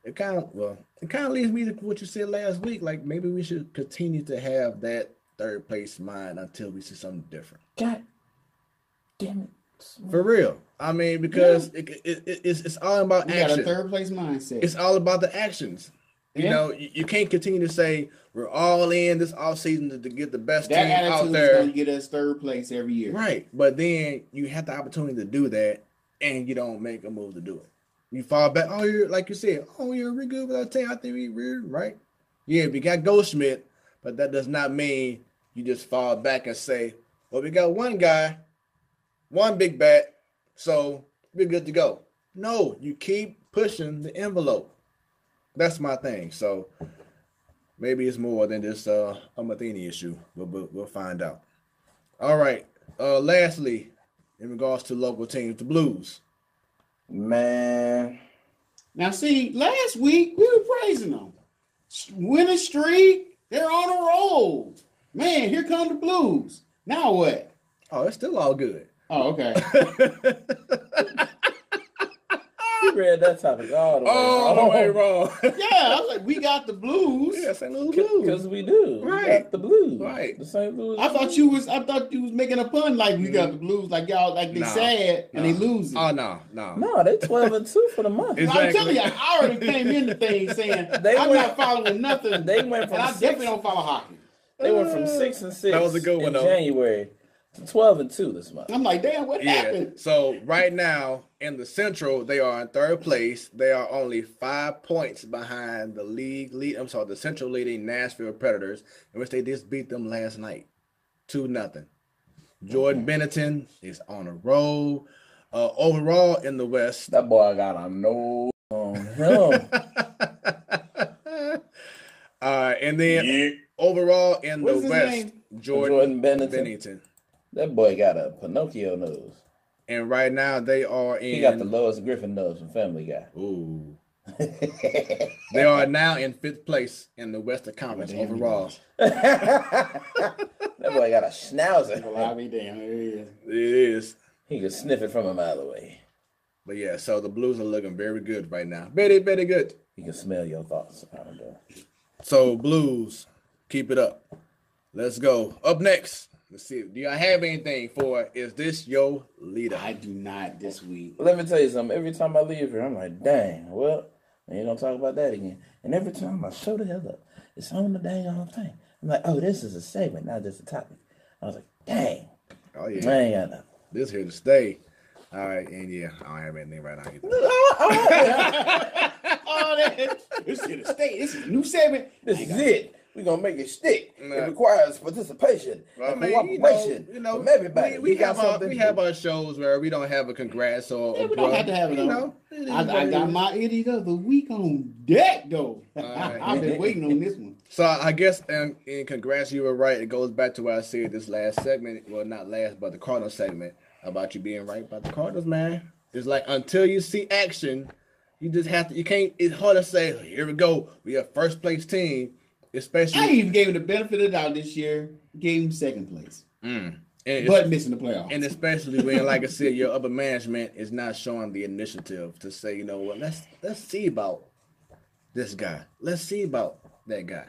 Speaker 1: It kind of leads me to what you said last week. Like, maybe we should continue to have that third place mind until we see something different.
Speaker 3: God damn it.
Speaker 1: For real. I mean, because it's all about action.
Speaker 2: Got a third place mindset.
Speaker 1: It's all about the actions. You know, you can't continue to say we're all in this offseason to get the best team out there.
Speaker 2: That attitude is going to get us third place every year.
Speaker 1: Right. But then you have the opportunity to do that, and you don't make a move to do it. You fall back. Oh, you're like you said. Oh, we're good with our team. I think we're right. Yeah, we got Goldschmidt, but that does not mean you just fall back and say, well, we got one guy, one big bat, so we're good to go. No, you keep pushing the envelope. That's my thing. So maybe it's more than just a Matheny issue. We'll find out. All right. Lastly, in regards to local teams, the Blues.
Speaker 3: Man.
Speaker 2: Now, see, last week we were praising them. Winning streak, they're on a roll. Man, here come the Blues. Now what?
Speaker 1: Oh, it's still all good.
Speaker 2: Oh, okay.
Speaker 3: You read that topic all the way wrong.
Speaker 2: Yeah, I was like, we got the Blues.
Speaker 1: Yeah, St. Louis Blues.
Speaker 3: Because we do.
Speaker 1: Right.
Speaker 3: We got the Blues.
Speaker 1: Right.
Speaker 3: The St. Louis
Speaker 2: I thought you was making a pun like we got the Blues, like y'all, like they sad and they losing.
Speaker 1: Oh, no.
Speaker 3: No, they 12-2 for the month.
Speaker 1: Exactly.
Speaker 2: I'm telling you, I already came into things saying I'm not following nothing.
Speaker 3: They went from
Speaker 2: and I definitely don't follow hockey.
Speaker 3: They went from 6-6
Speaker 1: that was a good one,
Speaker 3: in
Speaker 1: though.
Speaker 3: January to 12-2 this month.
Speaker 2: I'm like, damn, what happened?
Speaker 1: So right now in the Central, they are in third place. They are only 5 points behind the Central leading Nashville Predators, in which they just beat them last night, 2-0. Jordan Bennington is on a roll. Overall in the West,
Speaker 3: That boy got a nose on him.
Speaker 1: and then overall in
Speaker 2: What's
Speaker 1: the
Speaker 2: his
Speaker 1: West,
Speaker 2: name?
Speaker 1: Jordan
Speaker 3: Bennington.
Speaker 1: Bennington.
Speaker 3: That boy got a Pinocchio nose.
Speaker 1: And right now they are in.
Speaker 3: He got the Lois Griffin nose from Family Guy.
Speaker 1: Ooh. They are now in 5th place in the Western Conference overall.
Speaker 3: That boy got a schnauzer.
Speaker 2: Well, I'll be damned. It
Speaker 1: It is.
Speaker 3: He can sniff it from a mile away.
Speaker 1: But yeah, so the Blues are looking very good right now. Very, very good.
Speaker 3: He can smell your thoughts.
Speaker 1: So Blues, keep it up. Let's go. Up next. Let's see. Do y'all have anything for Is This Your Leader?
Speaker 2: I do not this week.
Speaker 3: Let me tell you something. Every time I leave here, I'm like, dang, well, we ain't gonna talk about that again. And every time I show the hell up, it's on the dang on thing. I'm like, oh, this is a segment, not just a topic. I was like, dang.
Speaker 1: Oh, yeah.
Speaker 3: I ain't got nothing.
Speaker 1: This here to stay. All right. And yeah, I don't have anything right now either.
Speaker 2: This here to stay. This is a new segment.
Speaker 3: This is it. We're going to make it stick.
Speaker 1: Nah.
Speaker 3: It requires participation and cooperation from everybody.
Speaker 1: We have our shows where we don't have a congrats or
Speaker 2: Yeah, we don't have to have it on. I got my idiot of the week on deck, though.
Speaker 1: Right.
Speaker 2: I've been waiting on this one.
Speaker 1: So I guess in congrats, you were right. It goes back to what I said this last segment. Well, not last, but the Cardinals segment about you being right about the Cardinals, man. It's like until you see action, you just have to. You can't. It's hard to say. Here we go. We are first place team, especially.
Speaker 2: I even gave him the benefit of the doubt this year. Gave him second place, but missing the playoffs.
Speaker 1: And especially when, like I said, your upper management is not showing the initiative to say, you know what, let's see about this guy. Let's see about that guy.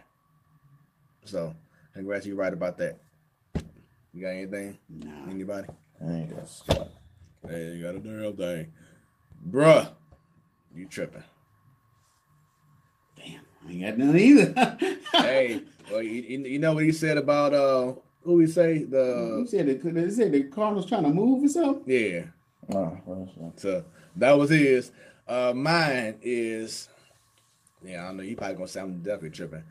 Speaker 1: So, congrats, you're right about that. You got anything?
Speaker 2: Nah.
Speaker 1: Anybody?
Speaker 3: I ain't got stuff.
Speaker 1: Hey, you got a damn thing. Bruh, you tripping.
Speaker 2: Damn, I ain't got none either.
Speaker 1: Hey, well, you know what he said about, who he say?
Speaker 2: You said the Cardinals trying to move or something?
Speaker 1: Yeah.
Speaker 3: Oh, well,
Speaker 1: So, that was his. Mine is, I don't know, you probably going to say I'm definitely tripping.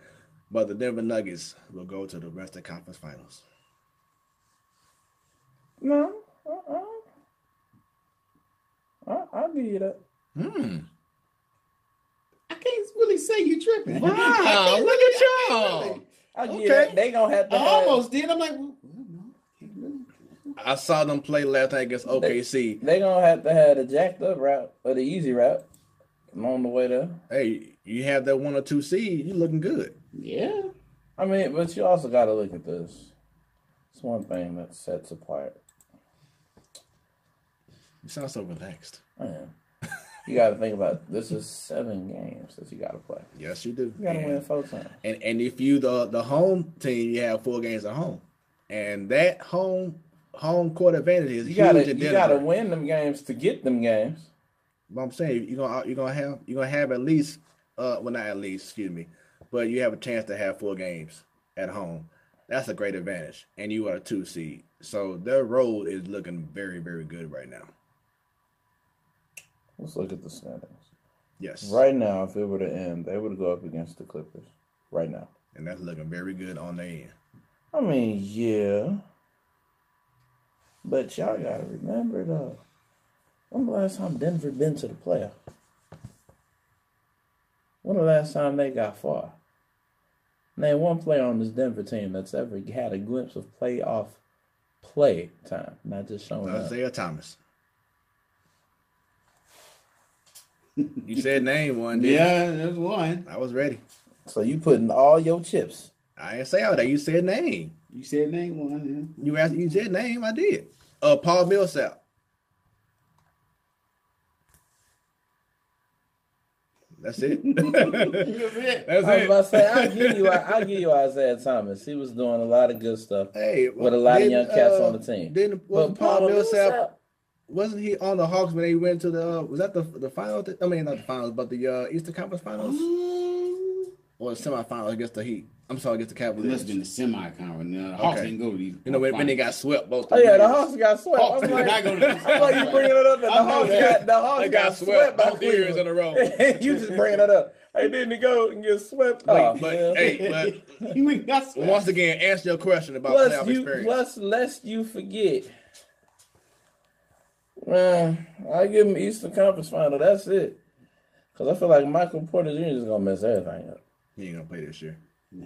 Speaker 1: But the Denver Nuggets will go to the Western Conference Finals.
Speaker 3: no. I'll give you that.
Speaker 2: I can't really say you tripping.
Speaker 1: Wow, look at y'all.
Speaker 3: I'll give you that. They gonna have to.
Speaker 2: I almost did. I'm like, well, no, can't really.
Speaker 1: I saw them play last night against OKC.
Speaker 3: They gonna have to have the jacked up route or the easy route. I'm on the way there.
Speaker 1: Hey, you have that 1 or 2 seed, you looking good.
Speaker 2: Yeah.
Speaker 3: I mean, but you also got to look at this. It's one thing that sets apart.
Speaker 1: You sound so relaxed.
Speaker 3: I am. You got to think about this is 7 games that you got to play.
Speaker 1: Yes, you do.
Speaker 3: You got to win 4 times.
Speaker 1: And if you the home team, you have 4 games at home, and that home court advantage is huge. You got
Speaker 3: to win them games to get them games.
Speaker 1: But I'm saying you're gonna have at least well, not at least, excuse me, but you have a chance to have 4 games at home. That's a great advantage, and you are a 2 seed, so their road is looking very, very good right now.
Speaker 3: Let's look at the standings.
Speaker 1: Yes.
Speaker 3: Right now, if it were to end, they would go up against the Clippers. Right now.
Speaker 1: And that's looking very good on their end.
Speaker 3: I mean, yeah. But y'all got to remember, though. When the last time Denver been to the playoff? When the last time they got far? Name one player on this Denver team that's ever had a glimpse of playoff play time, not just showing up.
Speaker 1: Isaiah Thomas. You said name one, didn't
Speaker 2: Yeah, there's one.
Speaker 1: I was ready.
Speaker 3: So you putting all your chips.
Speaker 1: I didn't say all that. You said name.
Speaker 2: You said name one.
Speaker 1: You asked. You said name. I did. Paul Millsap. That's it. That's
Speaker 3: I was
Speaker 1: it.
Speaker 3: about to say, I'll give you Isaiah Thomas. He was doing a lot of good stuff with a lot of young cats on the team.
Speaker 1: But Paul Millsap, wasn't he on the Hawks when they went to the was that the final? I mean, not the finals, but the Eastern Conference Finals or the semifinals against the Heat. I'm sorry, against the Cavaliers.
Speaker 2: It must have been the semi-conference. The Hawks didn't go to these.
Speaker 1: You know when they got swept both.
Speaker 3: Oh yeah, the Hawks got swept.
Speaker 2: Hawks did not go to these.
Speaker 3: I'm like you bringing it up that the Hawks
Speaker 1: got swept both years in a row.
Speaker 3: You just bringing it up. Hey, didn't he go and get swept?
Speaker 1: But
Speaker 2: You got swept.
Speaker 1: Once again, answer your question about playoff experience.
Speaker 3: Lest you forget. Man, I give him Eastern Conference Final. That's it. Because I feel like Michael Porter Jr. is going to mess everything up.
Speaker 1: He ain't going to play this year.
Speaker 2: Nah.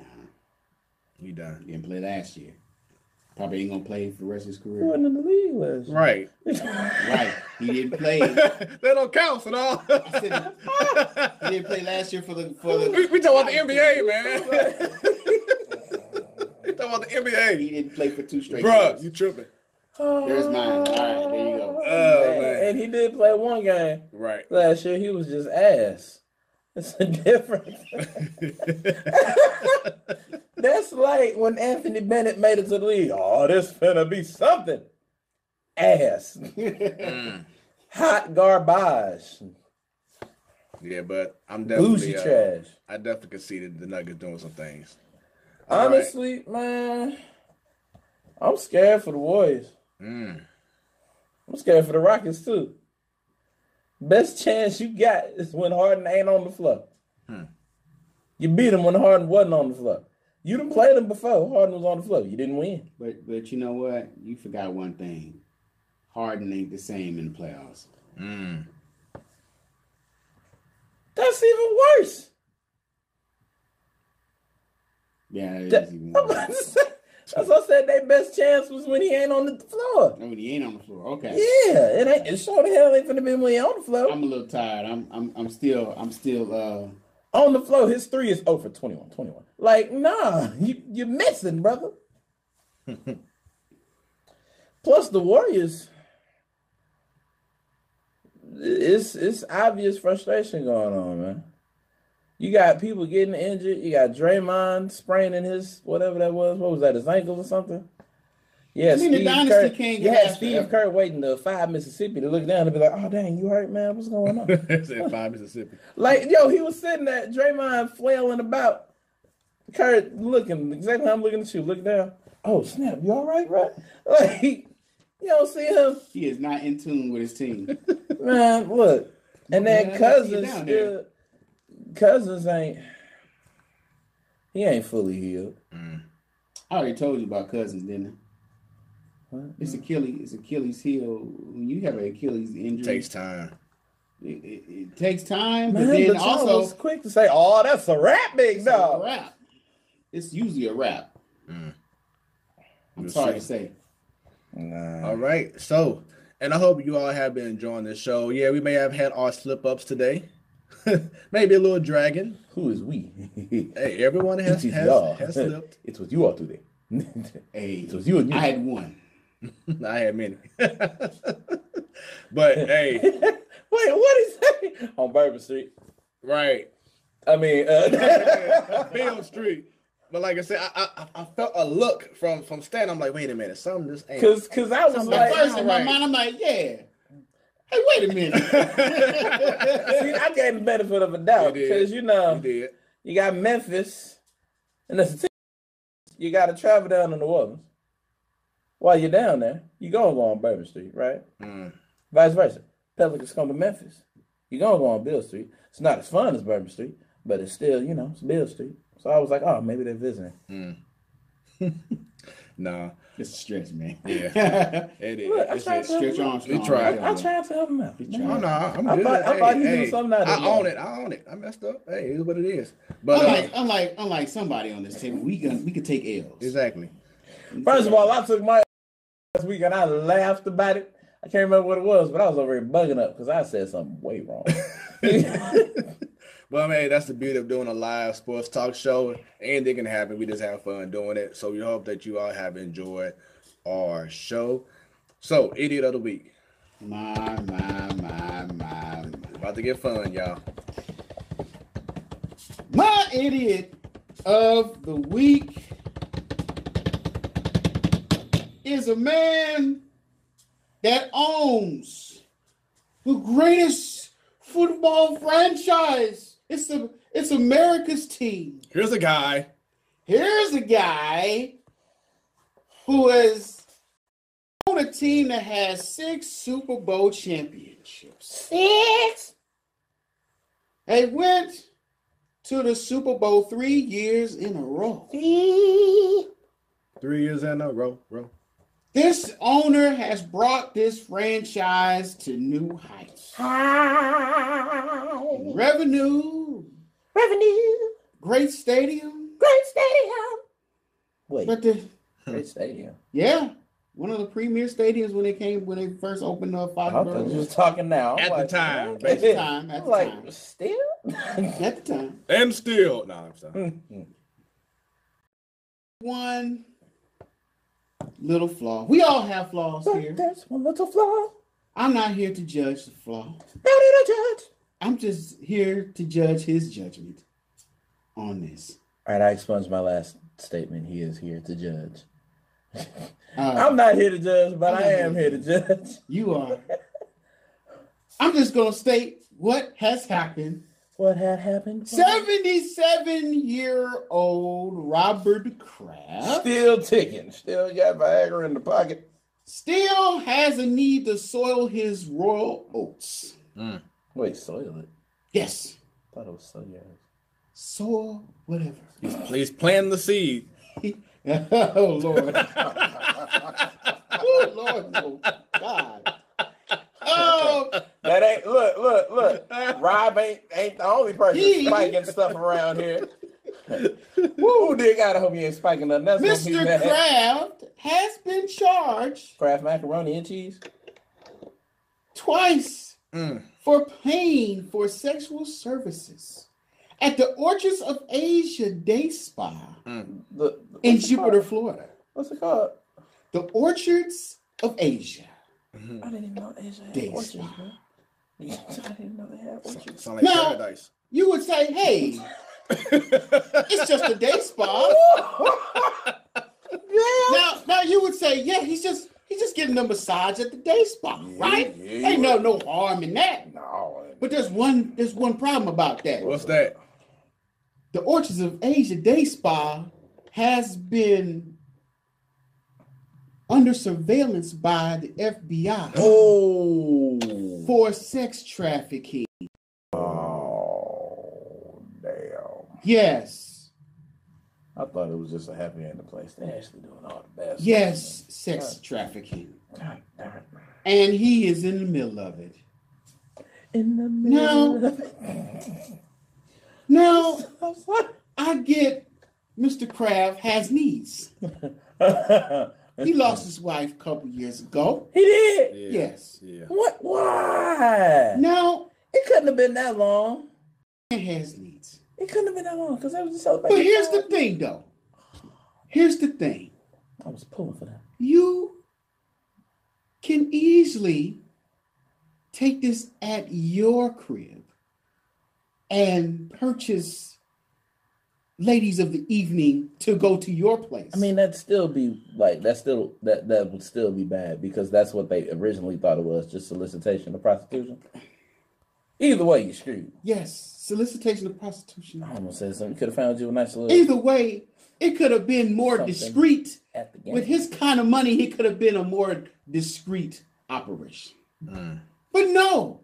Speaker 1: He done.
Speaker 2: He didn't play last year. Probably ain't going to play for the rest of his career.
Speaker 3: He wasn't in the league last year.
Speaker 1: Right.
Speaker 2: Right. He didn't play.
Speaker 1: That don't count at all.
Speaker 2: I said, he didn't play last year for the.
Speaker 1: We talking about the NBA, man. We talking about the NBA.
Speaker 2: He didn't play for 2 straight
Speaker 1: Bruh,
Speaker 2: years.
Speaker 1: you tripping.
Speaker 2: There's mine. All right, there you go.
Speaker 1: Man.
Speaker 3: And he did play one game.
Speaker 1: Right.
Speaker 3: Last year, he was just ass. It's a difference. That's like when Anthony Bennett made it to the league. Oh, this finna be something. Ass. Hot garbage.
Speaker 1: Yeah, but I'm definitely
Speaker 3: Bougie trash.
Speaker 1: I definitely conceded the Nuggets doing some things.
Speaker 3: Honestly, man, I'm scared for the Warriors. I'm scared for the Rockets too. Best chance you got is when Harden ain't on the floor. You beat him when Harden wasn't on the floor. You done played him before Harden was on the floor. You didn't win.
Speaker 2: But you know what? You forgot one thing. Harden ain't the same in the playoffs.
Speaker 3: That's even worse.
Speaker 2: Yeah, that is even worse.
Speaker 3: That's what I said. Their best chance was when he ain't on the floor.
Speaker 2: Oh, when he ain't on the floor. Okay.
Speaker 3: Yeah, it ain't. It sure the hell ain't finna be when he on the floor.
Speaker 2: I'm a little tired. I'm still
Speaker 3: on the floor. His 3 is 0 for 21. Like, nah, you're missing, brother. Plus the Warriors, it's obvious frustration going on, man. You got people getting injured. You got Draymond spraining his whatever that was. What was that? His ankle or something? Yeah,
Speaker 2: the dynasty can't get
Speaker 3: Steve Kerr waiting to 5 Mississippi to look down and be like, "Oh dang, you hurt, man? What's going on?"
Speaker 1: Said 5 Mississippi.
Speaker 3: Like, yo, he was sitting there, Draymond flailing about. Kerr looking exactly how I'm looking at you. Look down. Oh snap! You all right, right? Like, you don't see him.
Speaker 2: He is not in tune with his team.
Speaker 3: Man, look, and then Cousins ain't fully healed.
Speaker 2: I already told you about Cousins, didn't I?
Speaker 3: What?
Speaker 2: It's Achilles heel. When you have an Achilles injury,
Speaker 1: It takes time.
Speaker 2: It takes time,
Speaker 3: Man,
Speaker 2: but then
Speaker 3: y'all
Speaker 2: also
Speaker 3: was quick to say, "Oh, that's a wrap, big
Speaker 2: it's
Speaker 3: dog."
Speaker 2: a wrap. It's usually a wrap. I'm sorry to say.
Speaker 3: Nah.
Speaker 1: All right. So, and I hope you all have been enjoying this show. Yeah, we may have had our slip-ups today. Maybe a little dragging.
Speaker 3: Who is we?
Speaker 1: Hey, everyone has slipped.
Speaker 3: It's what you all today.
Speaker 2: Hey,
Speaker 3: it was you and you.
Speaker 2: I had one.
Speaker 1: I had many. But hey,
Speaker 3: wait, what is that? On Bourbon Street,
Speaker 1: right?
Speaker 3: I mean,
Speaker 1: Bill Street. But like I said, I felt a look from Stan. I'm like, wait a minute, something just ain't.
Speaker 3: Because I was like,
Speaker 2: At first in my mind, I'm like, yeah. Hey, wait a minute.
Speaker 3: See, I gave the benefit of a doubt because you got Memphis, and that's the thing. You got to travel down to New Orleans. While you're down there, you gonna go on Bourbon Street, right? Vice versa. Pelicans come to Memphis. You gonna go on Bill Street. It's not as fun as Bourbon Street, but it's still, it's Bill Street. So I was like, oh, maybe they're visiting.
Speaker 1: No.
Speaker 2: It's a stretch, man.
Speaker 1: Yeah. It is.
Speaker 3: Look,
Speaker 2: It's a stretch Armstrong.
Speaker 1: He tried.
Speaker 3: I tried to help him out.
Speaker 1: Oh, no, I'm good.
Speaker 3: I thought he did something out of
Speaker 1: I own it. I messed up. Hey, it is what it is. But
Speaker 2: unlike somebody on this table, we could take L's.
Speaker 1: Exactly.
Speaker 3: First of all, I took my last week and I laughed about it. I can't remember what it was, but I was over here bugging up because I said something way wrong.
Speaker 1: Well, man, that's the beauty of doing a live sports talk show. Anything can happen. We just have fun doing it. So we hope that you all have enjoyed our show. So, Idiot of the Week.
Speaker 2: My.
Speaker 1: About to get fun, y'all.
Speaker 2: My Idiot of the Week is a man that owns the greatest football franchise. It's America's team.
Speaker 1: Here's a guy
Speaker 2: who is on a team that has 6 Super Bowl championships. 6. They went to the Super Bowl 3 years in a row.
Speaker 1: 3 years in a row.
Speaker 2: This owner has brought this franchise to new heights. Revenue. Great stadium.
Speaker 3: Wait,
Speaker 2: But
Speaker 3: great stadium.
Speaker 2: yeah, one of the premier stadiums when they first opened up
Speaker 3: I thought you was talking now.
Speaker 1: At the time.
Speaker 2: At the time.
Speaker 3: Still?
Speaker 2: At the time.
Speaker 1: And still. No, I'm sorry.
Speaker 2: One little flaw. We all have flaws here.
Speaker 3: There's one little flaw.
Speaker 2: I'm not here to judge the flaw.
Speaker 3: How did I judge?
Speaker 2: I'm just here to judge his judgment on this.
Speaker 3: All right, I expunged my last statement. He is here to judge. I'm not here to judge, but I am here to judge.
Speaker 2: You are. I'm just going to state what has happened.
Speaker 3: What had happened?
Speaker 2: 77-year-old Robert Kraft.
Speaker 3: Still ticking. Still got Viagra in the pocket.
Speaker 2: Still has a need to soil his royal oats.
Speaker 3: Wait, soil it?
Speaker 2: Yes.
Speaker 3: I thought it was soya.
Speaker 2: Soil, whatever.
Speaker 1: He's planting the seed.
Speaker 2: Oh, Lord. Oh, Lord. Oh, God. Oh.
Speaker 3: That ain't, look. Rob ain't the only person spiking stuff around here. Woo, dear God, I hope you ain't spiking nothing. That's
Speaker 2: Mr. Kraft has been charged.
Speaker 3: Kraft macaroni and cheese?
Speaker 2: Twice for paying for sexual services at the Orchards of Asia Day Spa in Jupiter, Florida.
Speaker 3: What's it called?
Speaker 2: The Orchards of Asia.
Speaker 3: I didn't even know Asia had orchards, man. I didn't know they had orchards.
Speaker 1: Sound like paradise.
Speaker 2: You would say, hey, it's just a day spa. Now you would say, yeah, he's just getting a massage at the day spa, right?
Speaker 1: Yeah,
Speaker 2: Ain't no harm in that.
Speaker 3: No.
Speaker 2: But there's one problem about that.
Speaker 1: What's that?
Speaker 2: The Orchards of Asia Day Spa has been under surveillance by the FBI for sex trafficking.
Speaker 3: Oh, damn.
Speaker 2: Yes.
Speaker 3: I thought it was just a happy ending place. They're actually doing all the best.
Speaker 2: Yes, sex trafficking.
Speaker 3: God damn it.
Speaker 2: And he is in the middle of it.
Speaker 3: In the middle of it.
Speaker 2: Now, I get Mr. Kraft has needs. He lost his wife a couple years ago.
Speaker 3: He did?
Speaker 1: Yeah.
Speaker 2: Yes.
Speaker 1: Yeah.
Speaker 3: What? Why?
Speaker 2: Now,
Speaker 3: It couldn't have been that long.
Speaker 2: has needs.
Speaker 3: It couldn't have been that long because I was just celebrating.
Speaker 2: But here's the thing, though. Here's the thing.
Speaker 3: I was pulling for that.
Speaker 2: You can easily take this at your crib and purchase ladies of the evening to go to your place.
Speaker 3: I mean, that would still be bad because that's what they originally thought it was, just solicitation of prostitution. Either way, you're screwed.
Speaker 2: Yes, solicitation of prostitution.
Speaker 3: I almost said something. Could have found you a nice little.
Speaker 2: Either way, it could have been more discreet.
Speaker 3: At the game.
Speaker 2: With his kind of money, he could have been a more discreet operation. But no,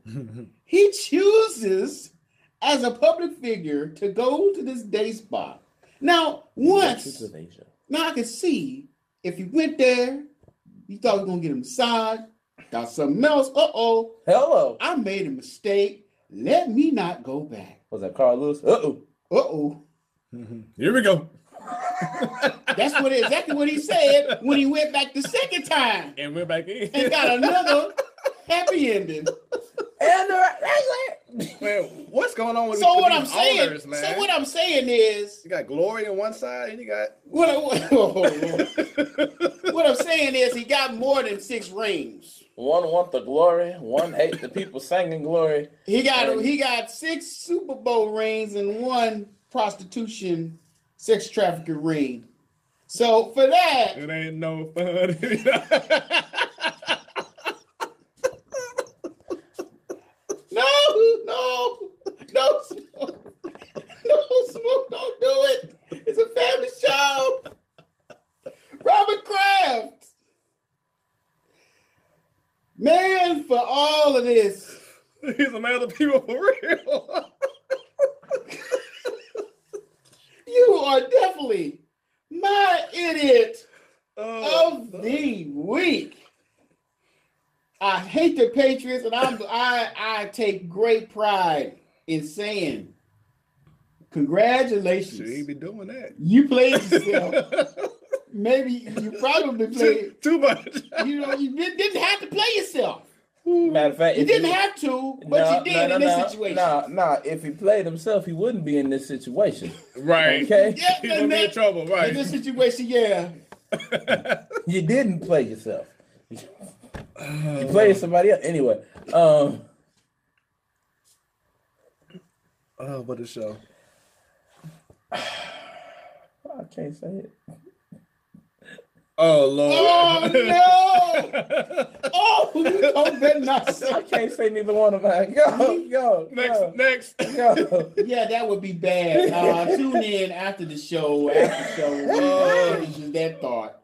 Speaker 2: he chooses as a public figure to go to this day spa. Now, now I can see if he went there, he thought he was going to get a massage, got something else.
Speaker 3: Hello.
Speaker 2: I made a mistake. Let me not go back.
Speaker 3: Was that Carl Lewis?
Speaker 1: Here we go.
Speaker 2: That's exactly what he said when he went back the second time.
Speaker 1: And went back in.
Speaker 2: And got another happy ending.
Speaker 3: And
Speaker 1: man, what's going on with
Speaker 2: so what
Speaker 1: these
Speaker 2: I'm saying?
Speaker 1: owners, man?
Speaker 2: So what I'm saying is,
Speaker 1: you got glory on one side, and you got
Speaker 2: what I'm saying is he got more than 6 rings.
Speaker 3: One want the glory, one hate the people singing glory.
Speaker 2: He got 6 Super Bowl rings and 1 prostitution, sex trafficking ring. So for that,
Speaker 1: it ain't no fun.
Speaker 2: No, Smoke, don't do it. It's a family show. Robert Kraft. Man, for all of this.
Speaker 1: He's a man of the people for real.
Speaker 2: You are definitely my idiot of the week. I hate the Patriots, and I take great pride in saying, congratulations.
Speaker 1: Should he be doing that?
Speaker 2: You played yourself. Maybe you probably played
Speaker 1: too much.
Speaker 2: You didn't have to play yourself.
Speaker 3: Matter of fact,
Speaker 2: you didn't have to, but you did in this situation.
Speaker 3: If he played himself, he wouldn't be in this situation.
Speaker 1: Right.
Speaker 3: Okay.
Speaker 2: Yeah,
Speaker 1: he wouldn't be in trouble. Right.
Speaker 2: In this situation, yeah.
Speaker 3: You didn't play yourself. You played somebody else. Anyway.
Speaker 1: What a show.
Speaker 3: I can't say it.
Speaker 1: Oh, Lord.
Speaker 2: Oh, no. Oh, better not say.
Speaker 3: I can't say neither one of them. Go.
Speaker 1: Next.
Speaker 3: Go.
Speaker 2: Yeah, that would be bad. Tune in after the show. Finishes that thought.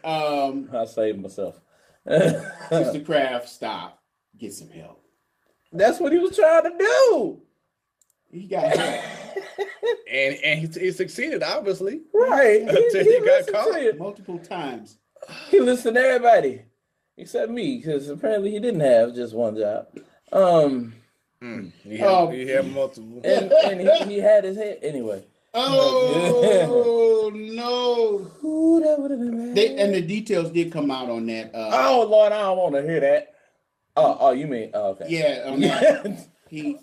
Speaker 3: I saved myself.
Speaker 2: Mr. Kraft, stop. Get some help.
Speaker 3: That's what he was trying to do.
Speaker 2: He got help.
Speaker 1: and he succeeded, obviously.
Speaker 3: Right.
Speaker 1: Until he got caught
Speaker 2: multiple times.
Speaker 3: He listened to everybody except me, because apparently he didn't have just one job.
Speaker 1: He had multiple.
Speaker 3: And he had his head anyway.
Speaker 2: Oh no!
Speaker 3: Ooh, that would have been bad.
Speaker 2: And the details did come out on that.
Speaker 3: Oh Lord, I don't want to hear that. Oh, you mean? Oh, okay.
Speaker 2: Yeah, on that. He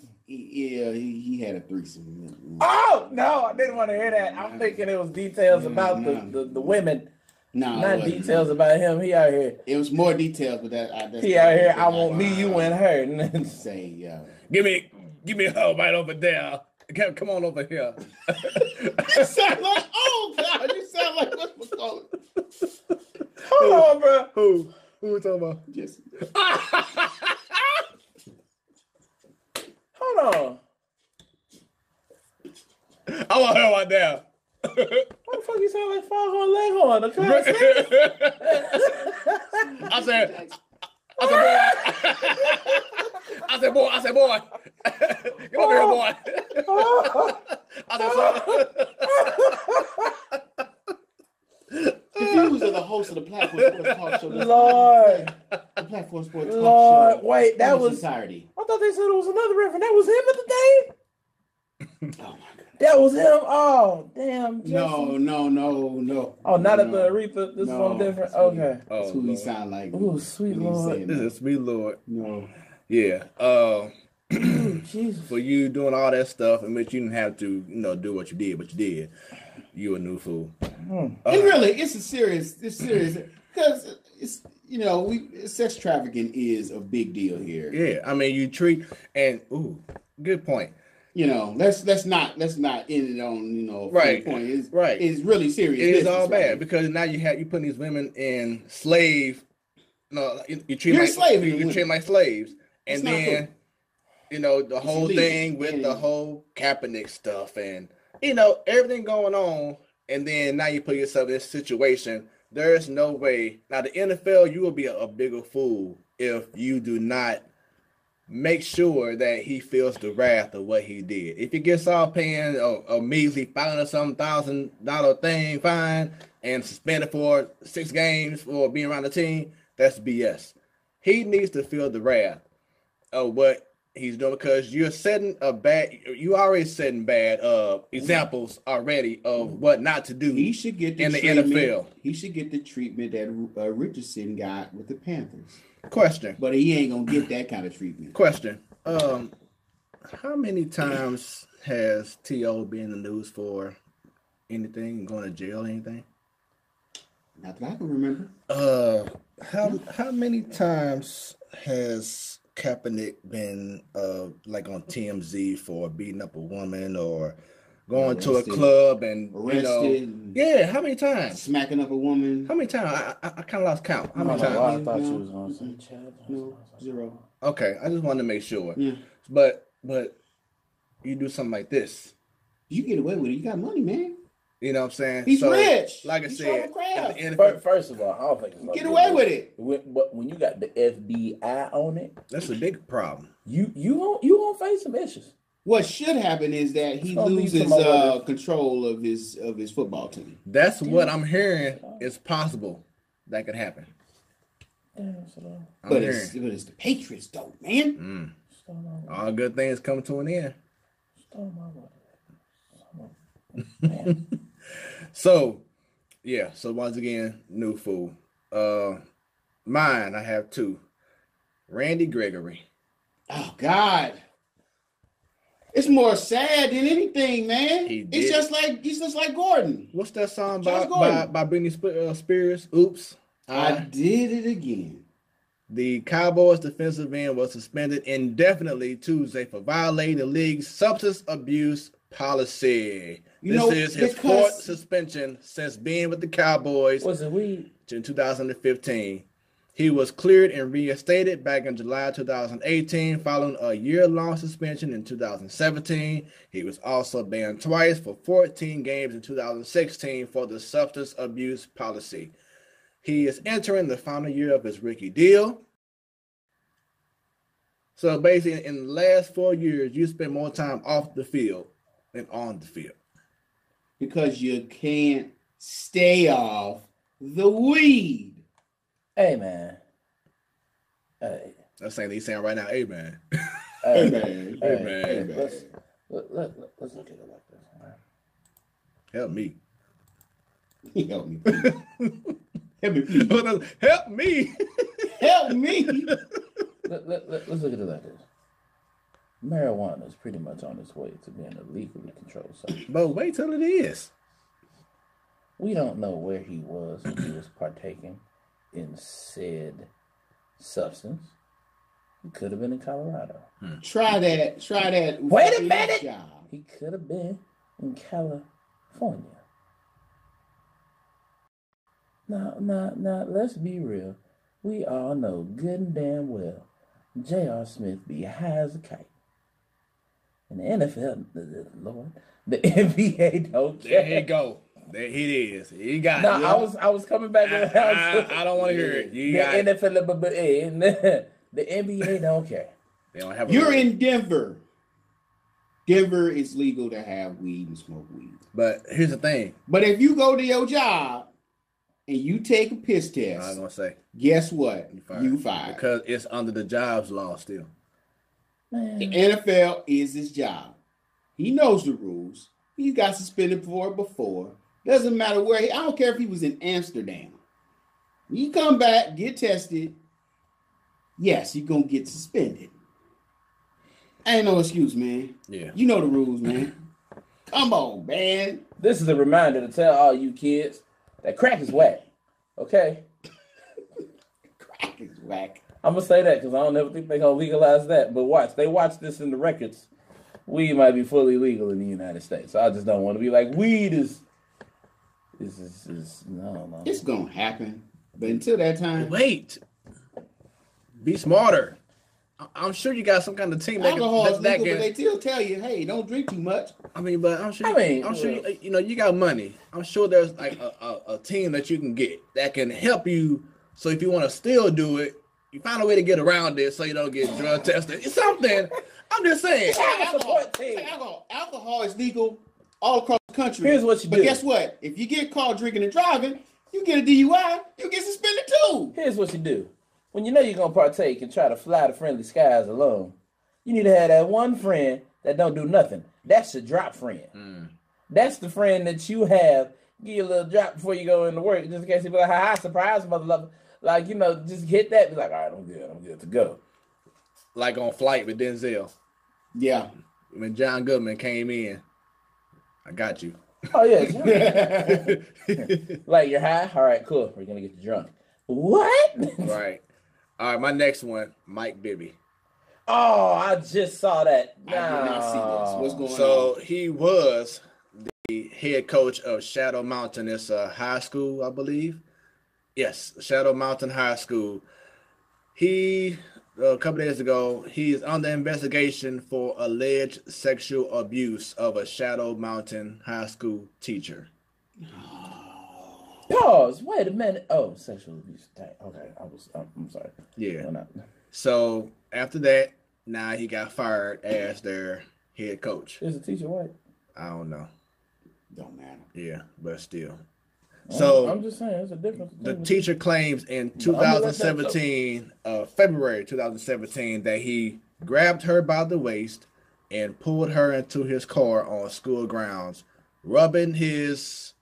Speaker 2: had a threesome.
Speaker 3: Oh no, I didn't want to hear that. I'm thinking it was details about the women.
Speaker 2: No,
Speaker 3: not details about him. He out here.
Speaker 2: It was more details, but that
Speaker 3: he out here. I want me, you, and her.
Speaker 2: Say,
Speaker 1: give me her right over there. Come on over here.
Speaker 2: You sound like, oh God, you sound like what's called.
Speaker 3: Hold on, bro.
Speaker 1: Who we talking about?
Speaker 2: Yes.
Speaker 3: Hold on.
Speaker 1: I want her right there.
Speaker 3: What the fuck you sound like Foghorn Leghorn?
Speaker 1: I said, boy. Get over here, boy.
Speaker 2: If you was the host of the Platform Sports Talk Show,
Speaker 3: Lord.
Speaker 2: The Platform Sports Talk Show.
Speaker 3: Wait, that was
Speaker 2: entirety.
Speaker 3: I thought they said it was another reference. That was him at the game?
Speaker 2: Oh my God.
Speaker 3: That was him? Oh, damn.
Speaker 2: Jesse. No.
Speaker 3: Oh, not at the Aretha. This one different? Okay.
Speaker 2: That's who he sound like.
Speaker 3: Oh, sweet Lord.
Speaker 1: This is sweet Lord.
Speaker 2: No.
Speaker 1: Yeah. for you doing all that stuff in which you didn't have to, do what you did, but you did. You a new fool.
Speaker 2: And really, it's serious because sex trafficking is a big deal here.
Speaker 1: Yeah, I mean, you treat good point.
Speaker 2: Let's not end it on
Speaker 1: right
Speaker 2: point.
Speaker 1: It's
Speaker 2: really serious.
Speaker 1: It is all bad because now you putting these women in slave. No, you treat them like slaves, and then the whole thing with the whole Kaepernick stuff and everything going on, and then now you put yourself in this situation. There's no way. Now the NFL, you will be a bigger fool if you do not make sure that he feels the wrath of what he did. If he gets off paying a measly $500,000 thing fine and suspended for 6 games for being around the team, that's BS. He needs to feel the wrath of what he's doing because you're already setting bad examples already of what not to do.
Speaker 2: He should get the NFL. He should get the treatment that Richardson got with the Panthers.
Speaker 1: Question.
Speaker 2: But he ain't gonna get that kind of treatment.
Speaker 1: Question. How many times has T.O. been in the news for anything, going to jail, anything?
Speaker 2: Not that I can remember.
Speaker 1: How many times has Kaepernick been like on TMZ for beating up a woman or going to a club and
Speaker 2: arrested?
Speaker 1: How many times?
Speaker 2: Smacking up a woman.
Speaker 1: How many times? I kind of lost count. How many times?
Speaker 3: I thought you was going to say
Speaker 2: No, 0.
Speaker 1: Okay, I just wanted to make sure.
Speaker 2: Yeah.
Speaker 1: But you do something like this,
Speaker 2: you get away with it. You got money, man.
Speaker 1: You know what I'm saying?
Speaker 2: He's rich.
Speaker 1: Like I said,
Speaker 3: first of all, I don't think it's
Speaker 2: get away with it.
Speaker 3: But when you got the FBI on it,
Speaker 1: that's a big problem.
Speaker 3: You gonna face some issues.
Speaker 2: What should happen is that he loses control of his football team.
Speaker 1: That's what I'm hearing is possible that could happen.
Speaker 2: But it's the Patriots, though, man.
Speaker 1: All good things come to an end. So once again, new fool. Mine, I have 2. Randy Gregory.
Speaker 2: Oh God. It's more sad than anything, man. He's just like Gordon.
Speaker 1: What's that song by Britney Spears? Oops.
Speaker 2: I did it again.
Speaker 1: The Cowboys defensive end was suspended indefinitely Tuesday for violating the league's substance abuse policy. This is his 4th suspension since being with the Cowboys.
Speaker 3: Was it weed?
Speaker 1: In 2015. He was cleared and reinstated back in July 2018 following a year-long suspension in 2017. He was also banned twice for 14 games in 2016 for the substance abuse policy. He is entering the final year of his rookie deal. So basically, in the last 4 years, you spent more time off the field than on the field.
Speaker 2: Because you can't stay off the weed.
Speaker 3: Hey, man. Hey.
Speaker 1: That's saying he's saying right now, hey, man.
Speaker 2: Hey, man.
Speaker 1: Hey, man.
Speaker 3: Hey, let's look at it like this. Man.
Speaker 1: Help me.
Speaker 2: Help me, please. Help me, please.
Speaker 1: Help me.
Speaker 2: Help me.
Speaker 3: Let's look at it like this. Marijuana is pretty much on its way to being a legally controlled substance.
Speaker 1: But wait till it is.
Speaker 3: We don't know where he was when he was partaking in said substance. He could have been in Colorado.
Speaker 2: Try that.
Speaker 3: Wait a minute. Job. He could have been in California. Now, let's be real. We all know good and damn well J.R. Smith be high as a kite. And the NFL, the NBA don't care.
Speaker 1: There you go. There it is. He got it.
Speaker 3: No, I was coming back to the house.
Speaker 1: I don't want to hear it.
Speaker 3: The NFL, the NBA don't care.
Speaker 1: They don't have.
Speaker 2: You're in Denver. Denver is legal to have weed and smoke weed.
Speaker 1: But here's the thing.
Speaker 2: But if you go to your job and you take a piss test,
Speaker 1: I was gonna say,
Speaker 2: guess what? You fired.
Speaker 1: Because it's under the jobs law still.
Speaker 3: Man.
Speaker 2: The NFL is his job. He knows the rules. He got suspended for it before. Doesn't matter where. I don't care if he was in Amsterdam. You come back, get tested. Yes, you're gonna get suspended. Ain't no excuse, man.
Speaker 1: Yeah.
Speaker 2: You know the rules, man. Come on, man.
Speaker 3: This is a reminder to tell all you kids that crack is whack. Okay?
Speaker 2: Crack is whack.
Speaker 3: I'm going to say that because I don't ever think they're going to legalize that. But watch. They watch this in the records. Weed might be fully legal in the United States. So I just don't want to be like, weed is no.
Speaker 2: It's going to happen. But until that time.
Speaker 1: Wait. Be smarter. I'm sure you got some kind of team that
Speaker 2: alcohol is legal,
Speaker 1: can.
Speaker 2: but they still tell you, hey, don't drink too much.
Speaker 1: I mean, but I'm sure you got money. I'm sure there's like a team that you can get that can help you. So if you want to still do it, you find a way to get around it so you don't get drug tested. It's something. I'm just saying.
Speaker 2: Alcohol is legal all across the country.
Speaker 3: Here's what you do.
Speaker 2: But guess what? If you get caught drinking and driving, you get a DUI, you get suspended too.
Speaker 3: Here's what you do. When you know you're going to partake and try to fly the friendly skies alone, you need to have that one friend that don't do nothing. That's your drop friend. That's the friend that you have. Give you a little drop before you go into work, just in case you be like, hi, surprise, mother. Like, just hit that. Be like, all right, I'm good to go.
Speaker 1: Like on Flight with Denzel.
Speaker 2: Yeah.
Speaker 1: When John Goodman came in, I got you.
Speaker 3: Oh, yeah. Like, you're high? All right, cool. We're going to get you drunk. What?
Speaker 1: Right. All right, my next one, Mike Bibby.
Speaker 3: Oh, I just saw that.
Speaker 2: I did not see this. What's going on?
Speaker 1: So he was the head coach of Shadow Mountain. It's a high school, I believe. Yes, Shadow Mountain High School. He, a couple days ago, he is under investigation for alleged sexual abuse of a Shadow Mountain High School teacher.
Speaker 3: Pause. Wait a minute. Oh, sexual abuse. Okay, I'm sorry.
Speaker 1: Yeah. So after that, now he got fired as their head coach.
Speaker 3: Is the teacher white?
Speaker 1: I don't know.
Speaker 2: Don't matter.
Speaker 1: Yeah, but still. So
Speaker 3: I'm just saying, it's a difference.
Speaker 1: The teacher claims in 2017, February 2017, that he grabbed her by the waist and pulled her into his car on school grounds, rubbing his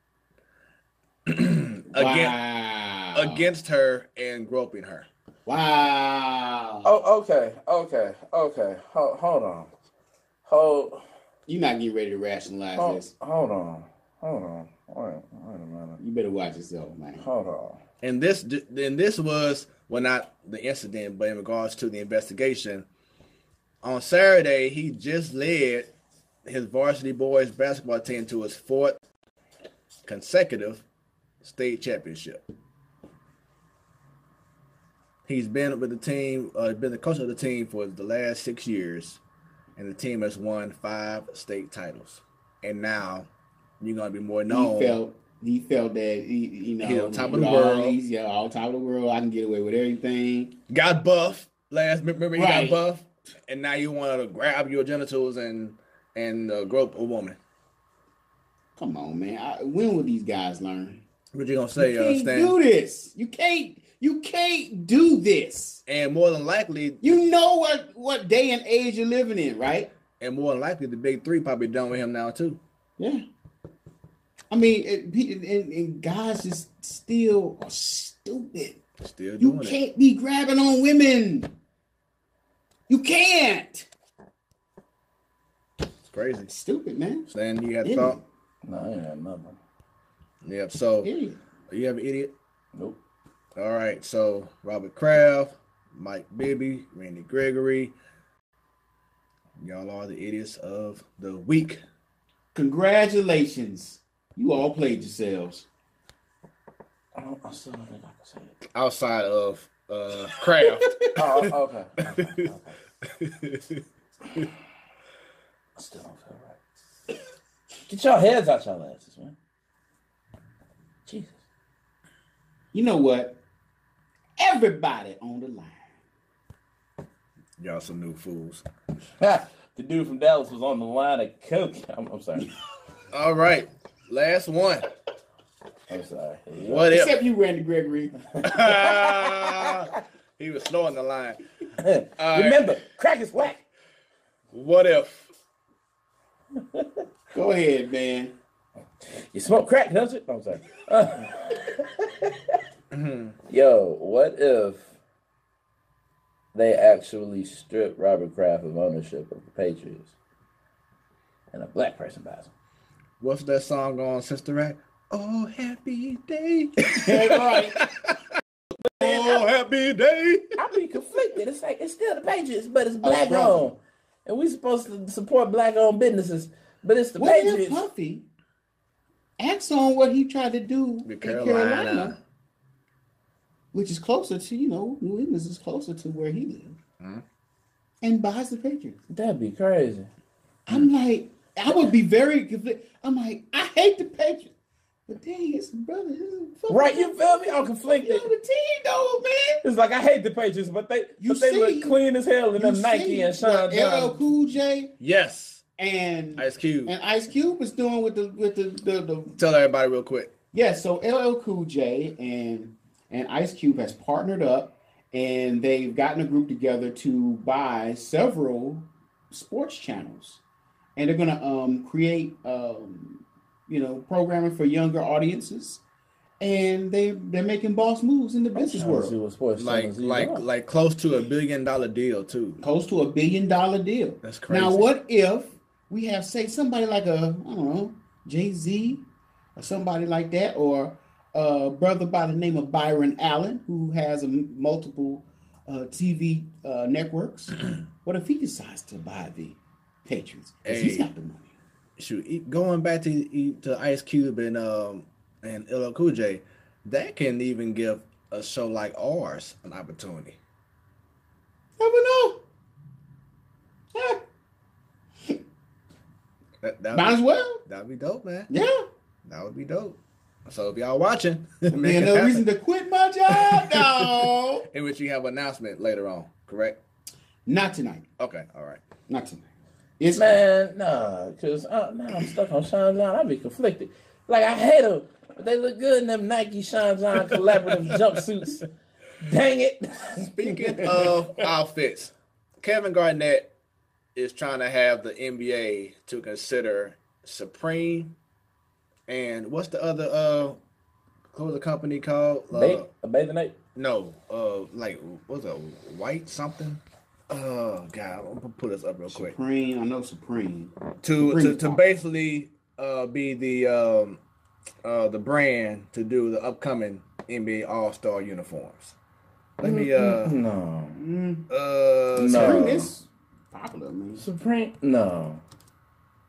Speaker 1: against her and groping her.
Speaker 2: Wow.
Speaker 3: Oh, okay. Hold on.
Speaker 2: You're not getting ready to rationalize this.
Speaker 3: Hold on. Wait a minute.
Speaker 2: You better watch yourself, man.
Speaker 3: Hold on.
Speaker 1: And this was, well, not the incident, but in regards to the investigation. On Saturday, he just led his varsity boys basketball team to his fourth consecutive state championship. He's been with the team, been the coach of the team for the last 6 years, and the team has won 5 state titles. And now you're gonna be more known.
Speaker 2: He felt that he's
Speaker 1: on top of the world.
Speaker 2: On top of the world. I can get away with everything.
Speaker 1: Got buff remember he got buff, and now you want to grab your genitals and grope a woman.
Speaker 2: Come on, man. When will these guys learn?
Speaker 1: What you gonna say,
Speaker 2: you can't
Speaker 1: Stan?
Speaker 2: do this. You can't do this.
Speaker 1: And more than likely,
Speaker 2: you know what day and age you're living in, right?
Speaker 1: And more than likely, the big three probably done with him now too.
Speaker 2: Yeah. I mean, and guys just still are stupid.
Speaker 1: Still doing
Speaker 2: you can't be grabbing on women. You can't.
Speaker 1: It's crazy.
Speaker 2: It's stupid, man.
Speaker 1: Stan, you had a thought?
Speaker 3: No, I ain't had nothing.
Speaker 1: Yep. So,
Speaker 2: Idiot.
Speaker 1: You have an idiot?
Speaker 3: Nope.
Speaker 1: All right. So, Robert Kraft, Mike Bibby, Randy Gregory. Y'all are the idiots of the week.
Speaker 2: Congratulations. You all played yourselves.
Speaker 3: I still don't think I can say it.
Speaker 1: Outside of Kraft.
Speaker 3: Oh, okay. I still don't feel right. Get your heads out your asses, man. Jesus.
Speaker 2: You know what? Everybody on the line.
Speaker 1: Y'all some new fools.
Speaker 3: The dude from Dallas was on the line of coke. I'm sorry.
Speaker 1: All right. Last one.
Speaker 3: I'm sorry.
Speaker 2: What Except you, Randy Gregory.
Speaker 1: He was slow on the line.
Speaker 3: Remember, crack is whack.
Speaker 1: What if?
Speaker 2: Go ahead, man.
Speaker 3: You smoke crack, does it? I'm sorry. Yo, what if they actually stripped Robert Kraft of ownership of the Patriots, and a black person buys them.
Speaker 1: What's that song on Sister Act? Oh, happy day.
Speaker 2: Right.
Speaker 1: Oh, happy day.
Speaker 3: I be conflicted. It's like it's still the Patriots, but it's black owned, and we supposed to support black owned businesses, but it's the Patriots.
Speaker 2: Puffy acts on what he tried to do in Carolina, which is closer to New England is closer to where he lived, and buys the Patriots.
Speaker 3: That'd be crazy.
Speaker 2: I'm like, I would be very conflicted. I'm like, I hate the Patriots. But dang, it's brother.
Speaker 3: Right, you feel me? I'm conflicted.
Speaker 2: The team, though, man.
Speaker 3: It's like I hate the Patriots, but they look clean as hell in them Nike and Sean John.
Speaker 2: LL Cool J,
Speaker 1: yes,
Speaker 2: and
Speaker 1: Ice Cube,
Speaker 2: is doing with the.
Speaker 1: Tell everybody real quick.
Speaker 2: Yeah, so LL Cool J and Ice Cube has partnered up, and they've gotten a group together to buy several sports channels, and they're gonna create programming for younger audiences, and they're making boss moves in the business world.
Speaker 1: Like close to $1 billion deal too.
Speaker 2: Close to $1 billion deal.
Speaker 1: That's crazy.
Speaker 2: Now, what if we have somebody like Jay-Z or somebody like that, or a brother by the name of Byron Allen who has multiple TV networks? What if he decides to buy the Patriots? Because he's got the money.
Speaker 1: Shoot, going back to Ice Cube and LL Cool J, that can even give a show like ours an opportunity.
Speaker 2: Never know. Might as well.
Speaker 1: That'd be dope, man.
Speaker 2: Yeah,
Speaker 1: that would be dope. So if y'all watching,
Speaker 2: there's no reason to quit my job, no.
Speaker 1: In which you have an announcement later on, correct?
Speaker 2: Not tonight.
Speaker 1: Okay, all right.
Speaker 2: Not tonight.
Speaker 3: Because now I'm stuck on Sean John. I'd be conflicted. Like, I hate them, but they look good in them Nike Sean John collaborative jumpsuits. Dang it.
Speaker 1: Speaking of outfits, Kevin Garnett is trying to have the NBA to consider Supreme and what's the other what's the company called?
Speaker 3: Bathing Ape?
Speaker 1: No, what's a white something? Oh God, I'm gonna put this up real quick.
Speaker 2: Supreme, I know Supreme.
Speaker 1: To basically be the brand to do the upcoming NBA All-Star uniforms. Let me
Speaker 3: no.
Speaker 2: Supreme is popular, man.
Speaker 3: Supreme no.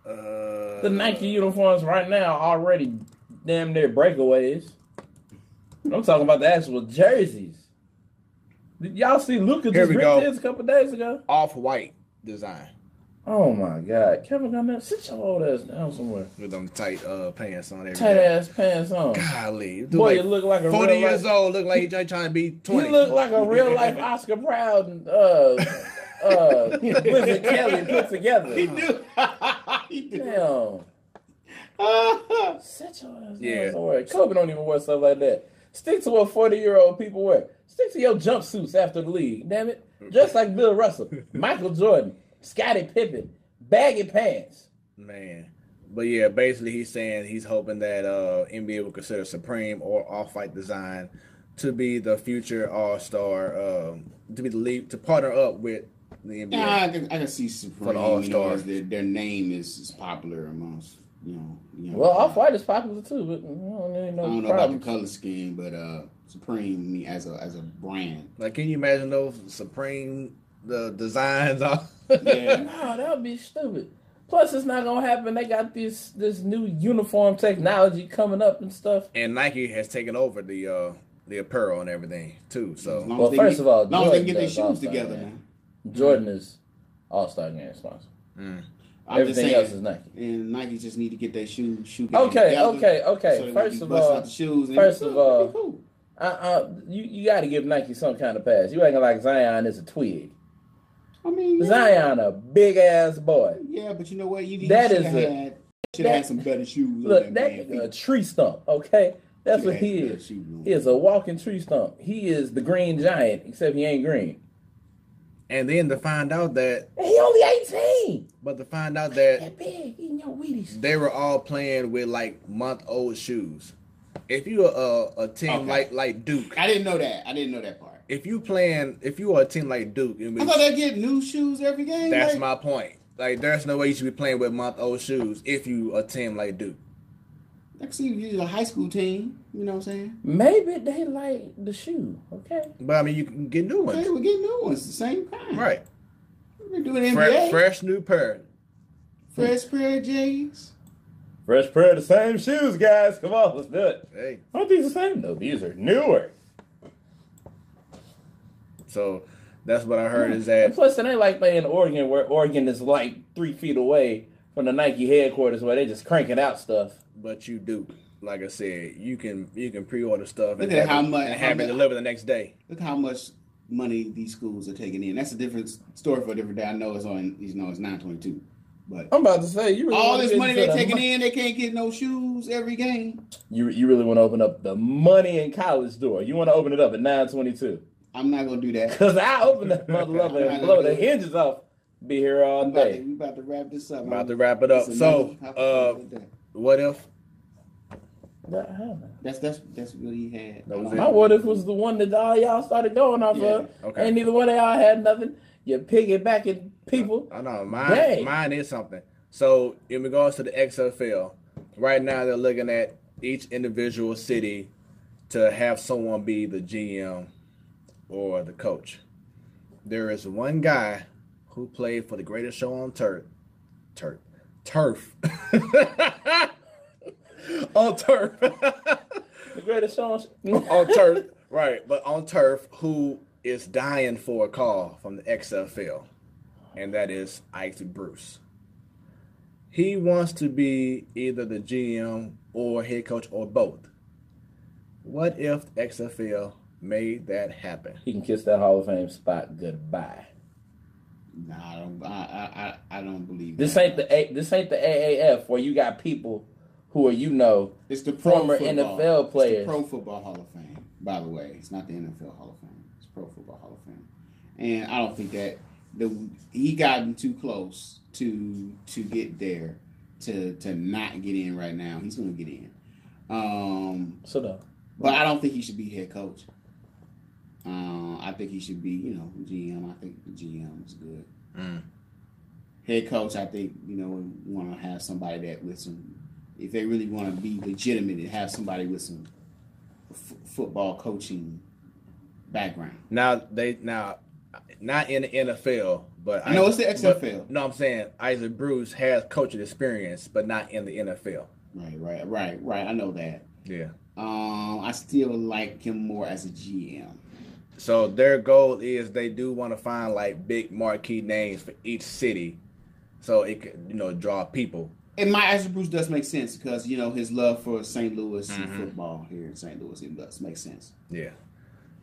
Speaker 3: The Nike uniforms right now are already damn near breakaways. I'm talking about the actual jerseys. Did y'all see Luka just ripped his a couple days ago?
Speaker 1: Off-white design.
Speaker 3: Oh my God. Kevin Garnett, sit your old ass down somewhere.
Speaker 1: With them tight pants on every
Speaker 3: tight
Speaker 1: day.
Speaker 3: Ass pants on.
Speaker 1: Golly.
Speaker 3: Boy, you look like a
Speaker 1: 40 years old, look like he's trying to be 20.
Speaker 3: You look like a real life Oscar Proud and Wizard Kelly put together.
Speaker 2: He do. He do.
Speaker 3: Damn. Sit your ass down somewhere. Kobe don't even wear stuff like that. Stick to what 40-year-old people wear. Stick to your jumpsuits after the league, damn it. Just like Bill Russell, Michael Jordan, Scottie Pippen, baggy pants.
Speaker 1: Man. But yeah, basically he's saying he's hoping that NBA will consider Supreme or Off-White design to be the future All-Star, to be the league, to partner up with the NBA.
Speaker 2: Yeah, I can see Supreme
Speaker 1: for the All-Star.
Speaker 2: Their name is popular amongst
Speaker 3: well, Off-White is popular too, but I don't
Speaker 2: know about the color scheme, but Supreme as a brand.
Speaker 1: Like, can you imagine those Supreme the designs are?
Speaker 3: Yeah, no, that would be stupid. Plus, it's not gonna happen. They got this new uniform technology coming up and stuff.
Speaker 1: And Nike has taken over the apparel and everything too. So,
Speaker 3: well, first of all,
Speaker 2: as long as they can get their shoes together, man.
Speaker 3: Jordan is All-Star game sponsor. Everything else is Nike.
Speaker 2: And Nike just need to get their shoe
Speaker 3: Okay.
Speaker 2: So
Speaker 3: first of all,
Speaker 2: cool.
Speaker 3: You got to give Nike some kind of pass. You acting like Zion is a twig.
Speaker 2: I mean,
Speaker 3: Zion a big ass boy.
Speaker 2: Yeah, but you know what? You should have had some better shoes.
Speaker 3: Look, that is a tree stump. Okay, that's what he is. He is a walking tree stump. He is the green giant, except he ain't green.
Speaker 1: And then to find out that
Speaker 3: he only 18.
Speaker 1: But to find out that
Speaker 3: big, eating your Wheaties.
Speaker 1: They were all playing with like month-old shoes. If you're a team like Duke,
Speaker 2: I didn't know that part.
Speaker 1: if you are a team like Duke,
Speaker 2: I thought they get new shoes every game.
Speaker 1: That's my point. Like, there's no way you should be playing with month-old shoes if you a team like Duke.
Speaker 2: I can see you a high school team. You know what I'm saying?
Speaker 3: Maybe they like the shoe. Okay.
Speaker 1: But I mean, you can get new ones.
Speaker 2: Okay, we get new ones. The same kind.
Speaker 1: Right.
Speaker 2: We're doing NBA.
Speaker 1: Fresh new pair.
Speaker 2: Fresh pair of J's.
Speaker 3: Fresh pair of the same shoes, guys. Come on, let's do it.
Speaker 1: Hey.
Speaker 3: Aren't these the same? No, these are newer.
Speaker 1: So that's what I heard is that.
Speaker 3: And plus, it ain't like they in Oregon, where Oregon is like 3 feet away from the Nike headquarters, where they just cranking out stuff.
Speaker 1: But you do, like I said, you can pre-order stuff
Speaker 2: and
Speaker 1: have it delivered the next day.
Speaker 2: Look how much money these schools are taking in. That's a different story for a different day. I know it's on. It's 9/22. But
Speaker 3: I'm about to say, you really
Speaker 2: all this money they're taking in, they can't get no shoes every game.
Speaker 3: You really want to open up the money in college door? You want to open it up at 9/22?
Speaker 2: I'm not gonna do that
Speaker 3: because I open that mother up and blow the hinges off. Be here all day.
Speaker 2: We about to wrap this up.
Speaker 1: About to wrap it up. So, what if?
Speaker 2: That's what he had.
Speaker 3: My what if was the one that all y'all started going off of.
Speaker 1: Okay.
Speaker 3: And neither one of y'all had nothing. You're piggybacking people.
Speaker 1: I know. Mine is something. So, in regards to the XFL, right now they're looking at each individual city to have someone be the GM or the coach. There is one guy who played for the greatest show on turf. On turf.
Speaker 3: The greatest show
Speaker 1: on turf. Right, but on turf, who is dying for a call from the XFL, and that is Isaac Bruce. He wants to be either the GM or head coach or both. What if the XFL made that happen?
Speaker 3: He can kiss that Hall of Fame spot goodbye.
Speaker 2: Nah, I don't believe
Speaker 3: this ain't the AAF where you got people who are
Speaker 2: it's the
Speaker 3: former NFL players.
Speaker 2: It's the Pro Football Hall of Fame, by the way. It's not the NFL Hall of Fame. It's Pro Football Hall of Fame, and I don't think that he gotten too close to get there to not get in right now. He's going to get in. But I don't think he should be head coach. I think he should be, GM. I think the GM is good. Head coach, I think, we want to have somebody that with some, if they really want to be legitimate, and have somebody with some football coaching background.
Speaker 1: Now, not in the NFL, but
Speaker 2: no, it's the XFL.
Speaker 1: No, I'm saying Isaac Bruce has coaching experience, but not in the NFL.
Speaker 2: Right. I know that.
Speaker 1: Yeah.
Speaker 2: I still like him more as a GM.
Speaker 1: So their goal is they do want to find like big marquee names for each city, so it could draw people.
Speaker 2: And my Isaac Bruce does make sense because his love for St. Louis and football here in St. Louis, it does make sense.
Speaker 1: Yeah.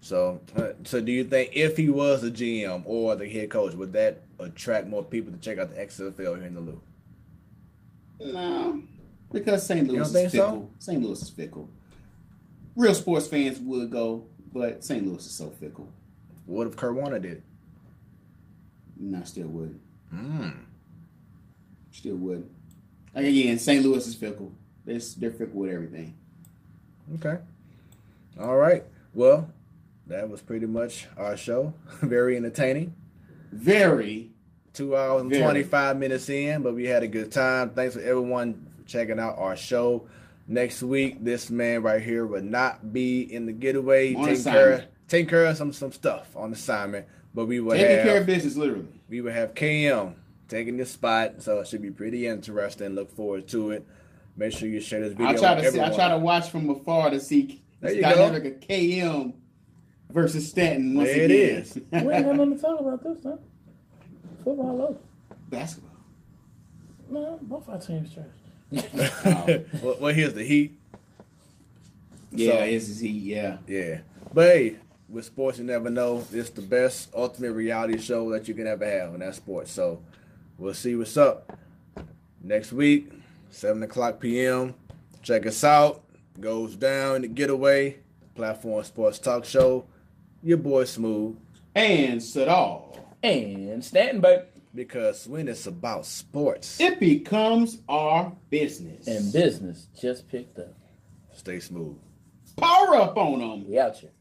Speaker 1: So do you think if he was a GM or the head coach, would that attract more people to check out the XFL here in the Lou?
Speaker 2: No, because St. Louis is fickle. So? St. Louis is fickle. Real sports fans would go, but St. Louis is so fickle.
Speaker 1: What if Kurt Warner did?
Speaker 2: No, still wouldn't. Still wouldn't. Like again, St. Louis is fickle. They're fickle with everything.
Speaker 1: Okay. All right. Well, that was pretty much our show. Very entertaining.
Speaker 2: Very.
Speaker 1: 2 hours and 25 minutes in, but we had a good time. Thanks for everyone for checking out our show. Next week, this man right here will not be in the getaway. Taking care of some stuff on assignment. But we will
Speaker 2: taking care of business, literally.
Speaker 1: We will have KM taking this spot, so it should be pretty interesting. Look forward to it. Make sure you share this video.
Speaker 2: I try to watch from afar to see this dynamic of KM versus Stanton once again.
Speaker 1: It is.
Speaker 3: We ain't got nothing to talk about this time. Football over.
Speaker 2: Basketball.
Speaker 3: No, both our teams trash.
Speaker 1: Well, here's the Heat.
Speaker 2: Yeah, it's Heat.
Speaker 1: Yeah. But hey, with sports, you never know. It's the best ultimate reality show that you can ever have, and that's sports. So we'll see what's up next week, 7:00 p.m. Check us out. Goes down the getaway platform sports talk show. Your boy Smooth
Speaker 2: and Sadal
Speaker 3: and Stanton, baby.
Speaker 1: Because when it's about sports,
Speaker 2: it becomes our business.
Speaker 3: And business just picked up.
Speaker 1: Stay smooth.
Speaker 2: Power up on them.
Speaker 3: We out here.